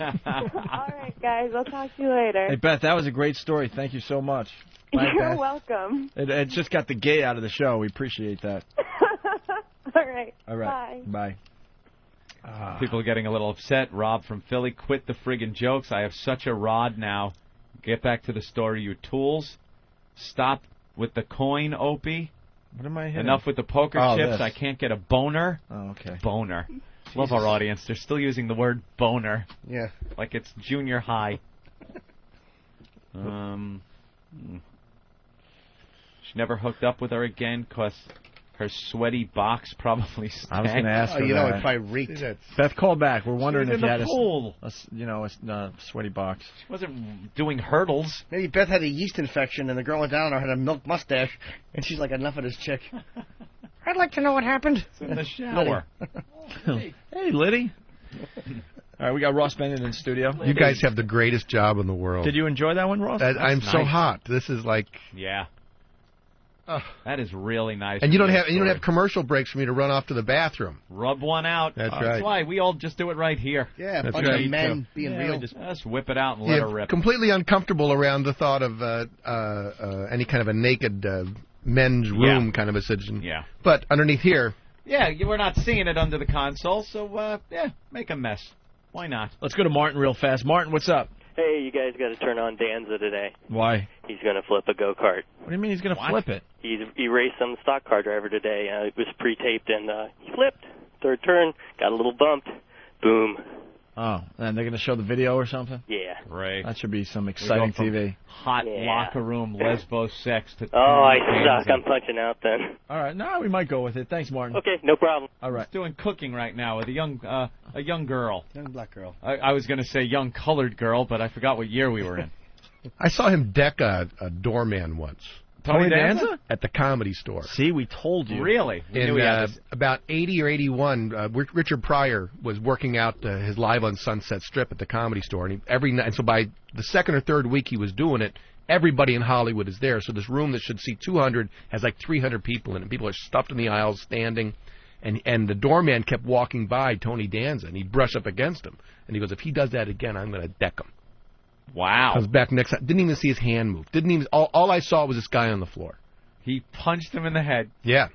All right, guys. I'll talk to you later. Hey, Beth, that was a great story. Thank you so much. Bye, You're Beth. welcome. It just got the gay out of the show. We appreciate that. All right. All right. Bye. People are getting a little upset. Rob from Philly, quit the friggin' jokes. I have such a rod now. Get back to the story, you tools. Stop with the coin, Opie. What am I hitting? Enough with the poker chips. This. I can't get a boner. Oh, okay. Boner. Love our audience. They're still using the word boner. Yeah. Like it's junior high. She never hooked up with her again because her sweaty box probably stank. I was going to ask her you that. know, it probably reeked. Beth, call back. We're wondering She was if you in had the pool. a sweaty box. She wasn't doing hurdles. Maybe Beth had a yeast infection, and the girl went down on her, had a milk mustache, and she's like, enough of this chick. I'd like to know what happened. It's in the shower. Hey, Liddy. All right, we got Ross Bennett in studio. You guys have the greatest job in the world. Did you enjoy that one, Ross? I'm so hot. This is like. Yeah. That is really nice. And you don't have commercial breaks for me to run off to the bathroom. Rub one out. That's right. That's why we all just do it right here. Yeah, That's bunch right. of men being real. Just whip it out and let her rip. Completely uncomfortable around the thought of any kind of a naked men's room kind of a situation. Yeah. But underneath here. Yeah, we're not seeing it under the console, so make a mess. Why not? Let's go to Martin real fast. Martin, what's up? Hey, you guys got to turn on Danza today. Why? He's going to flip a go-kart. What do you mean he's going to flip it? He raced some stock car driver today. It was pre-taped, and he flipped. Third turn, got a little bumped. Boom. Oh, and they're going to show the video or something? Yeah. Right. That should be some exciting TV. Hot locker room lesbo sex to. Oh, I suck. I'm punching out then. All right, no, we might go with it. Thanks, Martin. Okay, no problem. All right. He's doing cooking right now with a young girl. Young black girl. I was going to say young colored girl, but I forgot what year we were in. I saw him deck a doorman once. Tony Danza? At the Comedy Store. See, we told you. Really? We knew In he had this. about 80 or 81, Richard Pryor was working out his live on Sunset Strip at the Comedy Store, and every night. And so by the second or third week he was doing it, everybody in Hollywood is there. So this room that should seat 200 has like 300 people in it. People are stuffed in the aisles, standing. And the doorman kept walking by Tony Danza, and he'd brush up against him. And he goes, if he does that again, I'm going to deck him. Wow. Comes back next time. Didn't even see his hand move. Didn't even. All I saw was this guy on the floor. He punched him in the head. Yeah.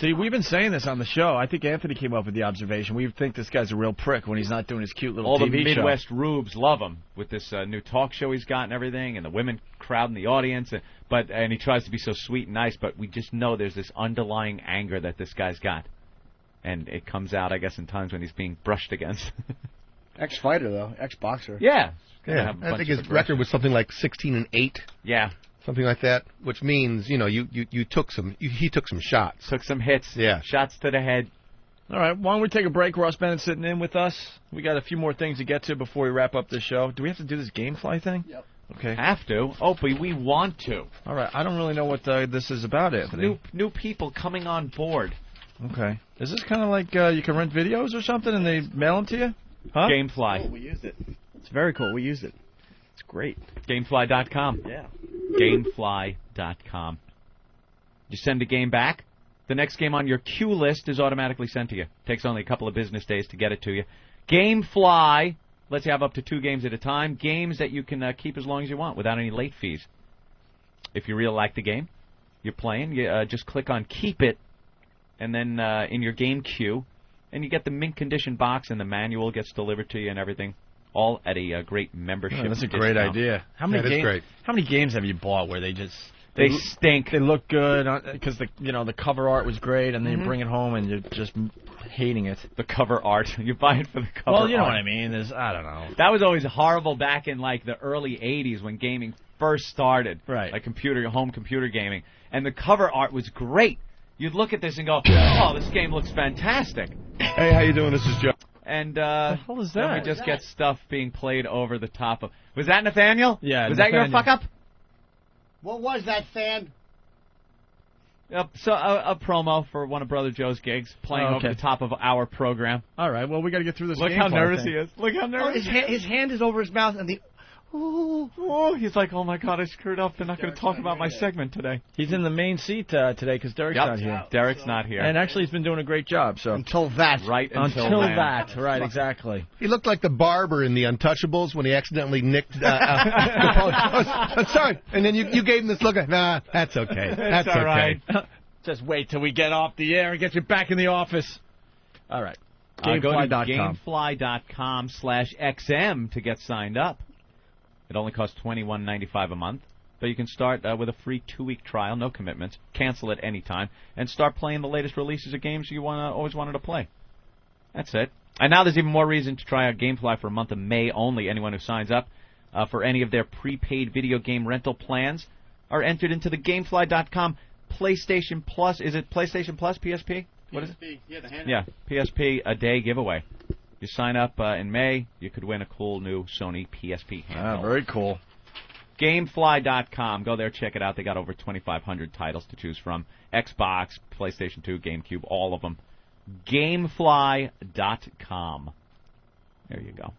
See, we've been saying this on the show. I think Anthony came up with the observation. We think this guy's a real prick when he's not doing his cute little All TV the show. Midwest rubes love him with this new talk show he's got and everything, and the women crowd in the audience. And he tries to be so sweet and nice, but we just know there's this underlying anger that this guy's got. And it comes out, I guess, in times when he's being brushed against. Ex-fighter, though. Ex-boxer. Yeah. Yeah. I think his record was something like 16-8. Yeah. Something like that, which means, you took some, he took some shots. Took some hits. Yeah. Shots to the head. All right, why don't we take a break? Ross Bennett sitting in with us. We got a few more things to get to before we wrap up this show. Do we have to do this Gamefly thing? Yep. Okay. Have to. Oh, but we want to. All right, I don't really know what this is about, Anthony. New people coming on board. Okay. Is this kind of like you can rent videos or something and they mail them to you? Huh? Gamefly. Oh, we used it. It's very cool. We used it. It's great. Gamefly.com. Yeah. Gamefly.com. You send a game back, the next game on your queue list is automatically sent to you. Takes only a couple of business days to get it to you. Gamefly lets you have up to 2 games at a time, games that you can keep as long as you want without any late fees. If you really like the game you're playing, you just click on Keep It, and then in your game queue, and you get the mint condition box, and the manual gets delivered to you and everything, all at a great membership that's a discount. great idea. How many great. How many games have you bought where they just They stink. They look good because the cover art was great, and then you bring it home and you're just hating it. The cover art. You buy it for the cover art. Well, you know what I mean. I don't know. That was always horrible back in like the early 80s when gaming first started. Right. Like home computer gaming. And the cover art was great. You'd look at this and go, oh, this game looks fantastic. Hey, how you doing? This is Joe. And the hell is then we that? just get stuff being played over the top of. Was that Nathaniel? Yeah. Was that your fuck up? What was that, fan? So a promo for one of Brother Joe's gigs, playing over the top of our program. All right. Well, we got to get through this. Look how nervous he is. Look how nervous. His hand is over his mouth, and he's like, oh my God, I screwed up. They're not going to talk about my segment today. He's in the main seat today because Derek's not here. Derek's not here. And actually, he's been doing a great job. So until that, right? Until that, right? Exactly. He looked like the barber in The Untouchables when he accidentally nicked. I'm sorry. And then you gave him this look. Nah, that's okay. That's all right. Just wait till we get off the air and get you back in the office. All right. Go to Gamefly.com. Gamefly.com/XM to get signed up. It only costs $21.95 a month, but you can start with a free 2-week trial, no commitments, cancel at any time, and start playing the latest releases of games you always wanted to play. That's it. And now there's even more reason to try out Gamefly for a month of May only. Anyone who signs up for any of their prepaid video game rental plans are entered into the Gamefly.com PlayStation Plus. Is it PlayStation Plus, PSP? What is it? Yeah, the hand. Yeah, PSP a day giveaway. You sign up in May, you could win a cool new Sony PSP handheld. Very cool. Gamefly.com. Go there, check it out. They got over 2,500 titles to choose from. Xbox, PlayStation 2, GameCube, all of them. Gamefly.com. There you go.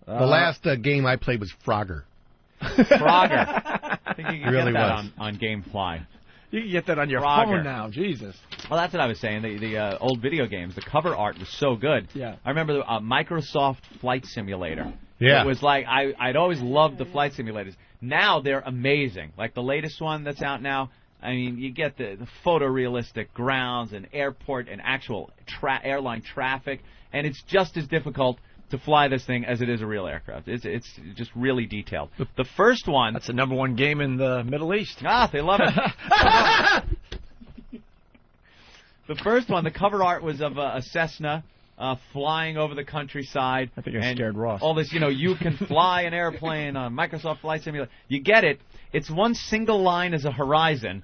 The last game I played was Frogger. Frogger. I think you can Really get that was. on Gamefly. You can get that on your Frogger. phone now. Jesus. Well, that's what I was saying. The old video games, the cover art was so good. Yeah. I remember the Microsoft Flight Simulator. Yeah. It was like, I'd always loved the flight simulators. Now they're amazing. Like the latest one that's out now, I mean, you get the photorealistic grounds and airport and actual airline traffic, and it's just as difficult to fly this thing as it is a real aircraft. It's just really detailed. The first one... That's the #1 game in the Middle East. Ah, they love it. The first one, the cover art was of a Cessna flying over the countryside. I think I scared Ross. All this, you can fly an airplane on Microsoft Flight Simulator. You get it. It's one single line as a horizon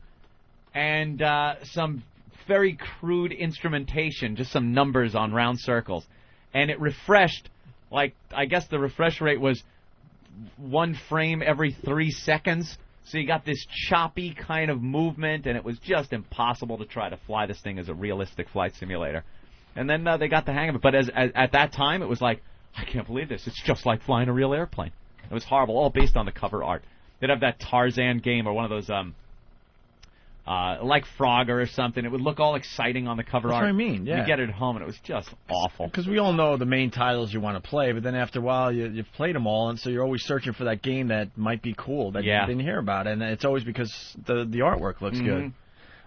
and some very crude instrumentation, just some numbers on round circles. And it refreshed, like, I guess the refresh rate was 1 frame every 3 seconds. So you got this choppy kind of movement, and it was just impossible to try to fly this thing as a realistic flight simulator. And then they got the hang of it. But at that time, it was like, I can't believe this. It's just like flying a real airplane. It was horrible, all based on the cover art. They'd have that Tarzan game or one of those, like Frogger or something. It would look all exciting on the cover That's art. what I mean, yeah. You get it at home, and it was just awful. Because we all know the main titles you want to play, but then after a while you've played them all, and so you're always searching for that game that might be cool that you didn't hear about, and it's always because the artwork looks good.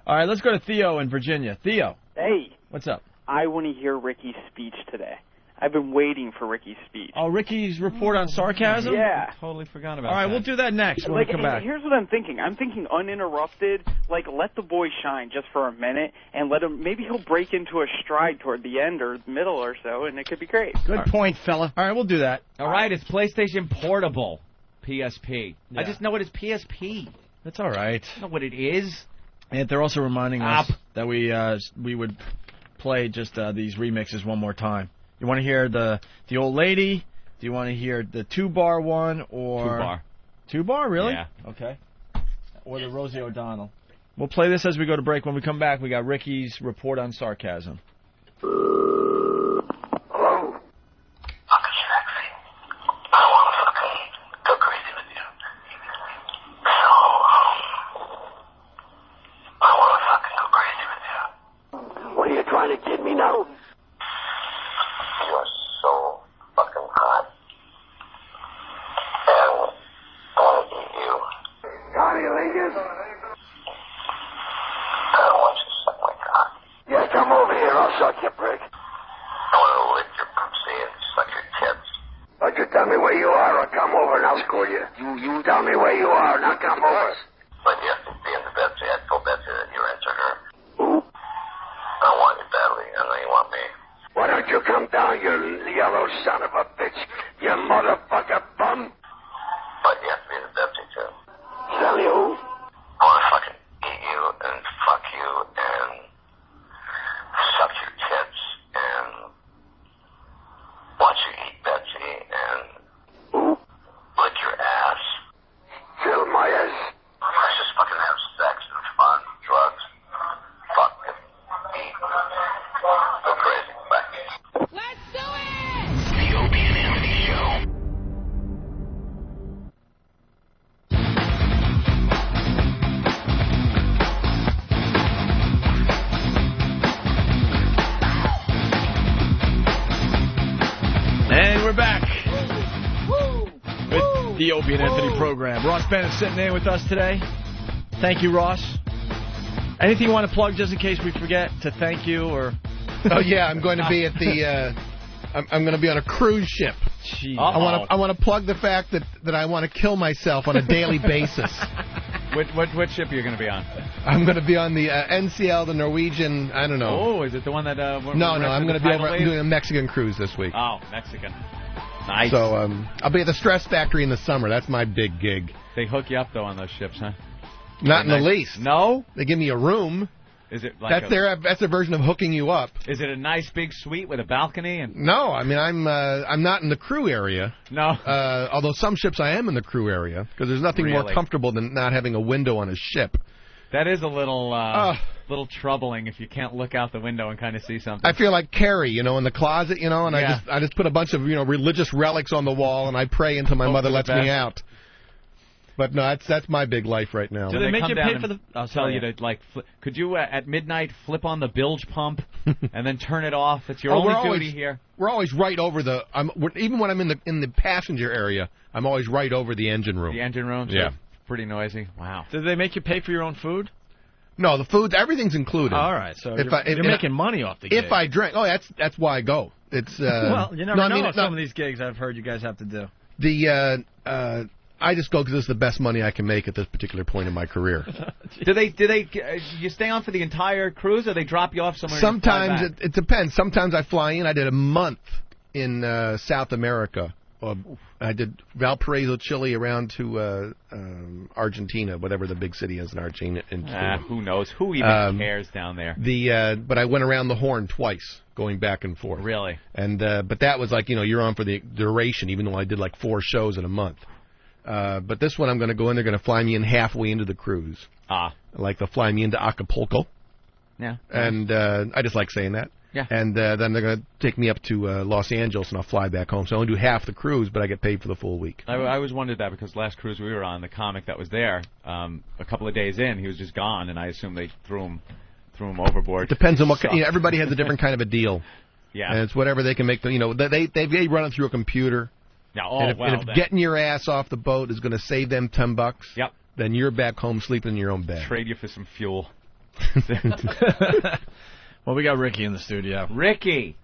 All right, let's go to Theo in Virginia. Theo. Hey. What's up? I want to hear Ricky's speech today. I've been waiting for Ricky's speech. Oh, Ricky's report on sarcasm? Yeah. I totally forgot about All right, that. we'll do that next when we come back. Here's what I'm thinking. I'm thinking uninterrupted, like let the boy shine just for a minute, and let him. Maybe he'll break into a stride toward the end or middle or so, and it could be great. Good point, fella. All right, we'll do that. All right, it's PlayStation Portable, PSP. I just know it is PSP. That's all right. I know what it is. And they're also reminding us that we would play just these remixes one more time. You want to hear the old lady? Do you want to hear the 2-bar one or 2-bar? 2-bar, really? Yeah. Okay. Or the Rosie O'Donnell. We'll play this as we go to break. When we come back, we got Ricky's report on sarcasm. What are you trying to kid me now? You're so fucking hot. And I want to eat you. Johnny Lingus? I don't want you to suck my cock. Yeah, come over here. I'll suck your prick. I want to lick your pussy and suck your tits. Why don't you tell me where you are or come over and I'll school you. You tell me where you are and I'll come over. But you have to be in the Betsy. I told Betsy that you're answering her. Who? I want you badly. I know you want me. Why don't you come down, you yellow son of a bitch, you motherfucker bum? But you have to be in the Betsy, too. Tell you? I want to fucking eat you and fuck you and suck your tits and watch you eat Betsy and lick your ass. Fill my ass. Let's just fucking have sex and fun, drugs, fuck and eat. Go crazy. Bye. Let's do it! The Opie and Anthony Show. And we're back with the Opie and Anthony program. Ross Bennett sitting in with us today. Thank you, Ross. Anything you want to plug just in case we forget to thank you or? Oh yeah, I'm going to be at the. I'm going to be on a cruise ship. Jeez. I want to plug the fact that I want to kill myself on a daily basis. Which ship are you going to be on? I'm going to be on the NCL, the Norwegian. I don't know. Oh, is it the one that? No, I'm going to be over. I'm doing a Mexican cruise this week. Oh, Mexican. Nice. So I'll be at the Stress Factory in the summer. That's my big gig. They hook you up though on those ships, huh? Not in the least. No. They give me a room. Is it like that's their version of hooking you up. Is it a nice big suite with a balcony? And no, I mean I'm not in the crew area. No. Although some ships I am in the crew area because there's nothing more comfortable than not having a window on a ship. That is a little little troubling if you can't look out the window and kind of see something. I feel like Carrie, in the closet, and I just put a bunch of religious relics on the wall and I pray until my mother lets me out. But no, that's my big life right now. Do they make you pay for the? I'll tell you to could you at midnight flip on the bilge pump and then turn it off? It's your only duty here. We're always right over the. Even when I'm in the passenger area, I'm always right over the engine room. The engine room. Yeah. Pretty noisy. Wow. Did they make you pay for your own food? No, the food, everything's included. All right, so you're making money off the gig. If I drink, that's why I go. It's well, you never know some of these gigs I've heard you guys have to do. I just go because it's the best money I can make at this particular point in my career. Do they? You stay on for the entire cruise, or they drop you off somewhere? Sometimes it depends. Sometimes I fly in. I did a month in South America. I did Valparaiso, Chile, around to Argentina, whatever the big city is in Argentina. Who knows? Who even cares down there? But I went around the Horn twice, going back and forth. Really? And but that was like you're on for the duration, even though I did like 4 shows in a month. But this one, I'm going to go in. They're going to fly me in halfway into the cruise. Like they'll fly me into Acapulco. Yeah. And I just like saying that. Yeah. And then they're going to take me up to Los Angeles, and I'll fly back home. So I only do half the cruise, but I get paid for the full week. I always wondered that because last cruise we were on, the comic that was there, a couple of days in, he was just gone, and I assume they threw him overboard. It depends on what everybody has a different kind of a deal. Yeah. And it's whatever they can make. They run it through a computer. Yeah. And if getting your ass off the boat is going to save them $10, then you're back home sleeping in your own bed. Trade you for some fuel. Well, we got Ricky in the studio. Ricky!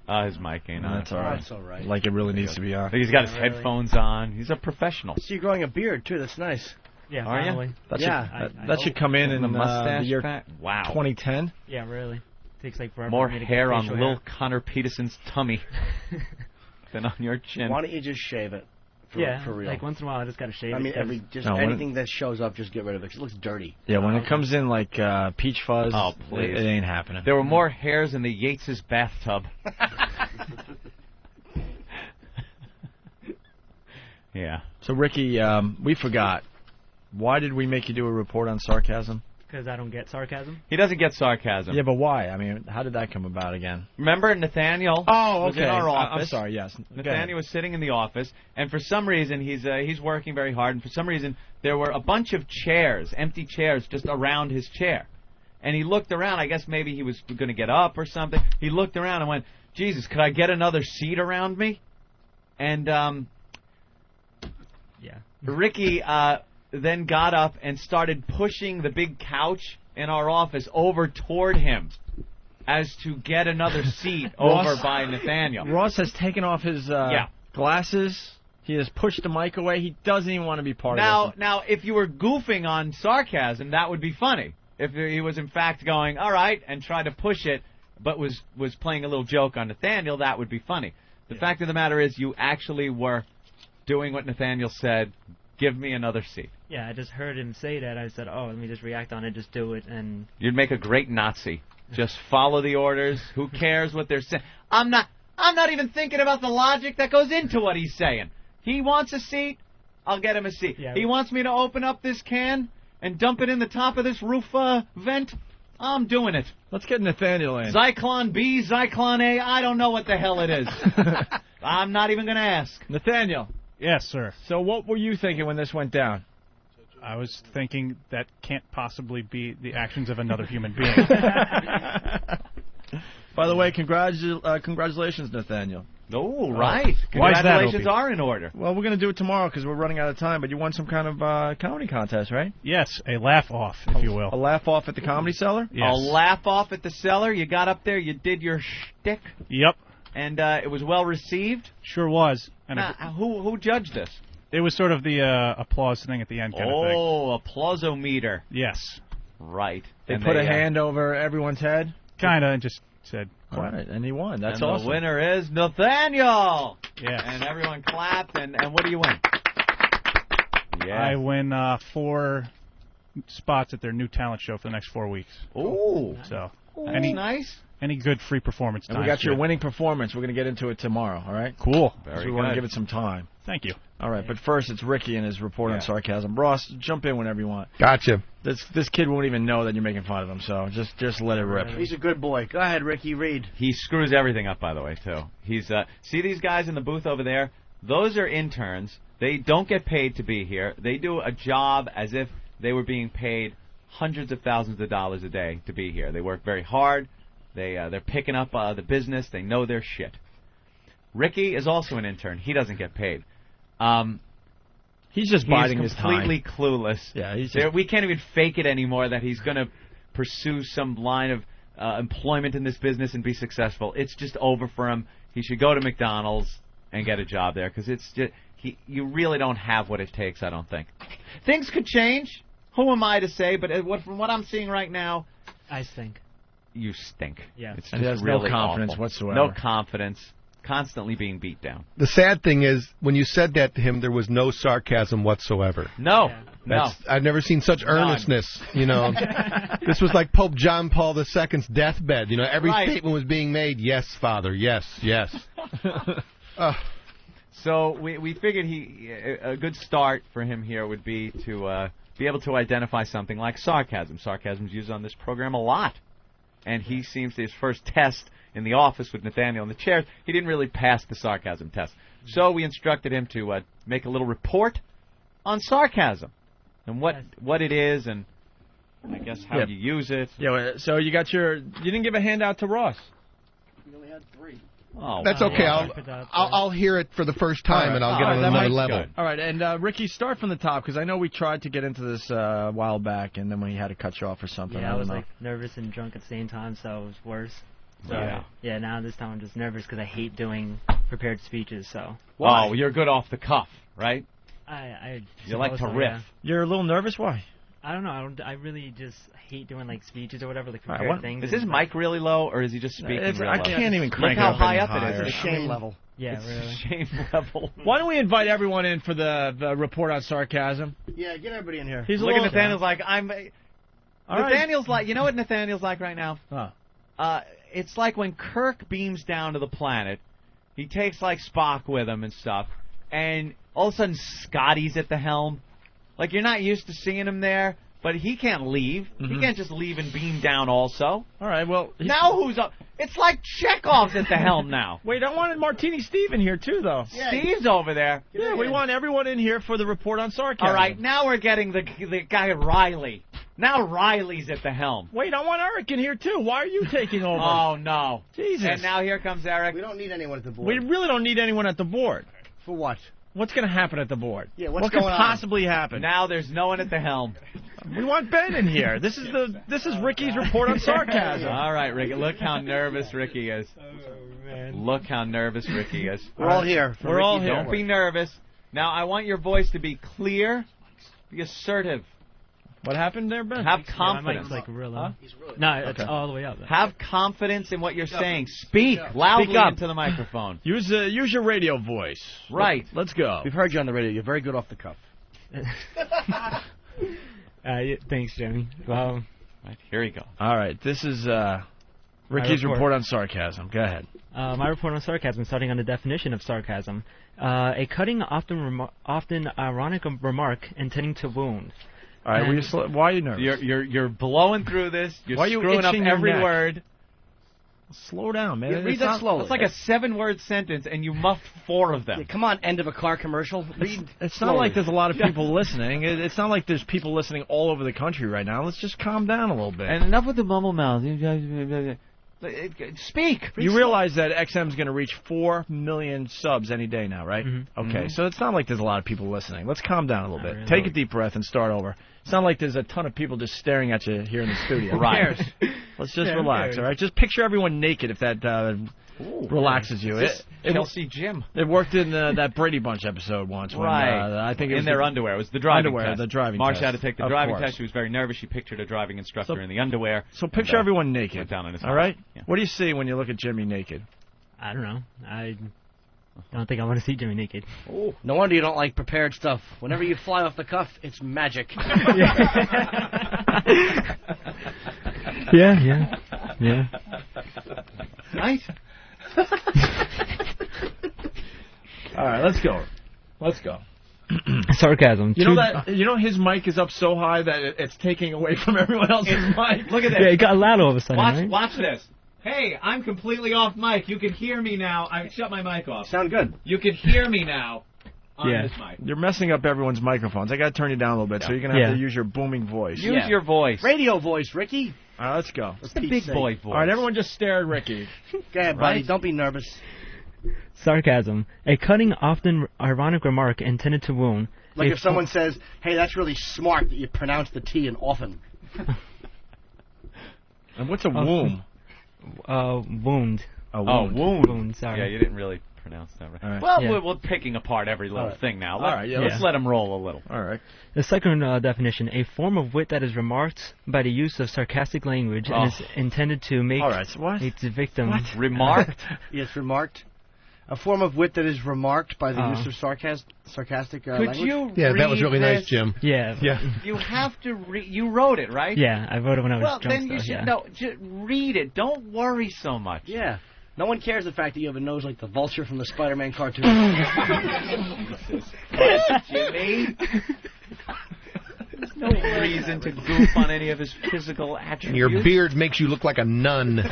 His mic ain't on. That's all right. That's all right. Like it really needs to be on. He's got his headphones on. He's a professional. So you're growing a beard, too. That's nice. Yeah, Are finally. you? That should come in the mustache the year back? Wow. 2010. Yeah, really. Takes like forever. More for me to get hair on facial Lil hair. Connor Peterson's tummy than on your chin. Why don't you just shave it? For real. Like once in a while I just gotta shave I mean, it. anything that shows up, just get rid of it 'cause it looks dirty. Yeah, when it comes in like peach fuzz, please. it ain't happening. There were more hairs in the Yates' bathtub. Yeah. So, Ricky, we forgot. Why did we make you do a report on sarcasm? Because I don't get sarcasm. He doesn't get sarcasm. Yeah, but why? I mean, how did that come about again? Remember Nathaniel was in our office. I'm sorry, yes. Nathaniel was sitting in the office, and for some reason, he's working very hard, and for some reason, there were a bunch of chairs, empty chairs, just around his chair. And he looked around. I guess maybe he was going to get up or something. He looked around and went, Jesus, could I get another seat around me? And Ricky then got up and started pushing the big couch in our office over toward him as to get another seat over by Nathaniel. Ross has taken off his glasses. He has pushed the mic away. He doesn't even want to be part of this. Now, if you were goofing on sarcasm, that would be funny. If he was, in fact, going, all right, and tried to push it, but was playing a little joke on Nathaniel, that would be funny. The fact of the matter is you actually were doing what Nathaniel said, give me another seat. Yeah, I just heard him say that. I said, let me just react on it, just do it. And You'd make a great Nazi. Just follow the orders. Who cares what they're saying? I'm not even thinking about the logic that goes into what he's saying. He wants a seat, I'll get him a seat. Yeah. He wants me to open up this can and dump it in the top of this roof vent. I'm doing it. Let's get Nathaniel in. Zyklon B, Zyklon A, I don't know what the hell it is. I'm not even going to ask. Nathaniel. Yes, sir. So what were you thinking when this went down? I was thinking that can't possibly be the actions of another human being. By the way, congratulations, Nathaniel. Oh, right. Why is that, Congratulations Opie? are in order. Well, we're going to do it tomorrow because we're running out of time, but you won some kind of comedy contest, right? Yes, a laugh-off, if you will. A laugh-off at the Comedy Cellar? Yes. A laugh-off at the cellar. You got up there, you did your shtick. Yep. And it was well received. Sure was. And Who judged this? it was sort of the applause thing at the end kind of thing. Oh, applausometer. Yes. Right. They put a hand over everyone's head? Kind of, and just said... All right, and he won. That's and awesome. The winner is Nathaniel. Yeah. And everyone clapped, and what do you win? Yeah. I win 4 spots at their new talent show for the next 4 weeks. Ooh. So, that's nice. Any good free performance time. And we got your winning performance. We're going to get into it tomorrow, all right? Cool. Very we want to give it some time. Thank you. All right, but first it's Ricky and his report on sarcasm. Ross, jump in whenever you want. Gotcha. This kid won't even know that you're making fun of him, so just let it rip. He's a good boy. Go ahead, Ricky, read. He screws everything up, by the way, too. He's see these guys in the booth over there? Those are interns. They don't get paid to be here. They do a job as if they were being paid hundreds of thousands of dollars a day to be here. They work very hard. They're picking up the business. They know their shit. Ricky is also an intern. He doesn't get paid. He's just biding his time. He's completely clueless. Yeah, he's just... We can't even fake it anymore that he's going to pursue some line of employment in this business and be successful. It's just over for him. He should go to McDonald's and get a job there because it's just you really don't have what it takes, I don't think. Things could change. Who am I to say? But from what I'm seeing right now, I stink. You stink. Yeah. It's and he has really no confidence awful. whatsoever. No confidence. Constantly being beat down. The sad thing is, when you said that to him, there was no sarcasm whatsoever. No. No. I've never seen such earnestness. You know, this was like Pope John Paul II's deathbed. You know, every statement was being made. Yes, Father. Yes, yes. So we figured a good start for him here would be to be able to identify something like sarcasm. Sarcasm is used on this program a lot. And he seems to, his first test in the office with Nathaniel in the chair, he didn't really pass the sarcasm test. So we instructed him to make a little report on sarcasm and what it is and I guess how you use it. Yeah, so you didn't give a handout to Ross. We only had 3. Oh, that's okay. Yeah. I'll hear it for the first time, and I'll get on another level. Good. All right, and Ricky, start from the top because I know we tried to get into this a while back, and then we had to cut you off or something. Yeah, I was like nervous and drunk at the same time, so it was worse. So, yeah. Now this time I'm just nervous because I hate doing prepared speeches. So. Wow, you're good off the cuff, right? You like to riff. Yeah. You're a little nervous. Why? I don't know. I really just hate doing like speeches or whatever, like prepared things. Is his mic really low, or is he just speaking real low? I can't even crank it up. Look how high up it is. It's a shame level. Yeah, it's really. Shame level. Why don't we invite everyone in for the report on sarcasm? Yeah, get everybody in here. Look at Nathaniel's like, Nathaniel's like, you know what Nathaniel's like right now? It's like when Kirk beams down to the planet, he takes like Spock with him and stuff, and all of a sudden Scotty's at the helm. Like you're not used to seeing him there. But he can't leave. He can't just leave and beam down also. All right, well... Now who's up? It's like Chekhov's at the helm now. Wait, I wanted Martini Steve in here, too, though. Yeah, Steve's over there. Yeah, we want everyone in here for the report on sarcasm. All right, now we're getting the guy Riley. Now Riley's at the helm. Wait, I want Eric in here, too. Why are you taking over? Oh, no. Jesus. And now here comes Eric. We don't need anyone at the board. We really don't need anyone at the board. For what? What's going to happen at the board? Yeah, what could possibly happen? Now there's no one at the helm. We want Ben in here. This is Ricky's report on sarcasm. All right, Ricky. Look how nervous Ricky is. Oh, man. Look how nervous Ricky is. We're all here. We're all here. Don't be nervous. Now I want your voice to be clear, be assertive. What happened there, Ben? Have confidence. My mic's like real low. No, it's all the way up. Have confidence in what you're saying. Speak loudly into the microphone. Use your radio voice. Right. Let's go. We've heard you on the radio. You're very good off the cuff. Thanks, Jimmy. Well, right, here we go. All right, this is Ricky's report on sarcasm. Go ahead. My report on sarcasm, starting on the definition of sarcasm. A cutting, often ironic remark intending to wound. All right, why are you nervous? You're blowing through this. You're why are you screwing up every neck? word. Slow down, man. Read that slowly. It's like a 7-word sentence, and you muffed 4 of them. Yeah, come on, end of a car commercial. Read. It's not like there's a lot of people listening. It's not like there's people listening all over the country right now. Let's just calm down a little bit. And enough with the mumble mouth. Speak. You realize that XM's going to reach 4 million subs any day now, right? Mm-hmm. Okay, so it's not like there's a lot of people listening. Let's calm down a little bit. Really. Take a deep breath and start over. It's not like there's a ton of people just staring at you here in the studio. Right. Let's just relax, all right? Just picture everyone naked if that relaxes you. Chelsea Jim. It worked in that Brady Bunch episode once. When, right. I think it was in their underwear. It was the driving test. The driving Marsha test. had to take the driving test. She was very nervous. She pictured a driving instructor in the underwear. So picture everyone naked. Went down on his all right? Yeah. What do you see when you look at Jimmy naked? I don't know. I don't think I want to see Jimmy naked. Oh, no wonder you don't like prepared stuff. Whenever you fly off the cuff, it's magic. Yeah. Right? All right, let's go. Sarcasm. You know his mic is up so high that it's taking away from everyone else's mic. Look at this. Yeah, it got loud all of a sudden. Right? Watch this. Hey, I'm completely off mic. You can hear me now. I shut my mic off. Sound good. You can hear me now on this mic. You're messing up everyone's microphones. I got to turn you down a little bit, so you're going to have to use your booming voice. Use your voice. Radio voice, Ricky. All right, let's go. It's the big boy voice. All right, everyone just stare at Ricky. Go ahead, buddy. Don't be nervous. Sarcasm. A cutting, often ironic remark intended to wound. Like if someone says, hey, that's really smart that you pronounce the T in often. And what's a womb? Wound. Wound. Wound, sorry. Yeah, you didn't really pronounce that right. All right. Well, we're picking apart every little thing now. Let's let him roll a little. All right. The second definition, a form of wit that is remarked by the use of sarcastic language and is intended to make its victim... What? Remarked? Yes, remarked. A form of wit that is remarked by the use of sarcastic language. Yeah, that was really nice, Jim. Yeah. You have to you wrote it, right? Yeah, I wrote it when I was drunk. Well, then you should just read it. Don't worry so much. Yeah. No one cares the fact that you have a nose like the vulture from the Spider-Man cartoon. Jimmy. There's no reason to goof on any of his physical attributes. And your beard makes you look like a nun.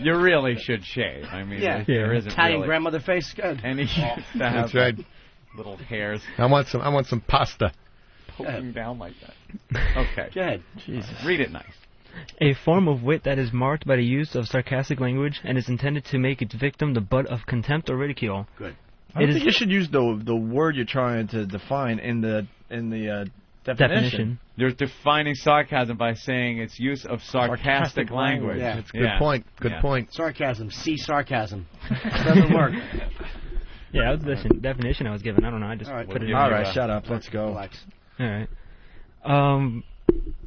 You really should shave. I mean, there isn't Italian really grandmother face, good. any use to have That's right. little hairs I want some pasta. poking down like that. Okay. Go ahead. Jesus. Read it nice. A form of wit that is marked by the use of sarcastic language and is intended to make its victim the butt of contempt or ridicule. Good. I don't think you should use the word you're trying to define in the definition. You're defining sarcasm by saying its use of sarcastic language. Yeah. That's a good point. Good point. Sarcasm. See sarcasm. Doesn't work. Yeah, that was the definition I was given. I don't know. I just put it in. All right, shut up. Let's go. Relax. All right.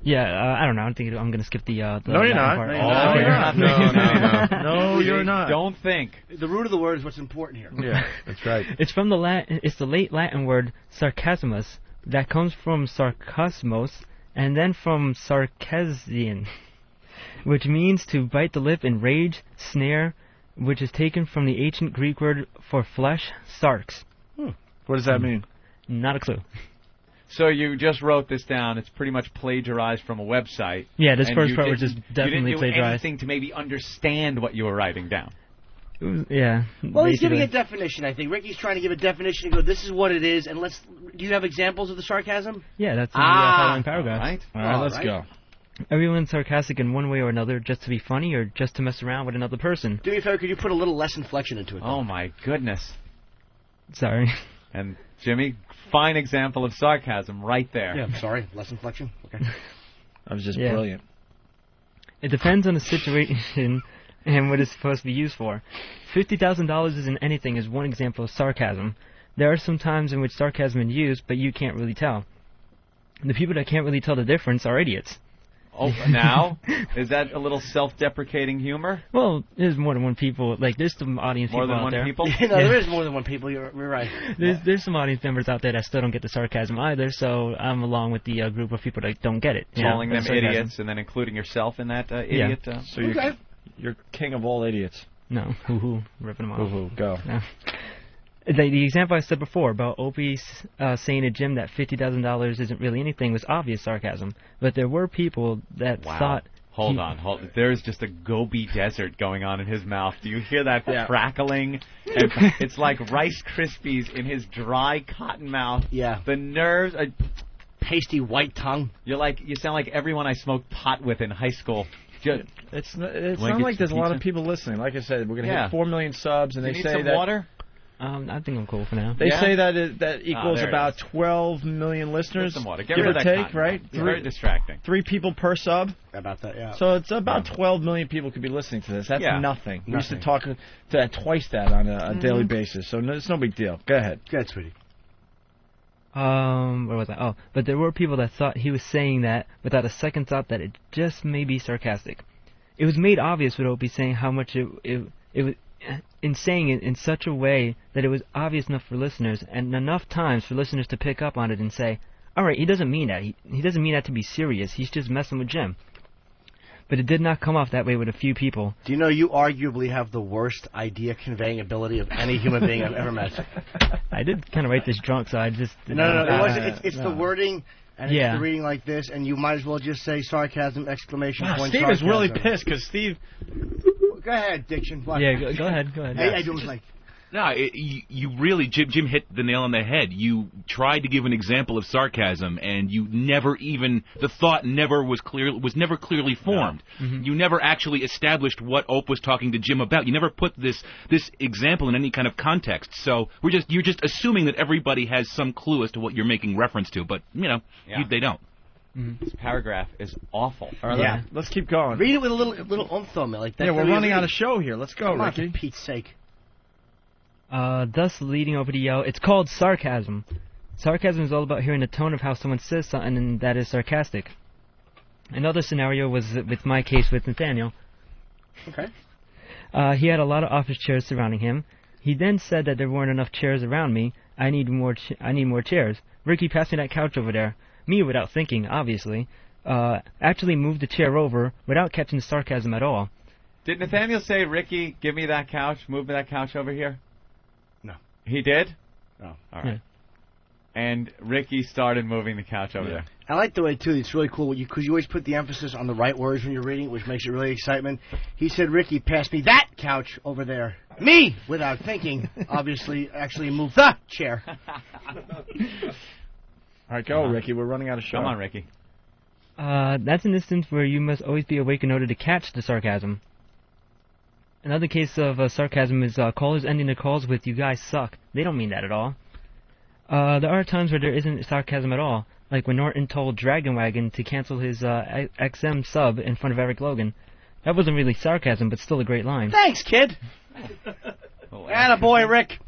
Yeah, I don't know. I think I'm going to skip the No, you're Latin not. part. No, you're not. No, you're not. Don't think. The root of the word is what's important here. Yeah, that's right. It's from the Latin. It's the late Latin word sarcasmus that comes from sarcasmos and then from sarcasian, which means to bite the lip in rage, snare, which is taken from the ancient Greek word for flesh, sarx. What does that mean? Not a clue. So you just wrote this down. It's pretty much plagiarized from a website. Yeah, this and first you part was didn't- just definitely You didn't do plagiarized. anything to maybe understand what you were writing down. Yeah. Well, he's giving basically. a definition, I think. Ricky's trying to give a definition and go, this is what it is, and let's... Do you have examples of the sarcasm? Yeah, that's in the following paragraph. All All right, let's go. Everyone's sarcastic in one way or another, just to be funny or just to mess around with another person. Do me a favor, could you put a little less inflection into it? Though? Oh, my goodness. Sorry. And, Jimmy, fine example of sarcasm right there. Yeah, I'm sorry. Less inflection? Okay. That was just Yeah. brilliant. It depends on the situation and what it's supposed to be used for. $50,000 isn't anything is one example of sarcasm. There are some times in which sarcasm is used, but you can't really tell. The people that can't really tell the difference are idiots. Oh, now? Is that a little self-deprecating humor? Well, there's more than one people. Like, there's some audience More people than out one there. people? No, there is more than one people. You're right. There's some audience members out there that still don't get the sarcasm either, so I'm along with the group of people that don't get it. you know, Calling the them sarcasm. idiots and then including yourself in that idiot. So you're king of all idiots. No, hoo-hoo, ripping them off. Hoo-hoo, go. No. The example I said before about Opie saying to Jim that $50,000 isn't really anything was obvious sarcasm, but there were people that thought... Hold on. There's just a Gobi desert going on in his mouth. Do you hear that crackling? And it's like Rice Krispies in his dry cotton mouth. Yeah. The nerves... pasty white tongue. You sound like everyone I smoked pot with in high school. It's not like there's a lot of people listening. Like I said, we're going to hit 4 million subs, and You they need say some that water? I think I'm cool for now. They say that that equals there it about 12 million listeners, Get some water. Get give rid or of that take, cotton. right? It's very distracting. 3 people per sub. About that, yeah. So it's about 12 million people could be listening to this. That's Yeah. nothing. We used to talk to twice that on a daily basis, so it's no big deal. Go ahead. Go ahead, sweetie. Where was I? Oh, but there were people that thought he was saying that without a second thought that it just may be sarcastic. It was made obvious with Opie saying how much it was, in saying it in such a way that it was obvious enough for listeners, and enough times for listeners to pick up on it and say, all right, he doesn't mean that. He doesn't mean that to be serious. He's just messing with Jim. But it did not come off that way with a few people. Do you know you arguably have the worst idea-conveying ability of any human being I've ever met? I did kind of write this drunk, so I just... No. It wasn't. It's the wording, and it's Yeah. the reading like this, and you might as well just say sarcasm, exclamation Wow, point, Steve sarcasm. is really pissed because Steve... Go ahead, Diction. What? Yeah, go ahead. I do it like... No, you really, Jim hit the nail on the head. You tried to give an example of sarcasm, and you never even, the thought never was never clearly formed. No. Mm-hmm. You never actually established what Ope was talking to Jim about. You never put this example in any kind of context. So you're just assuming that everybody has some clue as to what you're making reference to, but they don't. Mm-hmm. This paragraph is awful. All right, let's keep going. Read it with a little oomph on it, like that. Yeah, we're running out of show here. Let's go, Come on, Ricky. for Pete's sake. Thus leading over to yell, it's called sarcasm. Sarcasm is all about hearing the tone of how someone says something, and that is sarcastic. Another scenario was with my case with Nathaniel. Okay. He had a lot of office chairs surrounding him. He then said that there weren't enough chairs around me. I need more chairs. Ricky, pass me that couch over there. Me, without thinking, obviously. actually moved the chair over without catching the sarcasm at all. Did Nathaniel say, Ricky, give me that couch, move that couch over here? No. He did? No. All right. And Ricky started moving the couch over there. I like the way, too, it's really cool because you always put the emphasis on the right words when you're reading, which makes it really excitement. He said, Ricky, pass me that couch over there. Me, without thinking, obviously, actually moved the chair. All right, go, Ricky. We're running out of show. Come on, Ricky. That's an instance where you must always be awake in order to catch the sarcasm. Another case of sarcasm is callers ending their calls with, you guys suck. They don't mean that at all. There are times where there isn't sarcasm at all, like when Norton told Dragon Wagon to cancel his XM sub in front of Eric Logan. That wasn't really sarcasm, but still a great line. Thanks, kid. Attaboy, Rick.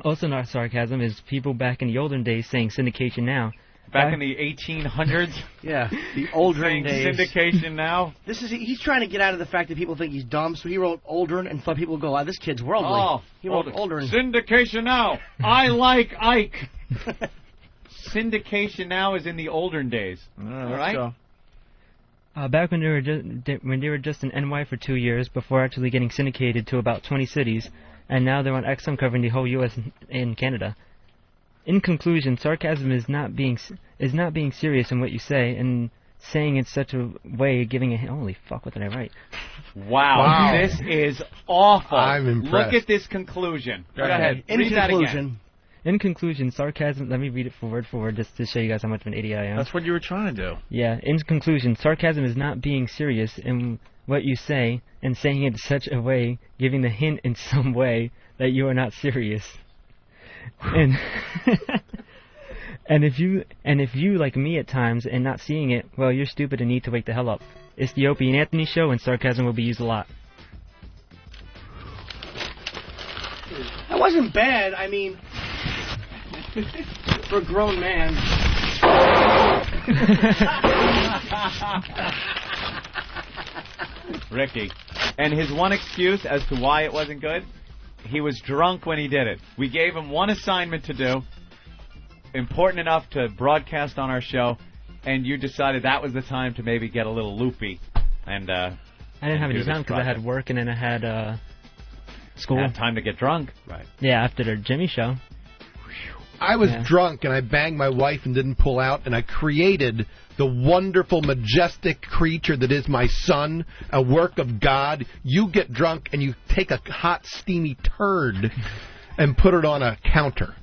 Also not sarcasm is people back in the olden days saying syndication now. Back in the 1800s? Yeah, the Aldrin days. Syndication now? He's trying to get out of the fact that people think he's dumb, so he wrote Aldrin and thought people would go, this kid's worldly. Oh, he wrote Aldrin. Syndication now. I like Ike. Syndication now is in the olden days. All right? Back when they were just in NY for 2 years before actually getting syndicated to about 20 cities, and now they're on XM covering the whole U.S. and Canada. In conclusion, sarcasm is not being serious in what you say and saying in such a way, giving a holy fuck, what did I write? Wow. This is awful. I'm impressed. Look at this conclusion. Go ahead. Read that again. In conclusion, sarcasm, let me read it for word just to show you guys how much of an idiot I am. That's what you were trying to do. Yeah, in conclusion, sarcasm is not being serious in what you say and saying it in such a way, giving the hint in some way that you are not serious. And and if you like me at times and not seeing it, well, you're stupid and need to wake the hell up. It's the Opie and Anthony show, and sarcasm will be used a lot. That wasn't bad. I mean, for a grown man. Ricky. And his one excuse as to why it wasn't good, he was drunk when he did it. We gave him one assignment to do, important enough to broadcast on our show, and you decided that was the time to maybe get a little loopy. And I didn't have any time because I had work and then I had school. Had time to get drunk. Right. Yeah, after the Jimmy show. I was drunk and I banged my wife and didn't pull out, and I created the wonderful, majestic creature that is my son, a work of God. You get drunk and you take a hot, steamy turd and put it on a counter.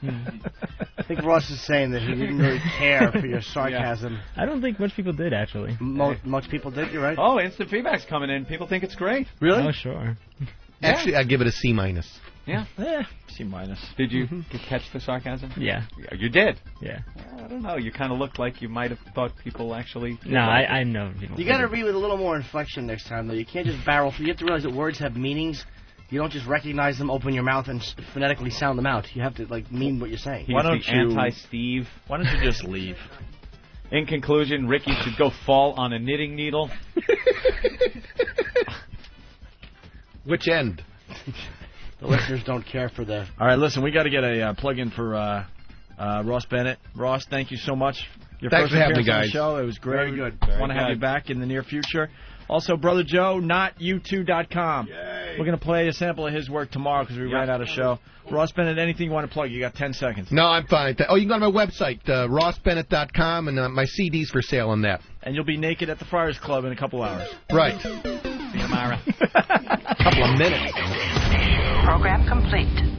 I think Ross is saying that he didn't really care for your sarcasm. Yeah. I don't think much people did, actually. Most people did, you're right. Oh, instant feedback's coming in. People think it's great. Really? Oh, sure. Actually, I give it a C-. Yeah. C-. Did you catch the sarcasm? Yeah. You did? Yeah. I don't know. You kind of looked like you might have thought people actually... No, I know. You got to read with a little more inflection next time, though. You can't just barrel through. You have to realize that words have meanings. You don't just recognize them, open your mouth, and phonetically sound them out. You have to mean what you're saying. Why don't you... Anti-Steve. Why don't you just leave? In conclusion, Ricky should go fall on a knitting needle. Which end? The listeners don't care for the... All right, listen, we got to get a plug-in for Ross Bennett. Ross, thank you so much. Your Thanks first for having me, appearance on the guys. show. It was great. Very good. Want to have you back in the near future. Also, Brother Joe, notyou2.com. We're going to play a sample of his work tomorrow because we ran out of show. Ross Bennett, anything you want to plug? You got 10 seconds. No, I'm fine. You can go to my website, rossbennett.com, and my CD's for sale on that. And you'll be naked at the Friars Club in a couple hours. Right. See you tomorrow. A couple of minutes. Program complete.